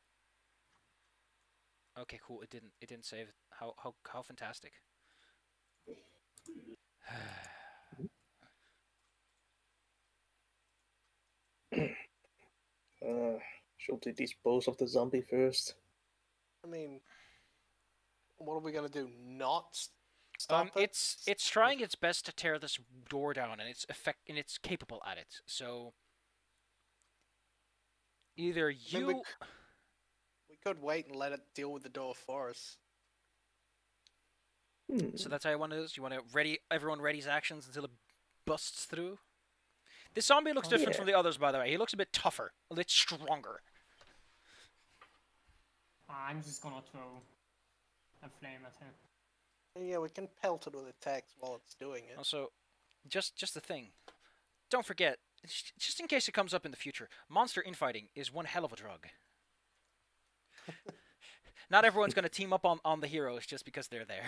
S1: Okay, cool. It didn't. It didn't save. How fantastic.
S4: Should we dispose of the zombie first?
S5: I mean, what are we gonna do? Not stop it?
S1: It's trying its best to tear this door down, and it's capable at it. So either
S5: I mean,
S1: you.
S5: we could wait and let it deal with the door for us.
S1: So that's how you want to do this? You want to everyone readies actions until it busts through? This zombie looks different from the others, by the way. He looks a bit tougher, a bit stronger.
S2: I'm just gonna throw a flame at him.
S5: Yeah, we can pelt it with attacks while it's doing it.
S1: Also, just the thing. Don't forget, just in case it comes up in the future, monster infighting is one hell of a drug. Not everyone's going to team up on the heroes just because they're there.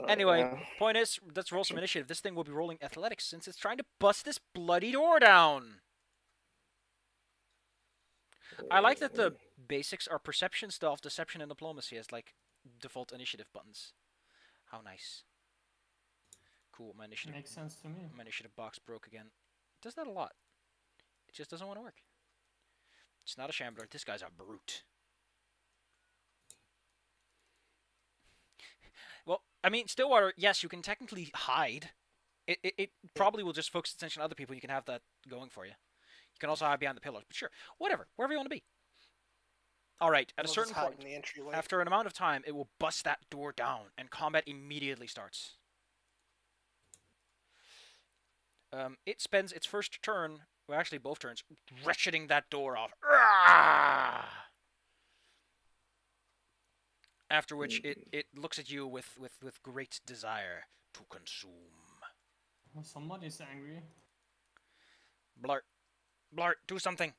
S1: Anyway, point is, let's roll some initiative. This thing will be rolling athletics since it's trying to bust this bloody door down. I like that the basics are perception, stealth, deception, and diplomacy as like default initiative buttons. How nice. Cool, my initiative
S2: Makes sense to me.
S1: box broke again. It does that a lot. It just doesn't want to work. It's not a shambler. This guy's a brute. Well, I mean, Stillwater, yes, you can technically hide. It probably will just focus attention on other people. You can have that going for you. You can also hide behind the pillars. But sure, whatever. Wherever you want to be. All right, at a
S5: We'll
S1: certain
S5: just hide
S1: point,
S5: in the entryway.
S1: after an amount of time, it will bust that door down, and combat immediately starts. It spends its first turn, well, actually both turns, wretcheding that door off. After which, it looks at you with great desire to consume.
S2: Well, somebody's angry.
S1: Blart. Blart, do something.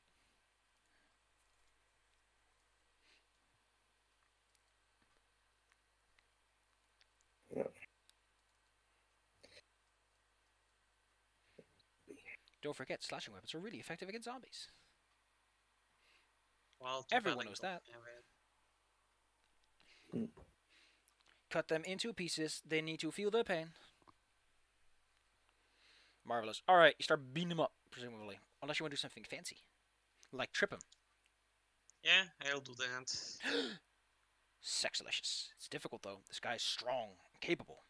S1: Don't forget, slashing weapons are really effective against zombies.
S3: Well,
S1: Everyone
S3: depending
S1: knows
S3: on
S1: that.
S3: area.
S1: Cut them into pieces. They need to feel the pain. Marvelous. Alright, you start beating them up, presumably. Unless you want to do something fancy. Like trip him.
S3: Yeah, I'll do that.
S1: Sexalicious. It's difficult, though. This guy is strong and capable.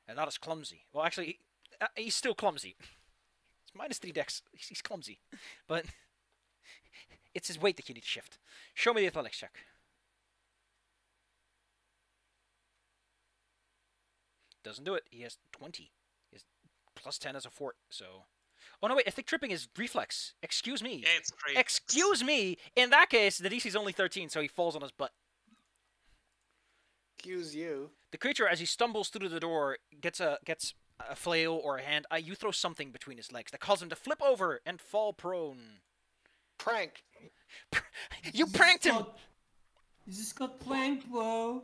S1: And not as clumsy. Well, actually, he's still clumsy. It's minus 3 dex. He's clumsy. But it's his weight that you need to shift. Show me the athletics check. Doesn't do it. He has 20. He has plus 10 as a fort, so... Oh, no, wait. I think tripping is reflex. Excuse me.
S3: Yeah, it's great.
S1: Excuse me. In that case, the DC's only 13, so he falls on his butt.
S5: Excuse you.
S1: The creature, as he stumbles through the door, gets a flail or a hand. You throw something between his legs that causes him to flip over and fall prone.
S5: Prank.
S1: You pranked him!
S2: You just got pranked, bro.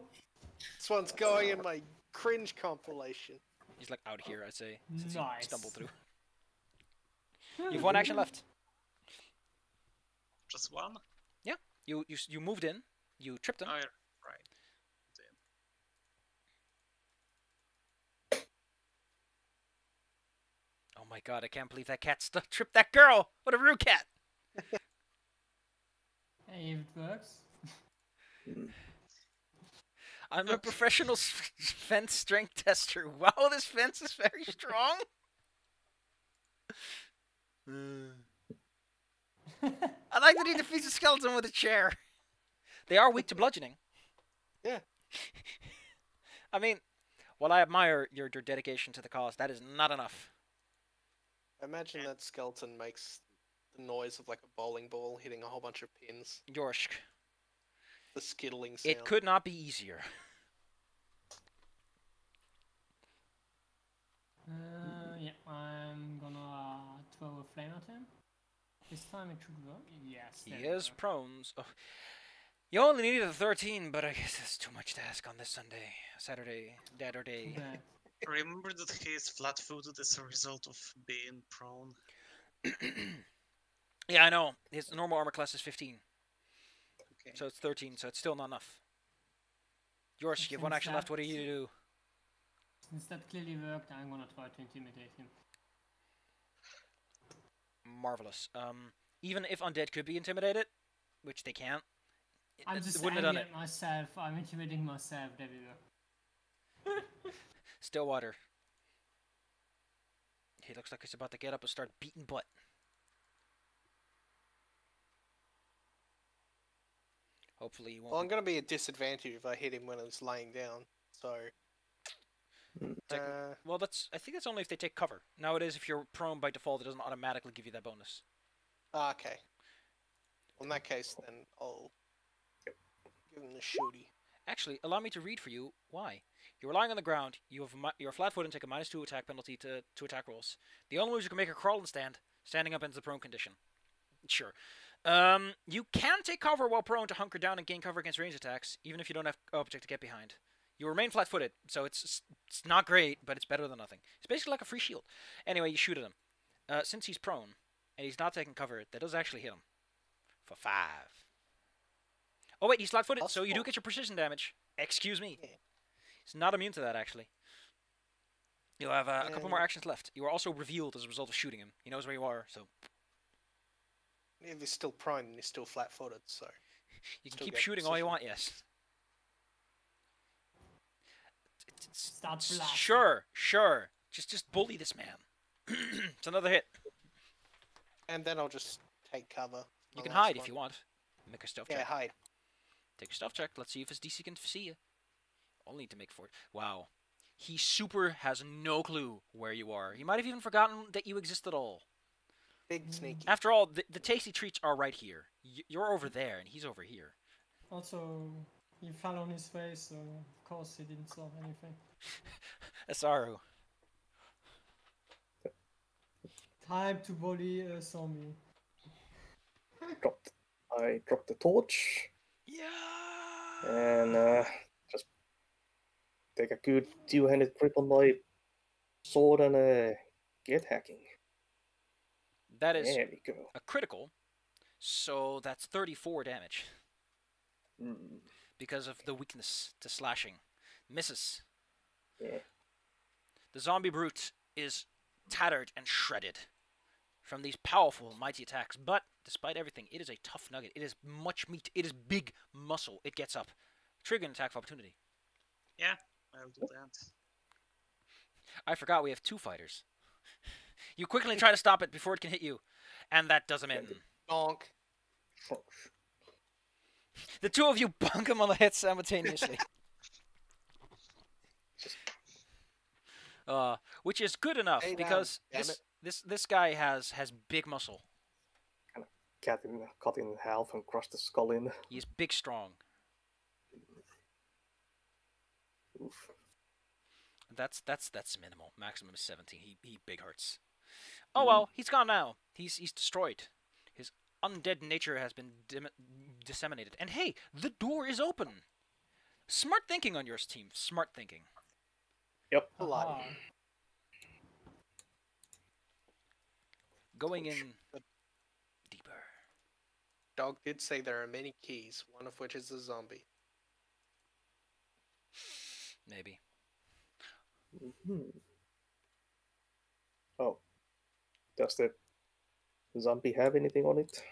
S5: This one's going in my cringe compilation.
S1: He's like out here, I'd say, since he
S2: Nice.
S1: stumbled through. You've one action left.
S3: Just one?
S1: Yeah, you moved in. You tripped him.
S3: Oh, yeah, right.
S1: Oh my god, I can't believe that cat tripped that girl! What a rude cat!
S2: Hey, if it works.
S1: I'm a professional fence strength tester. Wow, this fence is very strong! I like that he defeats a skeleton with a chair. They are weak to bludgeoning.
S5: Yeah.
S1: I mean, while I admire your dedication to the cause, that is not enough.
S5: Imagine that skeleton makes the noise of like a bowling ball hitting a whole bunch of pins.
S1: Yorshk.
S5: The skittling sound.
S1: It could not be easier.
S2: Yeah, I'm gonna throw a flame at him. This time it should work. Yes.
S1: He is prone. Oh. You only needed a 13, but I guess it's too much to ask on this Saturday, Dad or Day.
S3: Remember that he is flat-footed as a result of being prone.
S1: Yeah, I know. His normal armor class is 15.
S3: Okay.
S1: So it's 13, so it's still not enough. Yours, you have one
S2: Since
S1: action left. What do you do?
S2: Since that clearly worked, I'm gonna try to intimidate him.
S1: Marvelous. Even if undead could be intimidated, which they can't,
S2: I'm just
S1: wouldn't have done
S2: angry
S1: it.
S2: at myself. I'm intimidating myself. There we go.
S1: Stillwater. He looks like he's about to get up and start beating butt. Hopefully he won't.
S5: Well, I'm going to be at disadvantage if I hit him when he's laying down. So.
S1: Well, I think that's only if they take cover. Nowadays, if you're prone by default, it doesn't automatically give you that bonus.
S5: Okay. Well, in that case, then I'll give him the shooty.
S1: Actually, allow me to read for you why. You're lying on the ground. You're flat-footed and take a -2 attack penalty to attack rolls. The only moves you can make are crawl and stand. Standing up into the prone condition. Sure. You can take cover while prone to hunker down and gain cover against ranged attacks, even if you don't have object to get behind. You remain flat-footed, so it's not great, but it's better than nothing. It's basically like a free shield. Anyway, you shoot at him. Since he's prone and he's not taking cover, that does actually hit him for 5. Oh wait, he's flat-footed,
S5: That's
S1: so you do
S5: 4.
S1: get your precision damage. Excuse me.
S5: Yeah.
S1: He's not immune to that, actually. You have a couple more actions left. You are also revealed as a result of shooting him. He knows where you are, so
S5: If he's still prone and he's still flat-footed, so.
S1: you can
S5: Still
S1: keep
S5: get
S1: shooting all you
S5: precision.
S1: want, yes.
S2: Start blasting.
S1: Sure. Just bully this man. It's another hit.
S5: And then I'll just take cover.
S1: You can hide if you want. Make a stealth
S5: Yeah,
S1: check.
S5: hide.
S1: Take a stealth check. Let's see if his DC can see you. Only to make 4. Wow. He super has no clue where you are. He might have even forgotten that you exist at all.
S5: Big sneaky.
S1: After all, the tasty treats are right here. You're over there, and he's over here.
S2: Also, he fell on his face, so of course he didn't saw anything.
S1: Asaru.
S2: Time to bully a zombie.
S4: I dropped the torch
S1: Yeah.
S4: and just take a good two-handed grip on my sword and get hacking.
S1: That is
S4: There we go.
S1: a critical, so that's 34 damage
S4: Mm.
S1: because of the weakness to slashing. Misses.
S4: Yeah.
S1: The zombie brute is tattered and shredded from these powerful, mighty attacks, but despite everything, it is a tough nugget. It is much meat. It is big muscle. It gets up. Trigger an attack of opportunity.
S3: Yeah, I'll do that.
S1: I forgot we have 2 fighters. You quickly try to stop it before it can hit you, and that does him in.
S5: Donk.
S1: The 2 of you bunk him on the head simultaneously. Which is good enough
S5: Hey,
S1: because
S5: damn
S1: this guy has big muscle.
S4: Cut in half and crush the skull in.
S1: He is big, strong.
S4: Oof.
S1: That's minimal. Maximum is 17. He big hurts. Oh well, he's gone now. He's destroyed. His undead nature has been disseminated. And hey, the door is open. Smart thinking on yours, team. Smart thinking.
S4: Yep.
S5: A lot.
S2: Aha.
S1: Going in deeper.
S5: Dog did say there are many keys, one of which is a zombie.
S1: Maybe.
S4: Mhm. Oh. Does the zombie have anything on it?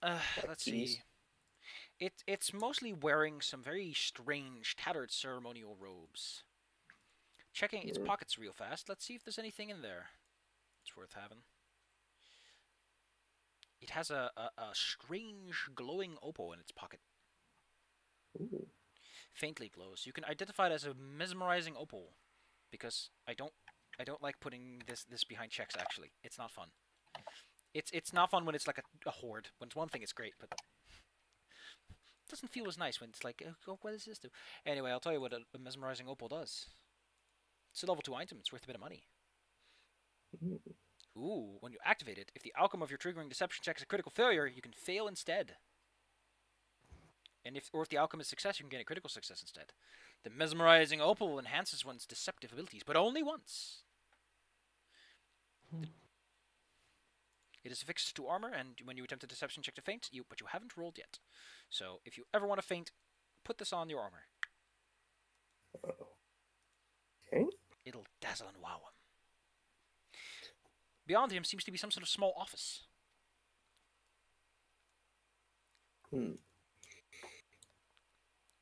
S1: Let's
S4: keys?
S1: see. It's mostly wearing some very strange, tattered ceremonial robes. Checking its pockets real fast. Let's see if there's anything in there. It's worth having. It has a strange glowing opal in its pocket.
S4: Ooh.
S1: Faintly glows. You can identify it as a mesmerizing opal, because I don't like putting this behind checks. Actually, it's not fun. It's not fun when it's like a horde. When it's one thing, it's great, but it doesn't feel as nice when it's like, oh, what does this do? Anyway, I'll tell you what a mesmerizing opal does. It's a level 2 item. It's worth a bit of money.
S4: Ooh.
S1: Ooh, when you activate it, if the outcome of your triggering deception check is a critical failure, you can fail instead. And if the outcome is success, you can gain a critical success instead. The mesmerizing opal enhances one's deceptive abilities, but only once. It is affixed to armor, and when you attempt a deception check to feint, but you haven't rolled yet. So if you ever want to feint, put this on your armor.
S4: Okay.
S1: It'll dazzle and wow him. Beyond him seems to be some sort of small office.
S4: Hmm.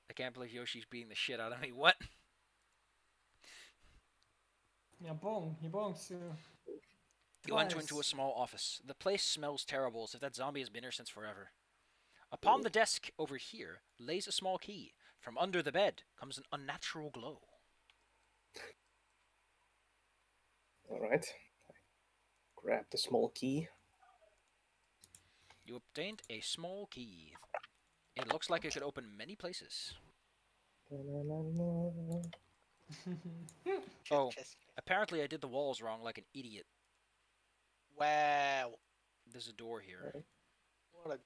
S1: I can't believe Yoshi's beating the shit out of me. What?
S2: Ja, bong. He bonks you.
S1: You enter into a
S2: Twice.
S1: small office. The place smells terrible, as if that zombie has been here since forever. Upon the desk over here lays a small key. From under the bed comes an unnatural glow.
S4: Alright. Grab the small key.
S1: You obtained a small key. It looks like it could open many places. Oh, apparently I did the walls wrong like an idiot.
S5: Wow.
S1: There's a door here.
S5: What a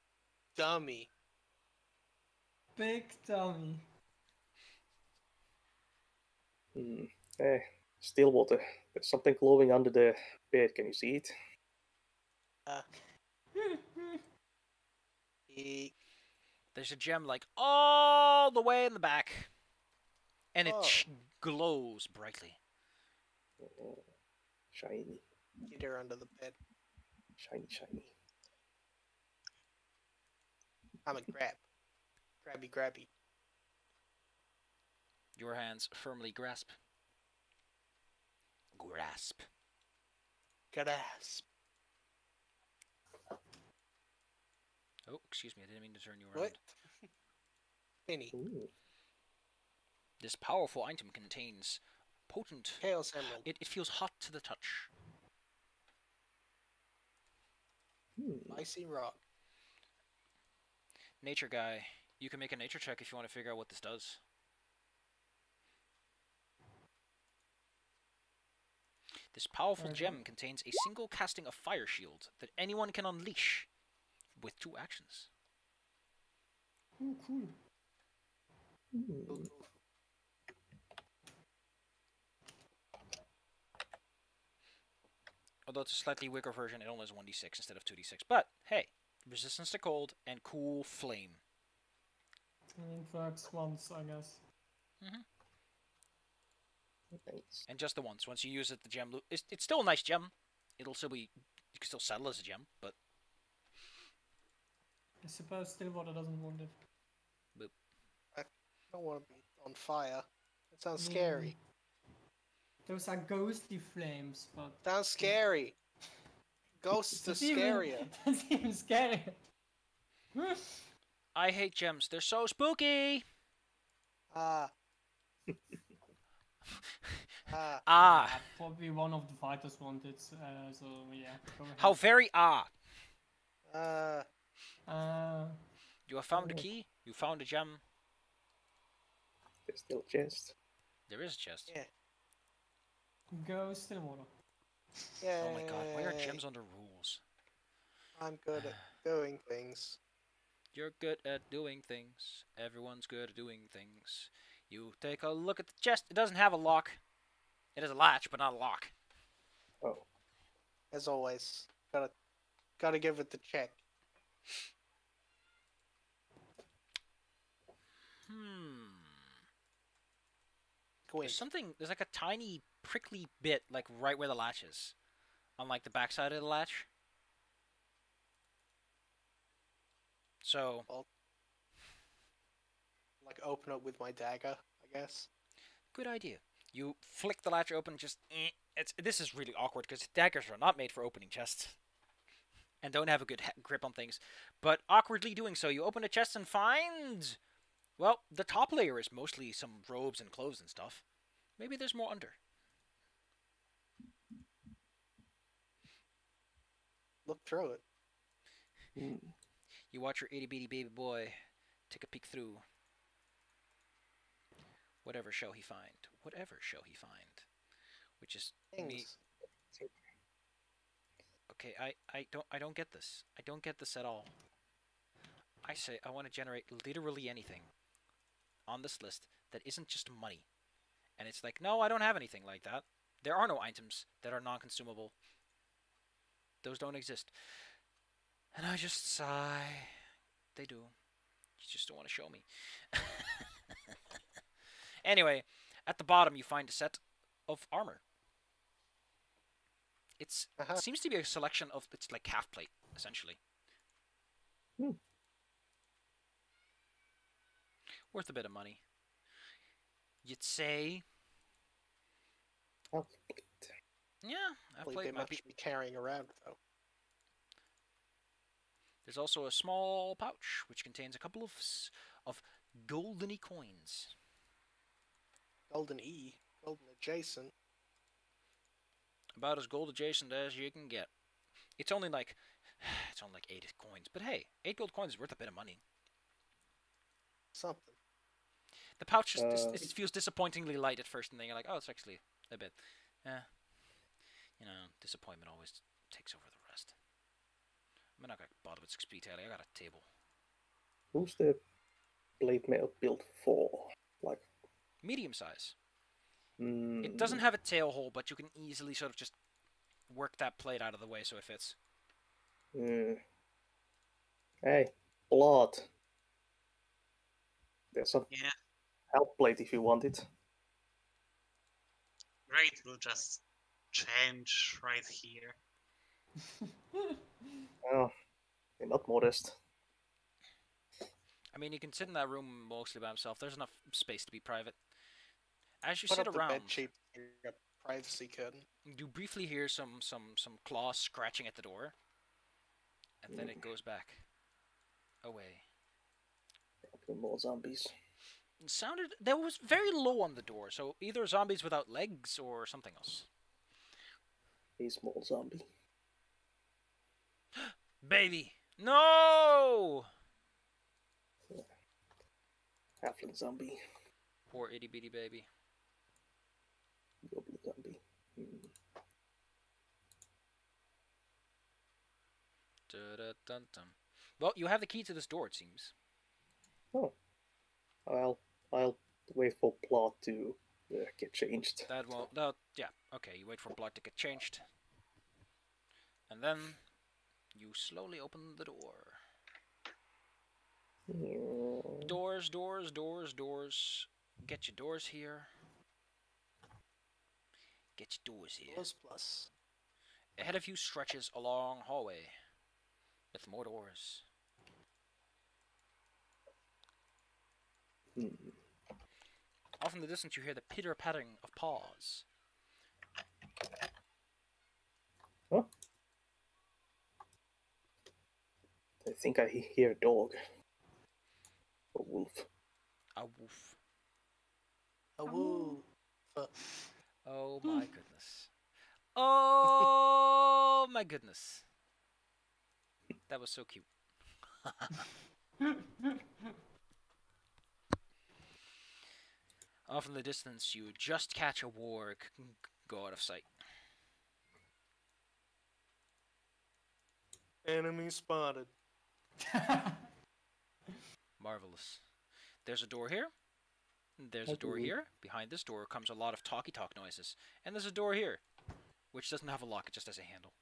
S5: dummy.
S2: Big dummy.
S4: Hmm. Hey, Stillwater. There's something glowing under the bed. Can you see it?
S5: He,
S1: There's a gem like all the way in the back. And it
S5: Oh.
S1: glows brightly.
S4: Oh, shiny.
S5: get her under the bed.
S4: Shiny, shiny.
S5: I'm a grab. Grabby, grabby.
S1: Your hands firmly grasp. Grasp.
S5: Grasp.
S1: Oh, excuse me, I didn't mean to turn you around.
S5: What? Penny.
S4: Ooh.
S1: This powerful item contains potent...
S5: Chaos Emerald.
S1: It feels hot to the touch.
S5: Icy rock.
S1: Nature guy, you can make a nature check if you want to figure out what this does. This powerful
S2: Okay.
S1: gem contains a single casting of fire shield that anyone can unleash with 2 actions.
S2: Ooh, cool.
S4: Hmm.
S1: Although it's a slightly weaker version, it only has 1d6 instead of 2d6. But hey, resistance to cold and cool flame.
S2: It works once, I guess.
S4: Nice.
S1: And just the once. Once you use it, the gem. It's still a nice gem. It'll still be. You can still sell it as a gem, but.
S2: I suppose Stillwater doesn't want it.
S5: I don't want to be on fire. That sounds scary.
S2: Those are ghostly flames, but...
S5: Sounds scary. Ghosts are scarier.
S2: That's even scarier.
S1: I hate gems. They're so spooky.
S5: Ah.
S2: Probably one of the fighters wanted, so yeah. Go ahead.
S1: How very You have found a key. You found a gem.
S4: There's still a chest.
S1: There is a chest.
S5: Yeah.
S2: Go Stillwater.
S5: Yeah.
S1: Oh my god, why are gems under rules?
S5: I'm good at doing things.
S1: You're good at doing things. Everyone's good at doing things. You take a look at the chest. It doesn't have a lock. It has a latch, but not a lock.
S4: Oh.
S5: As always, gotta give it the check.
S1: There's something. There's like a tiny prickly bit, like right where the latch is, on like the backside of the latch. So.
S5: Well, like open up with my dagger, I guess.
S1: Good idea. You flick the latch open. Just this is really awkward because daggers are not made for opening chests, and don't have a good grip on things. But awkwardly doing so, you open a chest and find. Well, the top layer is mostly some robes and clothes and stuff. Maybe there's more under.
S5: Look through it.
S1: You watch your itty bitty baby boy take a peek through. Whatever shall he find? Whatever shall he find? Which is me. Okay, I don't get this. I don't get this at all. I say I want to generate literally anything on this list that isn't just money. And it's like, no, I don't have anything like that. There are no items that are non-consumable. Those don't exist. And I just sigh. They do. You just don't want to show me. Anyway, at the bottom you find a set of armor. It seems to be a selection of, it's like half plate, essentially. Worth a bit of money. You'd say.
S4: Half plate.
S1: Yeah, half
S5: They
S1: plate might
S5: must be carrying around though.
S1: There's also a small pouch which contains a couple of goldeny coins.
S5: Golden E, golden adjacent.
S1: About as gold adjacent as you can get. It's only like 8 coins, but hey, 8 gold coins is worth a bit of money.
S5: Something.
S1: The pouch just it feels disappointingly light at first, and then you're like, oh, it's actually a bit. Disappointment always takes over the rest. I'm not gonna bother with 6p tally. I got a table.
S4: Who's the blade mail built for? Like
S1: medium size. It doesn't have a tail hole, but you can easily sort of just work that plate out of the way so it fits.
S4: Hey, blood. There's some help plate if you want it.
S3: Great, we'll just change right here.
S4: Oh, you're not modest.
S1: I mean, you can sit in that room mostly by himself. There's enough space to be private. As you
S5: Put
S1: sit
S5: up
S1: around,
S5: the bed sheet, your privacy curtain.
S1: you briefly hear some claws scratching at the door, and then it goes back away.
S4: More zombies.
S1: It sounded that was very low on the door, so either zombies without legs or something else.
S4: A small zombie.
S1: Baby, no!
S4: Halfling zombie.
S1: Poor itty bitty baby.
S4: Goblin zombie.
S1: Dun-dun-dun-dun. Well, you have the key to this door, it seems.
S4: Oh. I'll wait for plot to get changed.
S1: That won't. Yeah. Okay. You wait for blood to get changed. And then you slowly open the door. Doors, doors, doors, doors. Get your doors here. Get your doors here.
S5: Plus plus.
S1: Ahead of you stretches a long hallway with more doors. Off in the distance, you hear the pitter-patting of paws.
S4: Huh? I think I hear a dog. A wolf.
S1: A woof.
S5: A woo.
S1: Oh my goodness. Oh my goodness. That was so cute. Off in the distance, you just catch a warg go out of sight.
S5: Enemy spotted.
S1: Marvelous. There's a door here. There's a door here. Behind this door comes a lot of talky-talk noises. And there's a door here, which doesn't have a lock, it just has a handle.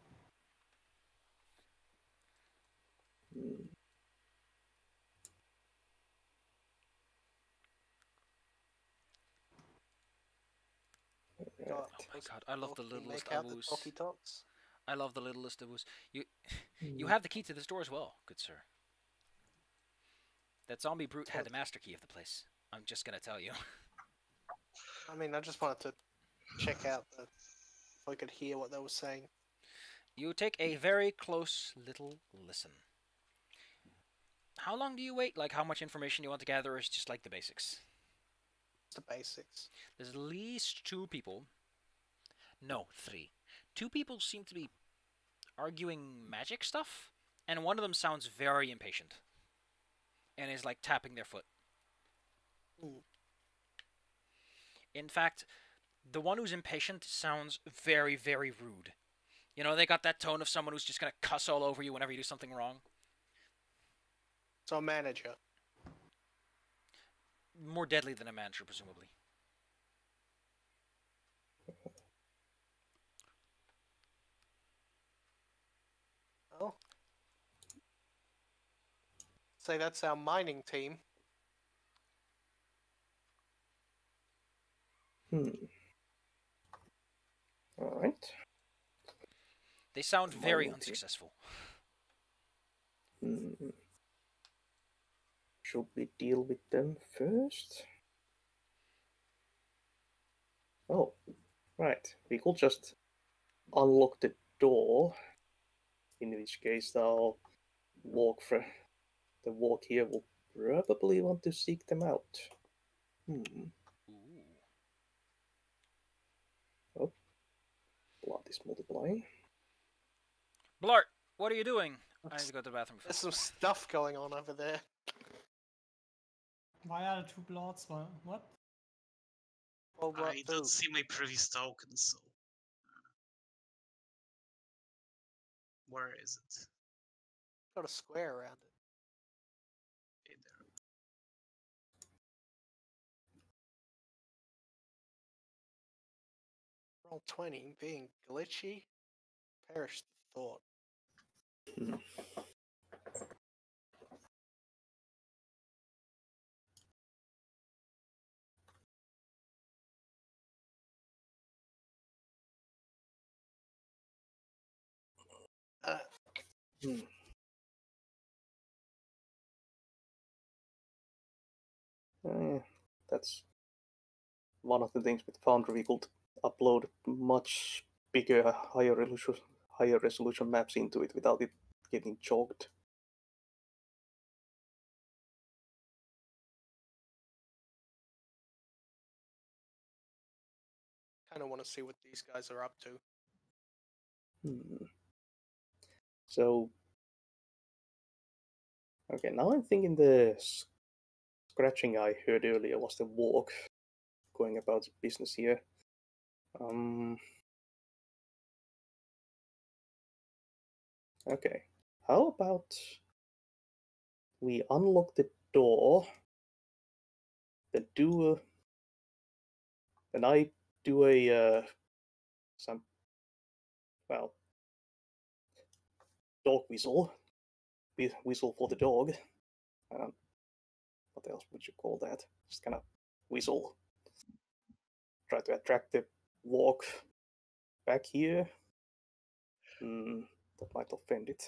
S5: God,
S1: Oh my god, I love the
S5: can you
S1: littlest
S5: make out the
S1: avus.
S5: talkie talks?
S1: I love the littlest avus. You have the key to this door as well, good sir. That zombie brute had the master key of the place. I'm just gonna tell you.
S5: I mean, I just wanted to check out if I could hear what they were saying.
S1: You take a very close little listen. How long do you wait? Like how much information you want to gather is just like the basics.
S5: It's the basics.
S1: There's at least 2 people. No, 3. 2 people seem to be arguing magic stuff, and one of them sounds very impatient. And is like tapping their foot.
S5: Ooh.
S1: In fact, the one who's impatient sounds very, very rude. You know, they got that tone of someone who's just gonna cuss all over you whenever you do something wrong.
S5: So a manager.
S1: More deadly than a manager, presumably.
S5: Oh. Say that's our mining team.
S4: Alright.
S1: They sound very
S4: Mining team.
S1: unsuccessful.
S4: Should we deal with them first? Oh, right. We could just unlock the door. In which case, the walk here will probably want to seek them out.
S1: Ooh.
S4: Oh, blood is multiplying.
S1: Blart, what are you doing? I need to go to the bathroom.
S5: There's some stuff going on over there.
S2: Why are the 2 bloods? What?
S5: Oh, what?
S3: I don't see my previous token, so. Where is it?
S5: Got a square around it.
S3: Hey there.
S5: Roll 20 being glitchy. Perish the thought.
S4: That's one of the things with Foundry. We could upload much bigger, higher resolution maps into it without it getting choked.
S5: Kind of want to see what these guys are up to.
S4: So, okay, now I'm thinking the scratching I heard earlier was the walk going about business here. Okay, how about we unlock the door, then I do a well, dog whistle. Whistle for the dog. What else would you call that? Just kind of whistle. Try to attract the walk back here. That might offend it.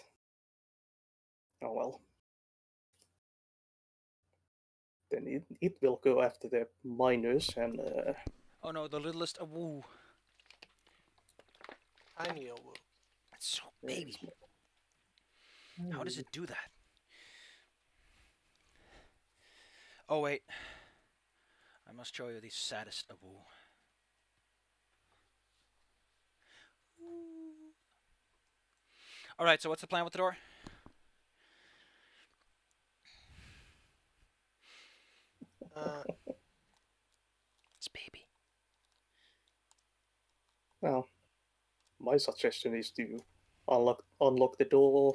S4: Oh well. Then it will go after the miners and
S1: Oh no, the littlest awoo.
S5: Tiny owl.
S1: It's so baby. How does it do that? Oh wait. I must show you the saddest awoo. Alright, so what's the plan with the door? It's baby.
S4: Well, my suggestion is to unlock the door,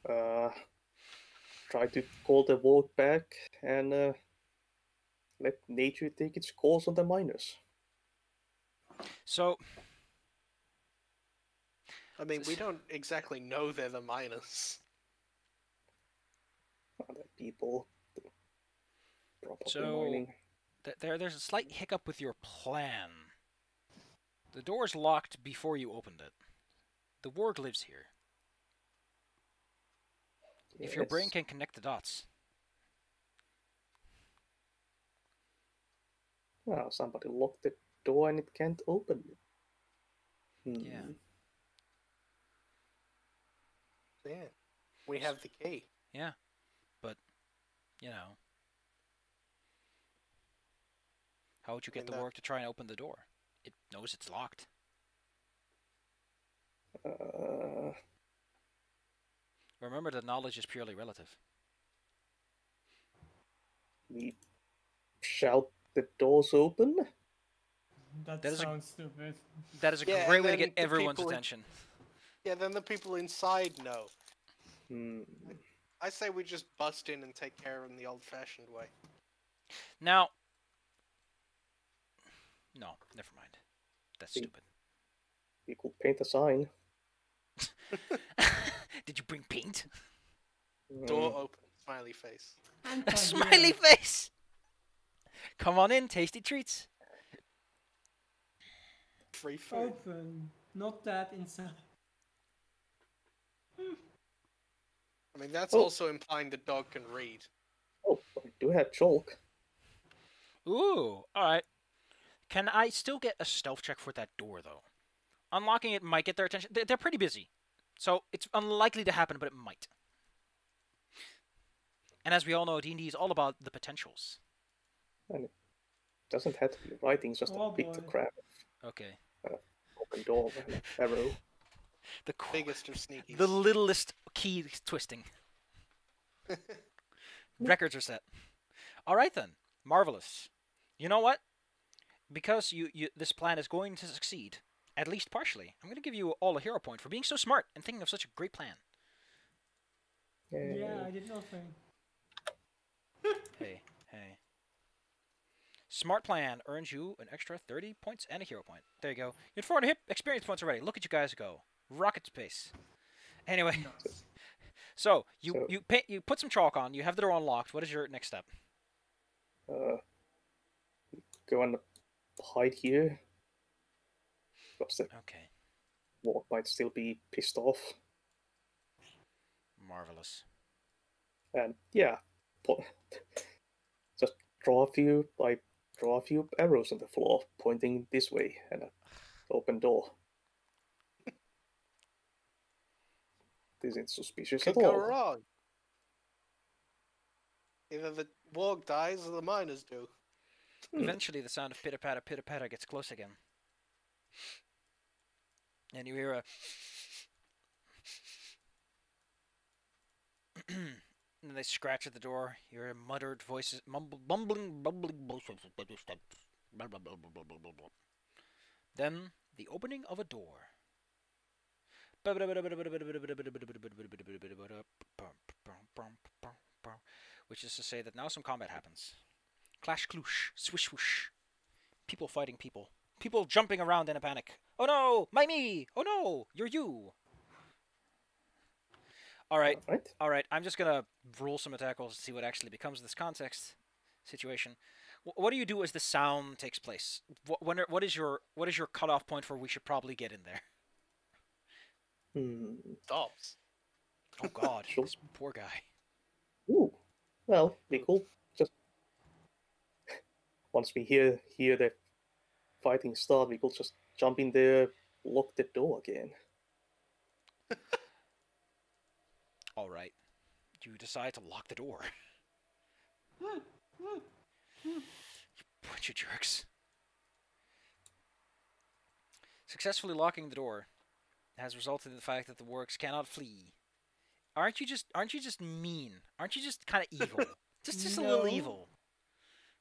S4: try to call the walk back, and let nature take its course on the miners.
S1: So,
S5: I mean, we don't exactly know they're the miners.
S4: Other people probably
S1: So-
S4: mining.
S1: there's a slight hiccup with your plan. The door's locked before you opened it. The warg lives here. If your brain
S4: Yes.
S1: can connect the dots.
S4: Well, somebody locked the door and it can't open.
S1: Yeah.
S5: Yeah. We have the key.
S1: Yeah, but, you know. How would you get the warg to try and open the door? It knows it's locked. Remember that knowledge is purely relative.
S4: We shout the doors open.
S2: That
S1: That is a-
S2: sounds stupid.
S1: That is a
S5: Yeah,
S1: great
S5: and
S1: way to
S5: then
S1: get
S5: the
S1: everyone's
S5: people in-
S1: attention.
S5: Yeah, then the people inside know.
S4: Hmm.
S5: I say we just bust in and take care of them the old-fashioned way.
S1: Now, no, never mind. That's
S4: See.
S1: stupid.
S4: We could paint a sign.
S1: Did you bring paint?
S5: Door open. Smiley face.
S1: A smiley face! Come on in, tasty treats.
S5: Free food.
S2: Open. Not that inside.
S5: I mean, that's
S4: Oh.
S5: also implying the dog can read.
S4: Oh, we do have chalk.
S1: Ooh, alright. Can I still get a stealth check for that door, though? Unlocking it might get their attention. They're pretty busy. So it's unlikely to happen, but it might. And as we all know, D&D is all about the potentials.
S4: And it doesn't have to be writing, just
S2: Oh,
S4: a bit of
S2: boy.
S4: crap.
S1: Okay.
S4: Open door and an arrow.
S1: The
S5: Biggest of sneakies.
S1: the littlest key twisting. Records are set. All right then, marvelous. You know what? Because this plan is going to succeed, at least partially. I'm going to give you all a hero point for being so smart and thinking of such a great plan.
S2: Yeah, I did nothing.
S1: Hey. Smart plan earns you an extra 30 points and a hero point. There you go. You had 400 experience points already. Look at you guys go. Rocket space. Anyway, so you put some chalk on. You have the door unlocked. What is your next step?
S4: Go and hide here. Because the
S1: Okay.
S4: ward might still be pissed off.
S1: Marvelous.
S4: And yeah, just draw a few arrows on the floor pointing this way and an open door. This isn't suspicious
S5: Could
S4: at
S5: go
S4: all.
S5: wrong. Either the warg dies or the miners do.
S1: Eventually, the sound of pitter-patter gets close again. And you hear a... And then they scratch at the door. You hear muttered voices, bumbling. Then, the opening of a door. Which is to say that now some combat happens. Clash, kloosh, swish, whoosh. People fighting people. People jumping around in a panic. Oh no! My me! Oh no! You're you! All right.
S4: Alright.
S1: All right. I'm just gonna roll some attack rolls to see what actually becomes of this context situation. What do you do as the sound takes place? What is your cutoff point for we should probably get in there?
S5: Stops.
S1: Oh God,
S4: Sure.
S1: this poor guy.
S4: Ooh. Well, be cool. Just once we hear the fighting start, we could just jump in there, lock the door again.
S1: All right. You decide to lock the door. You bunch of jerks. Successfully locking the door has resulted in the fact that the works cannot flee. Aren't you just mean? Aren't you just kind of evil? just a little
S2: No.
S1: evil.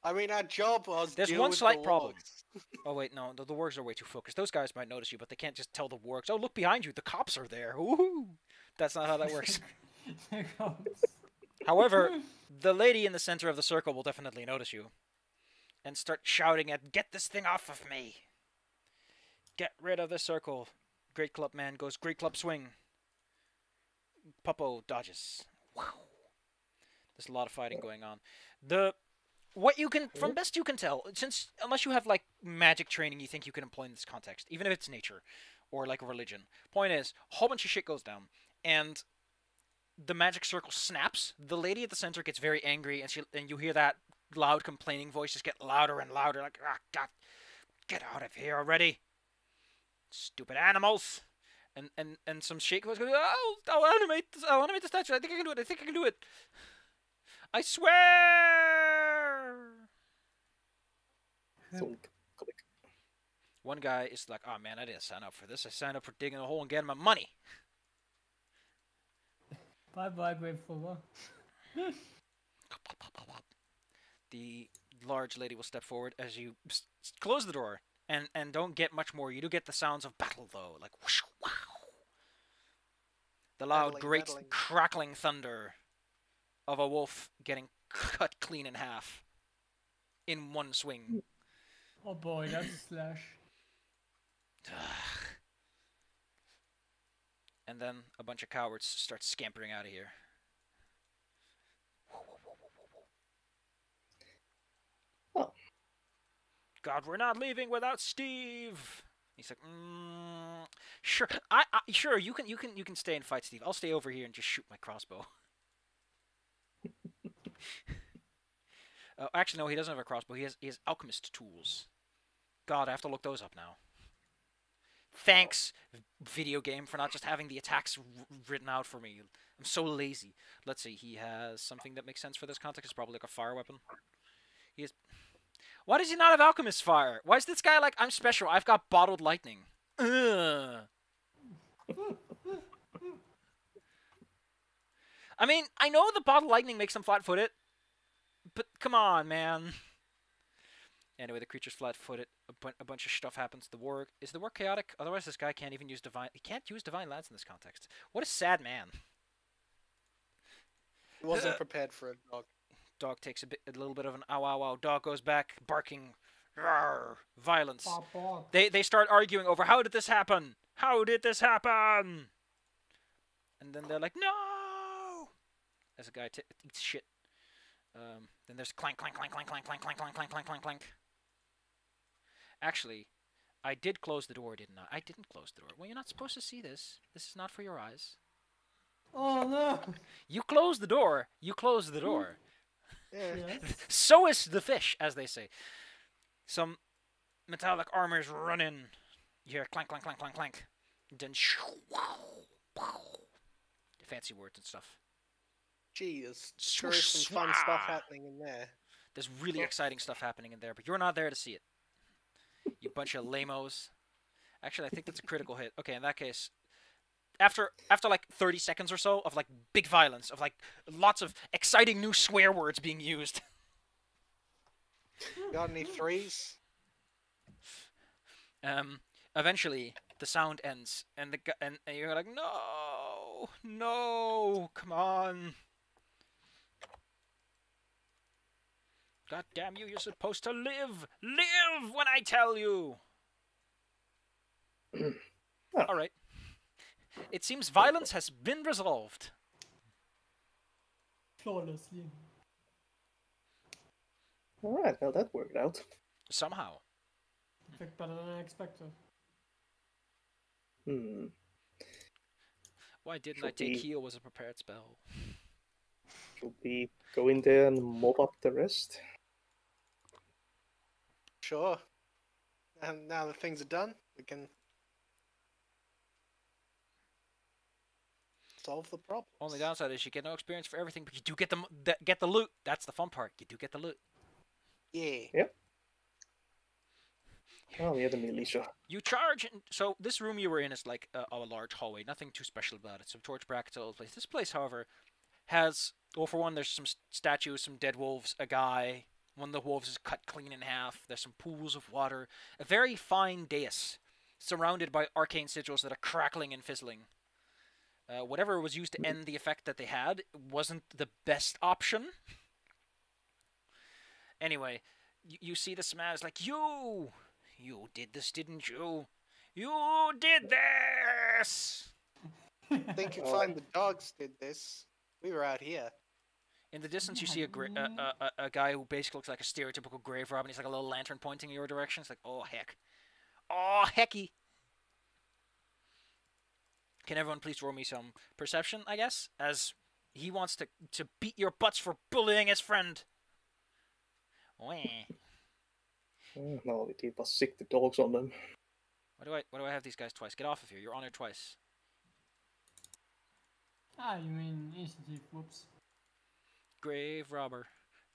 S5: I mean, our job was.
S1: There's
S5: deal
S1: one
S5: with
S1: slight
S5: the
S1: problem.
S5: logs.
S1: Oh wait, no, the wargs are way too focused. Those guys might notice you, but they can't just tell the wargs, "Oh, look behind you, the cops are there." Ooh, that's not how that works.
S2: There goes.
S1: However, the lady in the center of the circle will definitely notice you and start shouting "Get this thing off of me! Get rid of the circle!" Great Club man goes Great Club swing. Puppo dodges. Wow. There's a lot of fighting going on. What you can, from best you can tell, since unless you have like magic training, you think you can employ in this context, even if it's nature or like a religion. Point is, a whole bunch of shit goes down, and the magic circle snaps. The lady at the center gets very angry, and you hear that loud complaining voice just get louder and louder, like, "Ah, God, get out of here already, stupid animals!" And some shake voice goes, I'll animate the statue. I think I can do it. I think I can do it. I swear.
S4: Thunk, click.
S1: One guy is like, "Oh man, I didn't sign up for this. I signed up for digging a hole and getting my money."
S2: Bye bye, Grateful.
S1: The large lady will step forward as you close the door, and don't get much more. You do get the sounds of battle though, like whoosh, wow. The loud,
S5: Rattling,
S1: great,
S5: rattling.
S1: crackling thunder of a wolf getting cut clean in half in one swing.
S2: Oh boy, that's a slash.
S1: And then a bunch of cowards start scampering out of here.
S4: Oh.
S1: God, we're not leaving without Steve. He's like, sure, sure, you can stay and fight Steve. I'll stay over here and just shoot my crossbow. Actually, no, he doesn't have a crossbow. He has alchemist tools. God, I have to look those up now. Thanks, video game, for not just having the attacks written out for me. I'm so lazy. Let's see, he has something that makes sense for this context. It's probably like a fire weapon. He has... Why does he not have alchemist fire? Why is this guy like, I'm special, I've got bottled lightning? Ugh. I mean, I know the bottled lightning makes him flat-footed, but come on, man. Anyway, the creature's flat-footed. A bunch of stuff happens. Is the war chaotic? Otherwise, this guy can't even use divine. He can't use divine lance in this context. What a sad man.
S5: He wasn't prepared for a dog.
S1: Dog takes a little bit of an ow ow ow. Dog goes back, barking, rawr, violence.
S2: Bark, bark.
S1: They start arguing over how did this happen? How did this happen? And then they're like, no! As a guy eats shit. Then there's clank, clank, clank, clank, clank, clank, clank, clank, clank, clank, clank, clank. Actually, I did close the door, didn't I? I didn't close the door. Well, you're not supposed to see this. This is not for your eyes.
S2: Oh no!
S1: You close the door. You close the door.
S5: Yeah.
S2: Yes.
S1: So is the fish, as they say. Some metallic armors run in. You hear clank, clank, clank, clank, clank. Then fancy words and stuff.
S5: Gee, there's sure
S1: Swoosh,
S5: some fun
S1: swah.
S5: stuff happening in there.
S1: There's really exciting stuff happening in there, but you're not there to see it. You bunch of lamos. Actually, I think that's a critical hit. Okay, in that case, after like 30 seconds or so of like big violence, of like lots of exciting new swear words being used.
S5: Got any threes?
S1: Eventually the sound ends, and and you're like, no, no, come on. God damn you, you're supposed to live! Live when I tell you! Alright. It seems violence has been resolved.
S2: flawlessly.
S4: Alright, well that worked out.
S1: Somehow.
S2: In fact, better than I expected.
S4: Hmm.
S1: Why didn't I
S4: Should
S1: take
S4: we
S1: heal as a prepared spell?
S4: should we go in there and mop up the rest?
S5: Sure. And now that things are done, we can solve the problem.
S1: Only downside is you get no experience for everything, but you do get the loot. That's the fun part. You do get the loot.
S5: Yeah.
S4: Yep. Oh, the enemy, Alicia.
S1: You charge, so this room you were in is like a large hallway. Nothing too special about it. Some torch brackets all over the place. This place, however, has, well, for one, there's some statues, some dead wolves, a guy. One of the wolves is cut clean in half. There's some pools of water. A very fine dais, surrounded by arcane sigils that are crackling and fizzling. Whatever was used to end the effect that they had wasn't the best option. Anyway, you see this man is like, You did this, didn't you? You did this!
S5: I think you find the dogs did this. We were out here.
S1: In the distance, you see a guy who basically looks like a stereotypical grave robber, and he's like a little lantern pointing in your direction. It's like, oh, heck. Oh, hecky. Can everyone please roll me some perception, I guess? As he wants to beat your butts for bullying his friend. Wah.
S4: No, we keep us sick the dogs on them.
S1: Why do I have these guys twice? Get off of here. You're on here twice.
S2: Ah, you mean initiative, whoops.
S1: Grave robber.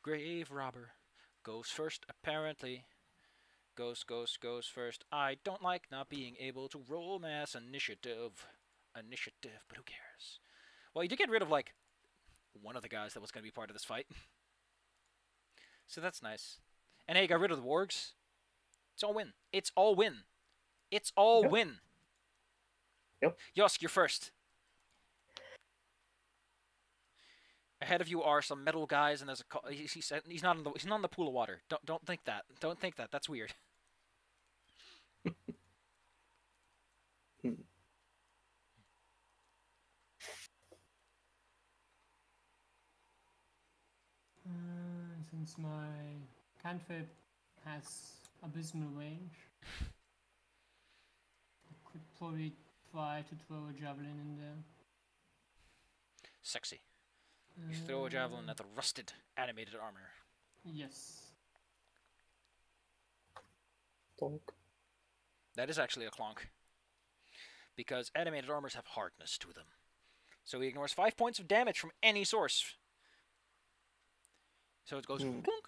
S1: Grave robber. Goes first, apparently. Goes first. I don't like not being able to roll mass initiative. But who cares? Well, you did get rid of, like, one of the guys that was going to be part of this fight. So that's nice. And hey, you got rid of the wargs. It's all win. It's all win. It's all
S4: Yep.
S1: win.
S4: Yep.
S1: Yosk, you're first. Ahead of you are some metal guys, and there's a he's not in the pool of water. Don't think that. Don't think that. That's weird.
S2: Since my cantrip has abysmal range, I could probably try to throw a javelin in there.
S1: Sexy. You throw a javelin at the rusted, animated armor.
S2: Yes.
S4: Donk.
S1: That is actually a clonk. Because animated armors have hardness to them. So he ignores 5 points of damage from any source. So it goes clunk.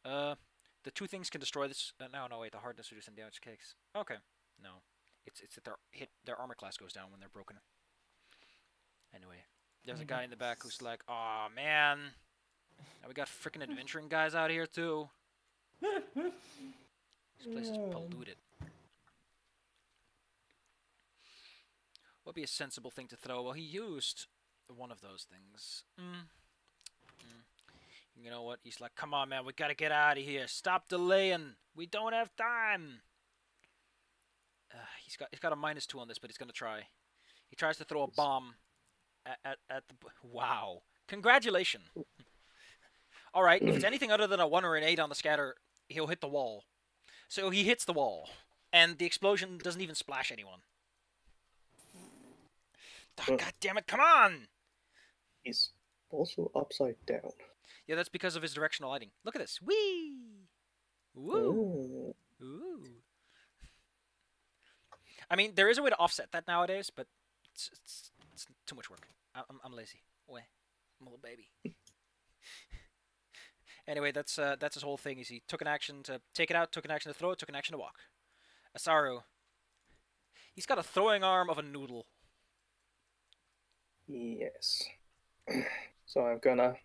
S1: The two things can destroy this. No, wait. The hardness reduces and damage cakes. Okay, no, it's that their armor class goes down when they're broken. Anyway, there's a guy in the back who's like, "Aw, man, now we got freaking adventuring guys out here too. This place is polluted." What would be a sensible thing to throw? Well, he used one of those things. You know what? He's like, come on, man. We gotta get out of here. Stop delaying. We don't have time. He's got a -2 on this, but he's gonna try. He tries to throw a bomb at the... Wow. Congratulations. All right. If it's anything other than a 1 or an 8 on the scatter, he'll hit the wall. So he hits the wall. And the explosion doesn't even splash anyone. Oh, God damn it, come on!
S4: He's also upside down.
S1: Yeah, that's because of his directional lighting. Look at this. Whee! Woo! Ooh. I mean, there is a way to offset that nowadays, but it's too much work. I'm lazy. Way. I'm a little baby. Anyway, that's his whole thing. Is he took an action to take it out, took an action to throw it, took an action to walk. Asaru. He's got a throwing arm of a noodle.
S4: Yes. So I'm gonna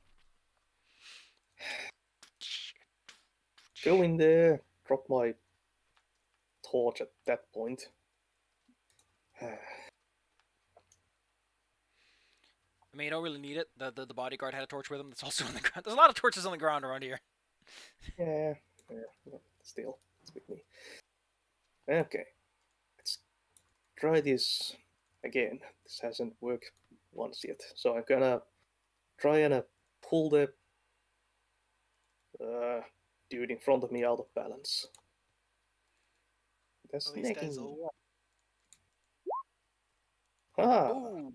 S4: go in there, drop my torch at that point.
S1: I mean, you don't really need it. The bodyguard had a torch with him that's also on the ground. There's a lot of torches on the ground around here.
S4: Yeah, but still, it's with me. Okay, let's try this again. This hasn't worked once yet. So I'm gonna try and pull the dude in front of me out of balance. That's
S5: Oh, these guys
S4: necking.
S5: all.
S4: Ah,
S5: Ooh.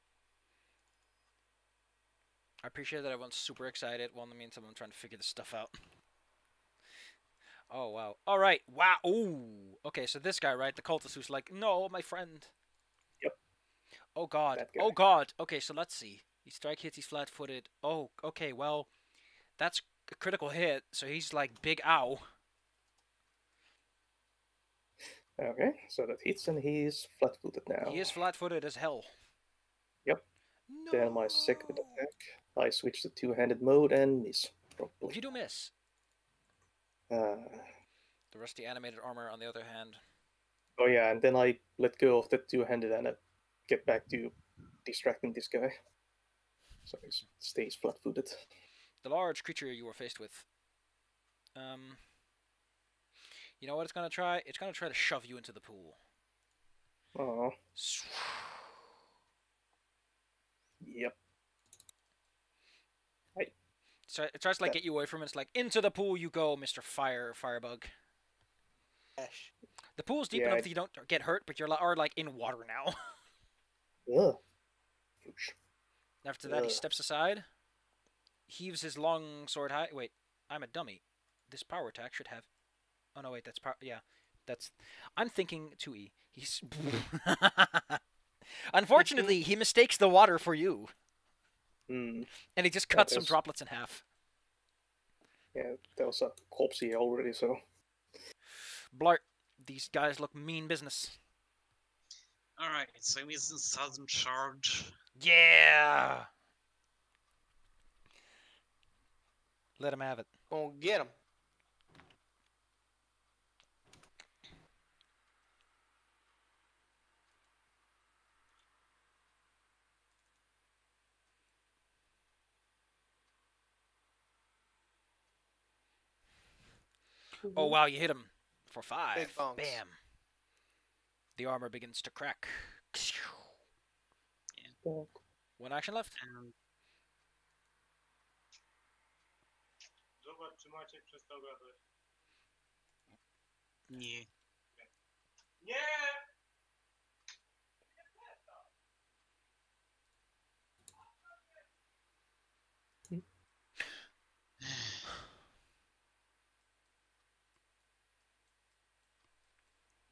S1: I appreciate that everyone's super excited. Well, in the meantime, I'm trying to figure this stuff out. Oh, wow. All right. Wow. Ooh. Okay, so this guy, right? The cultist who's like, no, my friend.
S4: Yep.
S1: Oh, God.
S4: That guy.
S1: Oh, God. Okay, so let's see. He strike hits, he's flat-footed. Oh, okay, well, that's a critical hit, so he's like, big ow.
S4: Okay, so that hits and he's flat-footed now.
S1: He is flat-footed as hell.
S4: Yep.
S1: No.
S4: Then my second attack, I switch to two-handed mode and miss properly.
S1: You do miss.
S4: Uh,
S1: The rusty animated armor, on the other hand.
S4: oh yeah, and then I let go of the two-handed and get back to distracting this guy. So he stays flat-footed.
S1: The large creature you were faced with. You know what it's gonna try? It's gonna try to shove you into the pool.
S4: Oh. Yep.
S1: So it tries to like get you away from it. It's like, into the pool you go, Mr. Firebug.
S5: Gosh.
S1: The pool's deep
S4: Yeah,
S1: enough that you don't get hurt, but you're are like in water now.
S4: Ugh. Ouch.
S1: After that, he
S4: Ugh.
S1: steps aside, heaves his long sword high. Wait, I'm a dummy. This power attack should have. Oh no, wait, that's power. Yeah, that's. I'm thinking 2e. He's. Unfortunately, he mistakes the water for you,
S4: Hmm.
S1: and he just
S4: Yeah,
S1: cuts some
S4: there's-
S1: droplets in half.
S4: Yeah, there was a corpse here already, so.
S1: Blart, these guys look mean business.
S3: Alright, so he's in sudden charge.
S1: Yeah. Let him have it.
S5: Gonna get him.
S1: Oh wow, you hit him for 5.
S5: Big bonks.
S1: Bam. The armor begins to crack.
S4: Bonk.
S1: One action left.
S3: And
S6: Zobacz, czy Maciek przestał gadać.
S3: nie.
S6: Nie!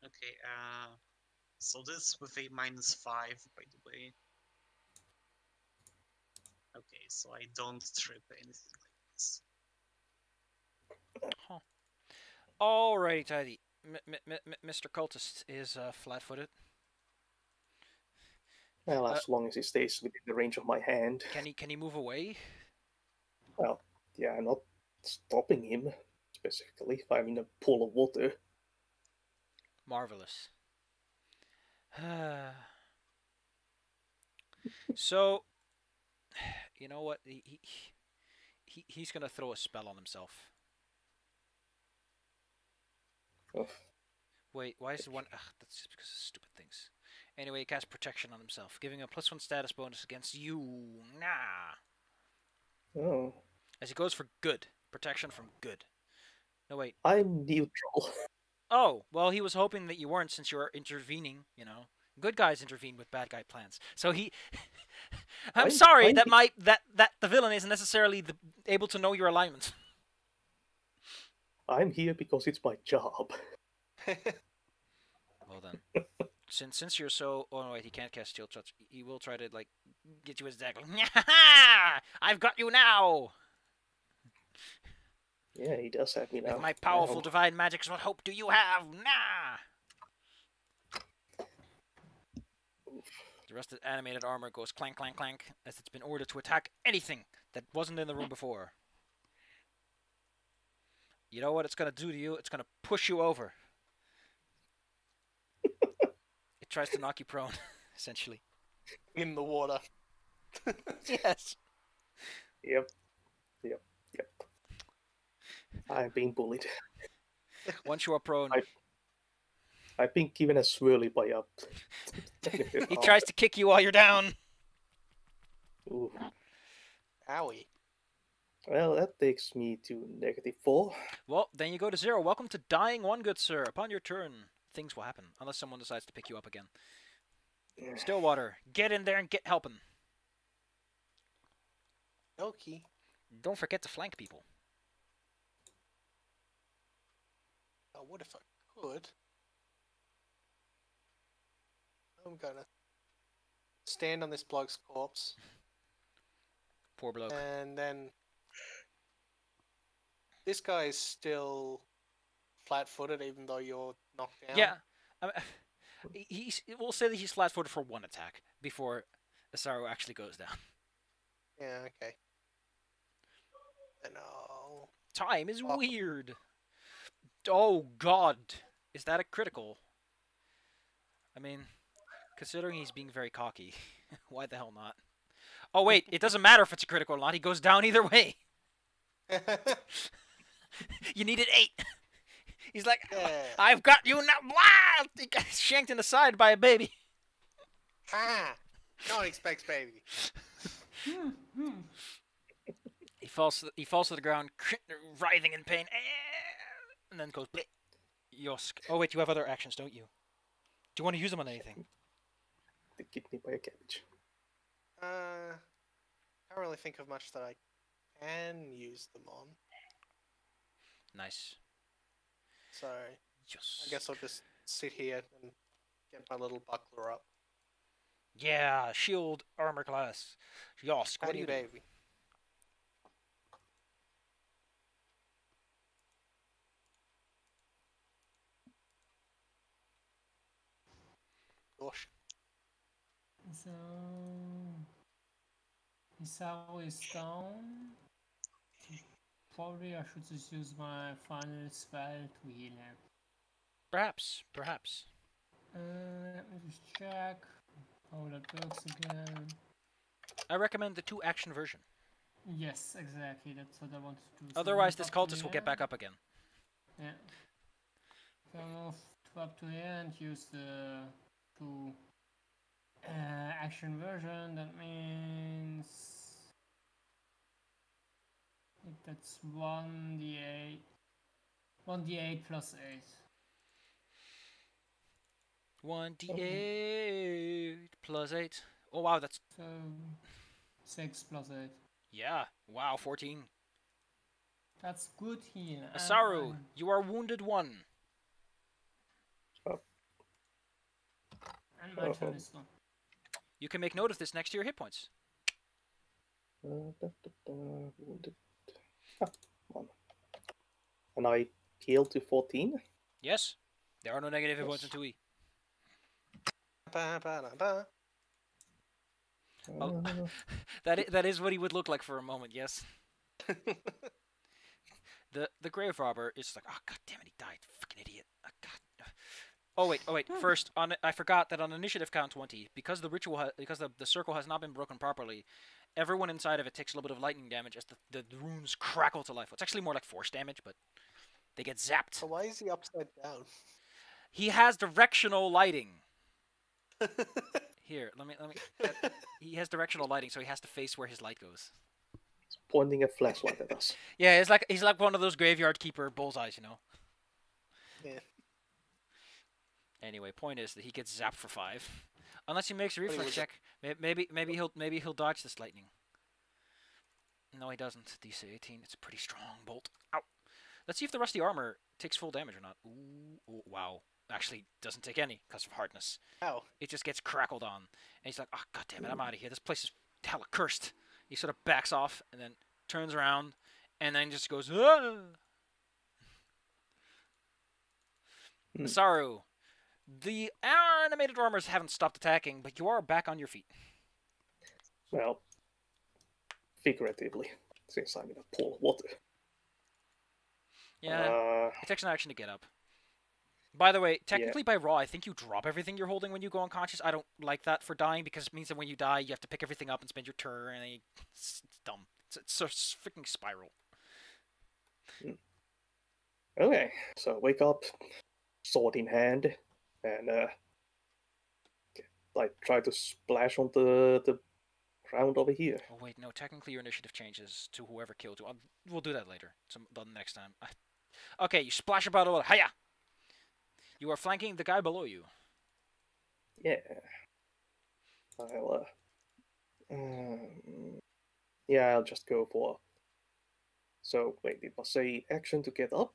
S3: Okay, so this with a -5, by the way. Okay, so I don't trip anything like this.
S1: Alrighty, tidy. Mr. Cultist is flat-footed.
S4: Well, as long as he stays within the range of my hand.
S1: Can he move away?
S4: Well, yeah, I'm not stopping him specifically if I'm in a pool of water.
S1: Marvelous. So, you know what? He's gonna throw a spell on himself.
S4: Ugh.
S1: Wait, why is it one? Ugh, that's just because of stupid things. Anyway, he casts protection on himself, giving a +1 status bonus against you. Nah.
S4: Oh,
S1: As he goes for good. Protection from good. No, wait.
S4: I'm neutral.
S1: Oh, well, he was hoping that you weren't since you were intervening, you know. Good guys intervene with bad guy plans. So he... I'm sorry that the villain isn't necessarily able to know your alignment.
S4: I'm here because it's my job.
S1: Well then. Since you're so... Oh, no, wait, he can't cast Steel Touch. He will try to, like, get you his deck. I've got you now!
S4: Yeah, he does have me now.
S1: With my powerful divine magics, what hope do you have? Nah! The rest of the animated armor goes clank, clank, clank, as it's been ordered to attack anything that wasn't in the room before. You know what it's going to do to you? It's going to push you over. It tries to knock you prone, essentially.
S5: In the water.
S1: Yes.
S4: Yep. I'm being bullied.
S1: Once you are prone,
S4: I've been given a swirly by up.
S1: he tries to kick you while you're down.
S4: Ooh.
S5: Owie.
S4: Well, that takes me to -4.
S1: Well, then you go to 0. Welcome to dying 1, good sir. Upon your turn, things will happen. Unless someone decides to pick you up again. Stillwater, get in there and get helping.
S5: Okay.
S1: Don't forget to flank people.
S5: Oh, what if I could? I'm gonna stand on this bloke's corpse
S1: Poor bloke.
S5: and then this guy is still flat-footed even though you're knocked down.
S1: Yeah. We'll say that he's flat-footed for 1 attack before Asaru actually goes down.
S5: Yeah, okay. And oh,
S1: Time is
S5: Fuck.
S1: weird. Oh god. Is that a critical? I mean, considering he's being very cocky, why the hell not? Oh wait, it doesn't matter if it's a critical or not. He goes down either way. You needed 8. He's like,
S5: yeah.
S1: I've got you now. Blah! He got shanked in the side by a baby.
S5: Ha! No one expects baby.
S1: He falls to the ground, writhing in pain, and then goes bleh. Yosk. Oh wait, you have other actions, don't you? Do you want to use them on anything?
S4: The kidney by a cabbage.
S5: Can't really think of much that I can use them on.
S1: Nice.
S5: So
S1: Yes.
S5: I guess I'll just sit here and get my little buckler up.
S1: Yeah, shield armor class. Yosk. What do
S5: Tiny
S1: you do?
S5: baby. Gosh.
S2: So Isaru is down. Probably I should just use my final spell to heal him.
S1: Perhaps.
S2: Let me just check how that works again.
S1: I recommend the 2 action version.
S2: Yes, exactly. That's what I wanted to do. So
S1: Otherwise,
S2: move
S1: this
S2: up to
S1: cultist will get
S2: here.
S1: back up again.
S2: Yeah. So move up to here and use the 2 action version. That means that's 1d8. 1d8 plus 8.
S1: 1d8 plus 8. Oh wow, that's
S2: So 6 plus 8.
S1: yeah. Wow, 14.
S2: That's good heal. and
S1: Asaru,
S2: I'm-
S1: you are wounded 1.
S2: And my turn is done.
S1: You can make note of this next to your hit points.
S4: Wounded. Ah, 1. And I heal to 14.
S1: Yes, there are no negative hit points in 2e.
S5: Ba-ba-da-ba.
S1: Oh. That is what he would look like for a moment. Yes. The grave robber is like, oh god damn it, he died, fucking idiot. Oh, god. Oh wait. First, I forgot that on initiative count 20, because the circle has not been broken properly, everyone inside of it takes a little bit of lightning damage as the runes crackle to life. It's actually more like force damage, but they get zapped.
S5: So why is he upside down?
S1: He has directional lighting. Here, let me. He has directional lighting, so he has to face where his light goes.
S4: It's pointing a flashlight at us.
S1: Yeah, he's like one of those graveyard keeper bullseyes, you know.
S5: Yeah.
S1: Anyway, point is that he gets zapped for 5, unless he makes a
S5: he
S1: reflex
S5: was-
S1: check. Maybe he'll dodge this lightning. No, he doesn't. DC 18. It's a pretty strong bolt. Ow. Let's see if the rusty armor takes full damage or not. Ooh, wow. Actually, doesn't take any because of hardness.
S5: Ow.
S1: It just gets crackled on, and he's like, "Oh god damn it, I'm out of here. This place is hella cursed." He sort of backs off and then turns around, and then just goes, "Ah!" Masaru, the animated armors haven't stopped attacking, but you are back on your feet.
S4: Well, figuratively, since I'm in a pool of water.
S1: Yeah, it takes an action to get up. By the way, technically by Raw, I think you drop everything you're holding when you go unconscious. I don't like that for dying because it means that when you die, you have to pick everything up and spend your turn, and it's dumb. It's a freaking spiral.
S4: Okay, so wake up, sword in hand, and I try to splash onto the ground over here.
S1: Oh wait, no. Technically, your initiative changes to whoever killed you. We'll do that later. The next time. Okay, you splash about a little. Hiya! You are flanking the guy below you.
S4: Yeah. I'll just go for. So wait, it was a action to get up,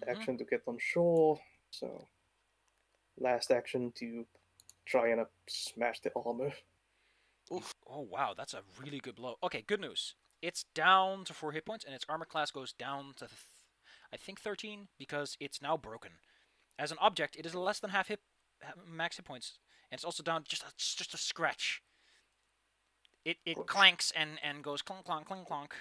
S4: action to get on shore. So last action to try and smash the armor.
S5: Oof.
S1: Oh wow, that's a really good blow. Okay, good news. It's down to 4 hit points, and its armor class goes down to, I think 13, because it's now broken. As an object, it is less than half max hit points, and it's also down just a scratch. It clanks and goes clunk clunk clunk clunk.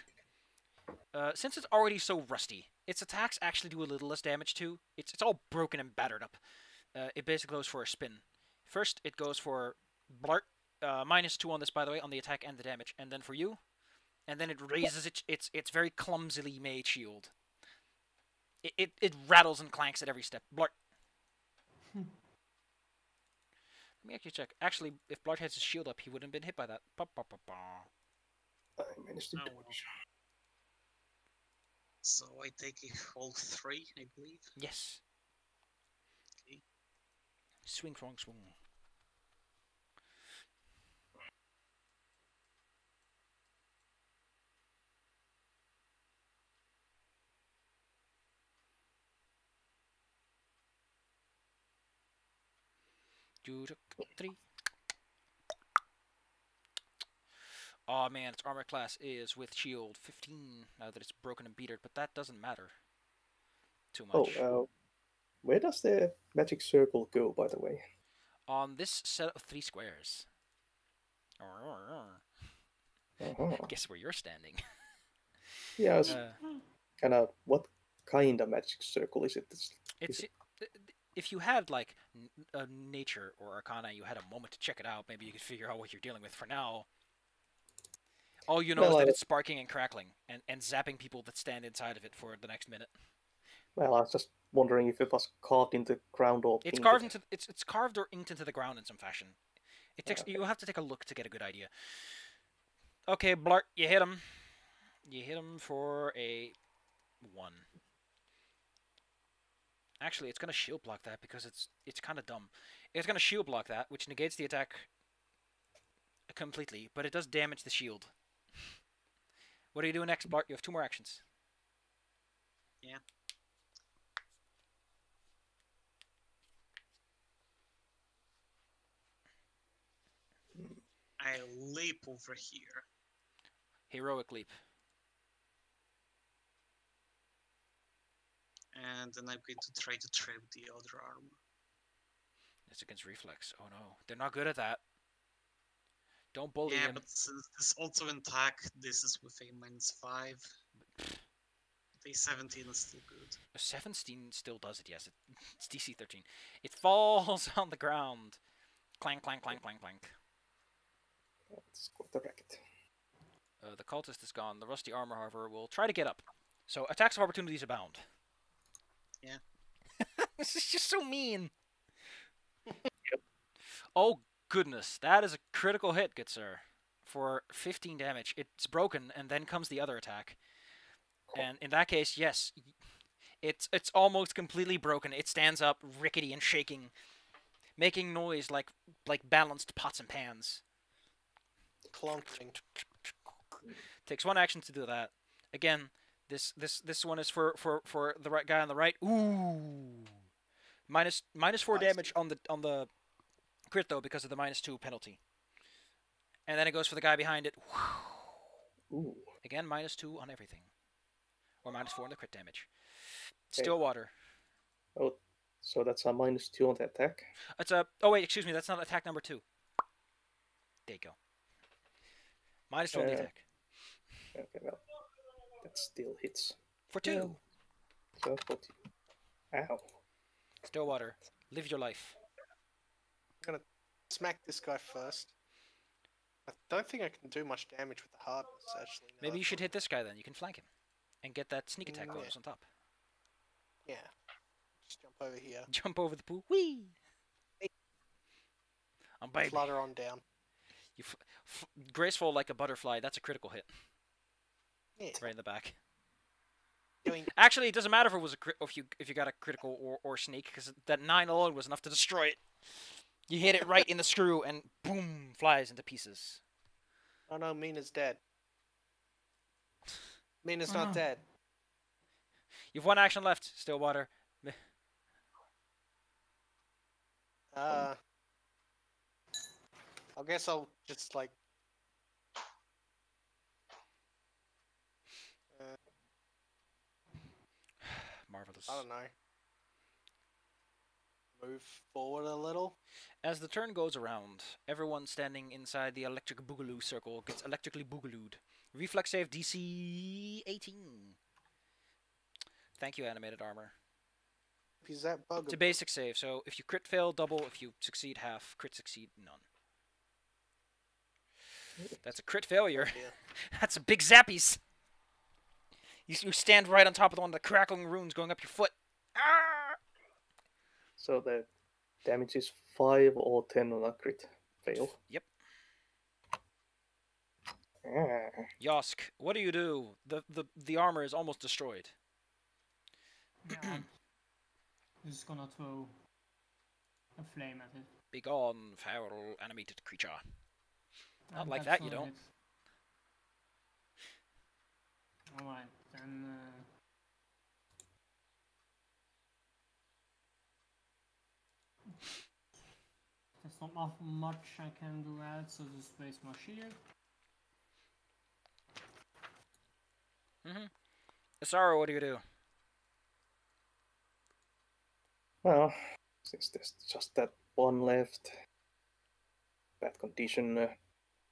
S1: Since it's already so rusty, its attacks actually do a little less damage too. It's all broken and battered up. It basically goes for a spin. First, it goes for blart. -2 on this, by the way, on the attack and the damage, and then for you, and then it raises its very clumsily made shield. It rattles and clanks at every step. Blart. Let me actually check. Actually, if Blart has his shield up, he wouldn't have been hit by that.
S4: I managed to
S3: Oh,
S4: dodge.
S3: So I take a whole 3, I believe.
S1: Yes.
S3: Okay.
S1: Swing, swing, swing. Two, 3. Oh man, its armor class is with shield 15 now that it's broken and beatered, but that doesn't matter too much.
S4: Where does the magic circle go, by the way?
S1: On this set of 3 squares. Guess where you're standing.
S4: Yeah, I was kind of. What kind of magic circle is it?
S1: If you had like nature or arcana, you had a moment to check it out. Maybe you could figure out what you're dealing with. For now, all you know is that it's sparking and crackling and zapping people that stand inside of it for the next minute.
S4: Well, I was just wondering if it was carved into ground or
S1: it's
S4: painted.
S1: carved into it's carved or inked into the ground in some fashion. It takes you have to take a look to get a good idea. Okay, Blart, you hit him. You hit him for a 1. Actually, it's gonna shield block that because it's kind of dumb. It's gonna shield block that, which negates the attack completely, but it does damage the shield. What are you doing next, Blart? You have 2 more actions.
S3: Yeah. I leap over here.
S1: Heroic leap.
S3: And then I'm going to try to trap the other arm.
S1: It's against reflex. Oh no, they're not good at that. Don't bully
S3: Yeah,
S1: him.
S3: but since this also in attack, this is with a -5. The 17 is still good.
S1: A 17 still does it, yes. It's DC 13. It falls on the ground. Clank, clank, clank, clank, clank.
S4: That's quite a racket.
S1: The cultist is gone. The rusty armor, however, will try to get up. So attacks of opportunities abound.
S3: Yeah.
S1: This is just so mean. Yep. Oh goodness, that is a critical hit, good sir. For 15 damage. It's broken, and then comes the other attack. And in that case, yes, it's almost completely broken. It stands up, rickety and shaking, making noise like balanced pots and pans.
S5: Clunking.
S1: Takes 1 action to do that. Again, this one is for the right guy on the right. Ooh, -4 damage on the crit though because of the -2 penalty. And then it goes for the guy behind it.
S4: Ooh.
S1: Again, -2 on everything. Or -4 on the crit damage. Stillwater.
S4: Oh, so that's a -2 on the attack?
S1: It's a... Oh, wait, excuse me. That's not attack number 2. There you go. -2 on the attack.
S4: Okay, well, that still hits.
S1: For 2.
S4: Yeah. So, for 2. Ow.
S1: Stillwater, live your life.
S5: I'm gonna smack this guy first. I don't think I can do much damage with the hardness, actually.
S1: Maybe you should hit this guy then. You can flank him. And get that sneak attack bonus on top.
S5: Yeah. Just jump over here.
S1: Jump over the pool. Whee! I'm baby.
S5: Flutter on down.
S1: You graceful like a butterfly. That's a critical hit.
S5: Yeah.
S1: Right in the back.
S5: Doing
S1: Actually, it doesn't matter if it was if you got a critical or sneak, because that 9 alone was enough to destroy it. You hit it right in the screw and boom, flies into pieces.
S5: oh no, Mina's dead. Mina's
S2: Oh,
S5: not
S2: no.
S5: dead.
S1: You've one action left, Stillwater.
S5: I guess I'll just like.
S1: Marvelous.
S5: I don't know. Move forward a little.
S1: As the turn goes around, everyone standing inside the electric boogaloo circle gets electrically boogalooed. Reflex save DC 18. Thank you, animated armor.
S5: Is that bug?
S1: It's a basic save, so if you crit fail, double. If you succeed, half. Crit succeed, none. That's a crit failure.
S5: Yeah.
S1: That's a big zappies. You stand right on top of one of the crackling runes going up your foot. Ah!
S4: So the damage is 5 or 10 on a crit fail.
S1: Yep.
S4: Ah.
S1: Yosk, what do you do? The armor is almost destroyed.
S2: Yeah, I'm just gonna throw a flame at it.
S1: Begone, foul animated creature. Not
S2: And
S1: like
S2: that's
S1: that, you
S2: not
S1: don't.
S2: it. Alright, then there's not much I can do else, so just raise my shield.
S1: Asara, what do you do?
S4: Well, since there's just that one left, bad condition,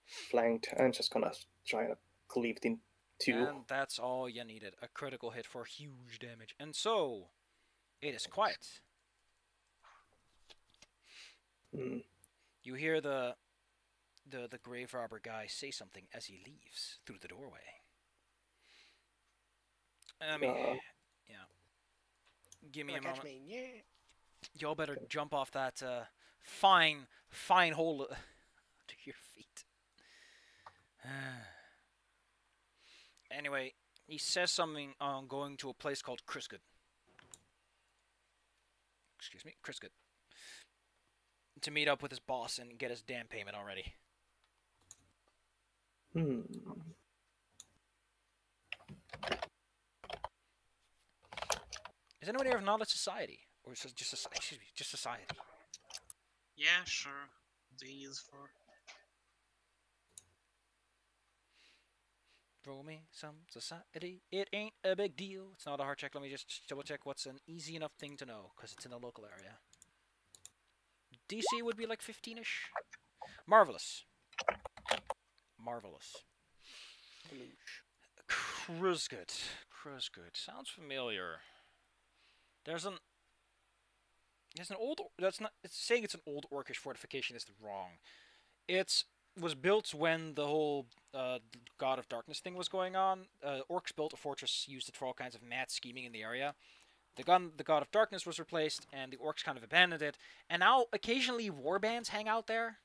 S4: flanked, I'm just gonna try to cleave it in 2.
S1: And that's all you needed. A critical hit for huge damage. And so, it is quiet.
S4: Hmm.
S1: You hear the grave robber guy say something as he leaves through the doorway. I mean, yeah. Give me a
S5: Wanna catch
S1: moment.
S5: me? Yeah.
S1: Y'all better jump off that fine hole to your feet. Anyway, he says something on going to a place called Kriskut. Excuse me, Kriskut. To meet up with his boss and get his damn payment already.
S4: Hmm.
S1: Is anyone here of Knowledge Society? Or is it just society? Excuse me, just society.
S3: Yeah, sure. D is for.
S1: Roll me some society. It ain't a big deal. It's not a hard check. Let me just double check what's an easy enough thing to know, because it's in the local area. DC would be like 15-ish. Marvelous. Marvelous. Kruzgut. Kruzgut. Sounds familiar. There's an old. That's not. It's saying it's an old orcish fortification is wrong. It was built when the whole God of Darkness thing was going on. Orcs built a fortress, used it for all kinds of mad scheming in the area. The God of Darkness was replaced, and the orcs kind of abandoned it. And now, occasionally, warbands hang out there.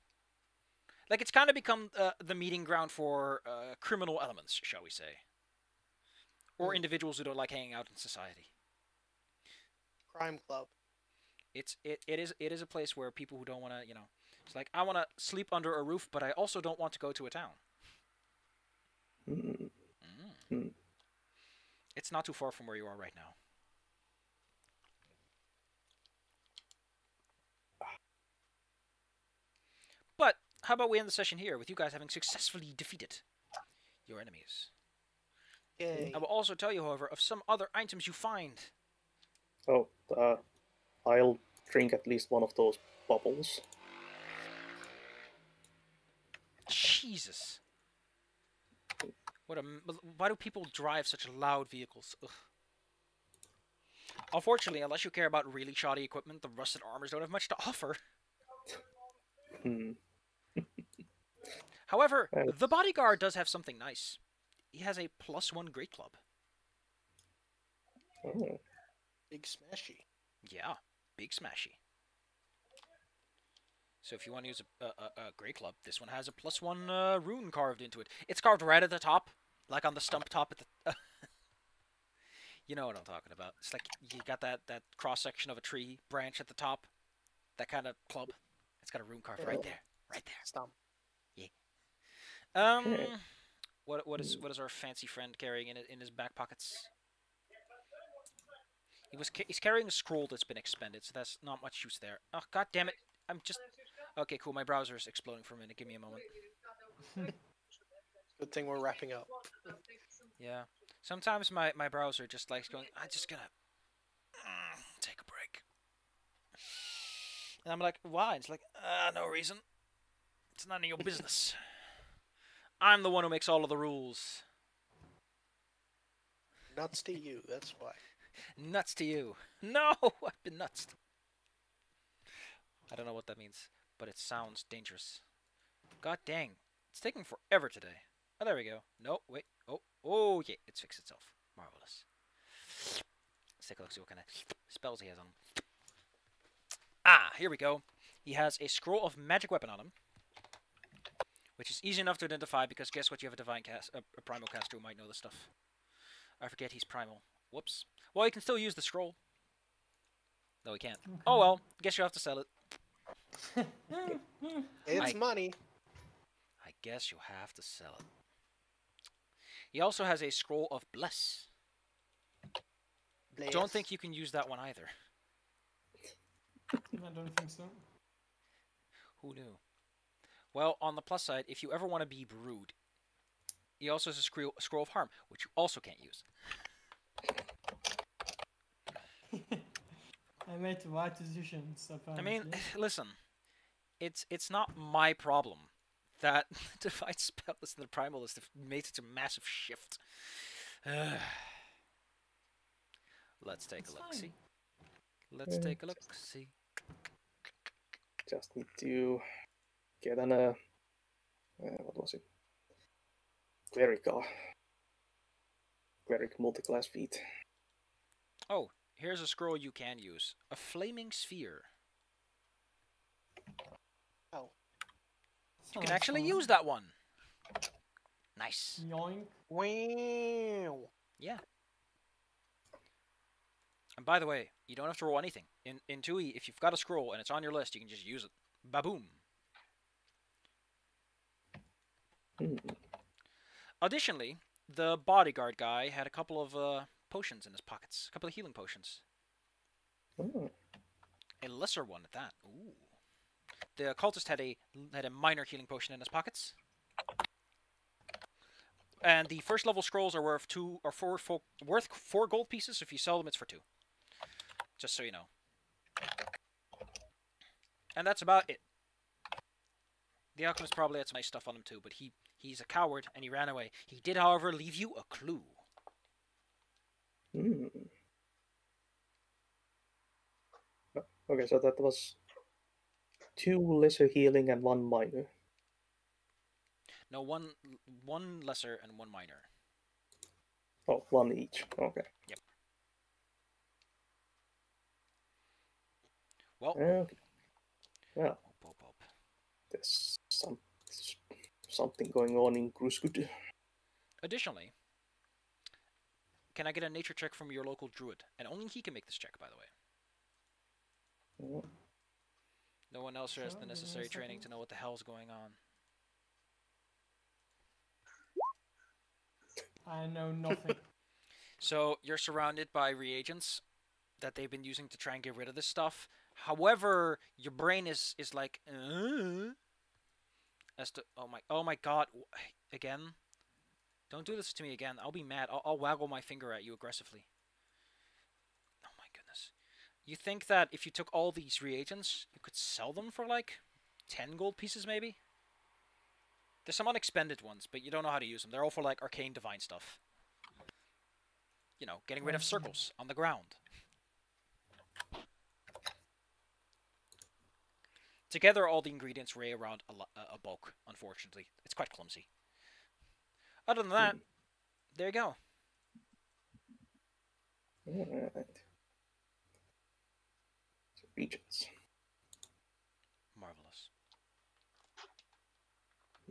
S1: Like, it's kind of become the meeting ground for criminal elements, shall we say. Or individuals who don't like hanging out in society.
S5: Crime club.
S1: It is a place where people who don't want to, it's like, I want to sleep under a roof, but I also don't want to go to a town. It's not too far from where you are right now. But how about we end the session here with you guys having successfully defeated your enemies?
S5: Yay.
S1: I will also tell you, however, of some other items you find.
S4: Oh, I'll drink at least one of those bubbles.
S1: Jesus. Why do people drive such loud vehicles? Ugh. Unfortunately, unless you care about really shoddy equipment, the rusted armors don't have much to offer. However, the bodyguard does have something nice. He has a +1 great club.
S4: Oh.
S5: Big smashy.
S1: Yeah, big smashy. So if you want to use a Grey Club, this one has a +1 rune carved into it. It's carved right at the top, like on the stump top at the... You know what I'm talking about. It's like you got that cross-section of a tree branch at the top. That kind of club. It's got a rune carved right there. Right there.
S5: Stump.
S4: Okay.
S1: What is our fancy friend carrying in his back pockets? He's carrying a scroll that's been expended, so that's not much use there. Oh, god damn it. I'm just... Okay, cool. My browser is exploding for a minute. Give me a moment.
S5: Good thing we're wrapping up.
S1: Yeah. Sometimes my browser just likes going, I just gotta take a break. And I'm like, why? It's like, no reason. It's none of your business. I'm the one who makes all of the rules.
S5: Nuts to you, that's why.
S1: Nuts to you. No, I've been nuts. I don't know what that means, but it sounds dangerous. God dang. It's taking forever today. Oh, there we go. No, wait. Oh, yeah. It's fixed itself. Marvelous. Let's take a look, see what kind of spells he has on him. Ah, here we go. He has a scroll of magic weapon on him, which is easy enough to identify because guess what? You have a divine cast, a primal caster who might know this stuff. I forget he's primal. Whoops. Well, you can still use the scroll. No, he can't.
S2: Okay.
S1: Oh well. Guess you have to sell it.
S5: It's money.
S1: I guess you have to sell it. He also has a scroll of bless.
S5: Bless.
S1: Don't think you can use that one either.
S2: I don't think so.
S1: Who knew? Well, on the plus side, if you ever want to be rude, he also has a scroll of harm, which you also can't use.
S2: I made the right decisions, apparently.
S1: I mean, listen, it's not my problem that divine spells and the primalist have made such a massive shift. Let's take
S2: It's
S1: a look.
S2: fine.
S1: See. Let's take a look. See.
S4: Just need to get an what was it? Cleric multi-class feat.
S1: Oh, here's a scroll you can use. A flaming sphere.
S5: Oh.
S1: You can actually use that one. Nice.
S2: Yoink.
S5: Wow.
S1: Yeah. And by the way, you don't have to roll anything. In 2e, if you've got a scroll and it's on your list, you can just use it. Baboom. Additionally, the bodyguard guy had a couple of potions in his pockets. A couple of healing potions.
S4: Oh.
S1: A lesser one at that. Ooh. The cultist had a minor healing potion in his pockets. And the first level scrolls are worth worth 4 gold pieces. So if you sell them, it's for 2. Just so you know. And that's about it. The alchemist probably had some nice stuff on him too, but he's a coward and he ran away. He did, however, leave you a clue.
S4: Okay, so that was 2 lesser healing and 1 minor.
S1: No, one lesser and 1 minor.
S4: Oh, 1 each. Okay.
S1: Yep. Well.
S4: Okay. Well,
S1: Pop.
S4: there's something going on in Gruskut.
S1: Additionally, can I get a nature check from your local druid? And only he can make this check, by the way. No one else has
S2: Sure,
S1: the
S2: give me a
S1: necessary training to
S2: second.
S1: know what the hell's going on.
S2: I know nothing.
S1: So you're surrounded by reagents that they've been using to try and get rid of this stuff. However, your brain is like, as to oh my god, again. Don't do this to me again. I'll be mad. I'll waggle my finger at you aggressively. Oh my goodness. You think that if you took all these reagents, you could sell them for like 10 gold pieces maybe? There's some unexpended ones, but you don't know how to use them. They're all for like arcane divine stuff. You know, getting rid of circles on the ground. Together, all the ingredients weigh around a bulk, unfortunately. It's quite clumsy. Other than that, there you go.
S4: Alright. So regions.
S1: Marvelous.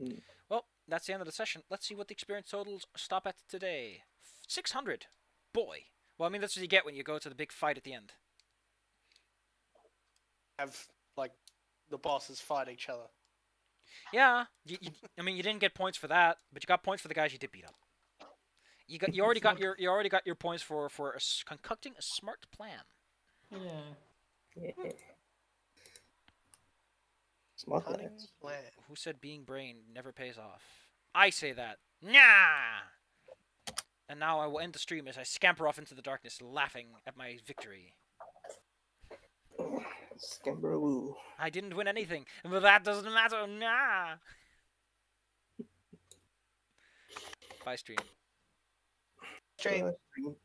S4: Mm.
S1: Well, that's the end of the session. Let's see what the experience totals stop at today. 600. Boy. Well, I mean, that's what you get when you go to the big fight at the end.
S5: Have like the bosses fight each other.
S1: Yeah, I mean, you didn't get points for that, but you got points for the guys you did beat up. You already got your points for concocting a smart plan.
S2: Yeah.
S4: Yeah. Smart
S5: Cunning
S4: lads.
S5: plan.
S1: Who said being brain never pays off? I say that. Nah! And now I will end the stream as I scamper off into the darkness, laughing at my victory.
S4: Scamberoo.
S1: I didn't win anything, but that doesn't matter. Nah! Bye, stream.
S5: Stream.
S4: Stream.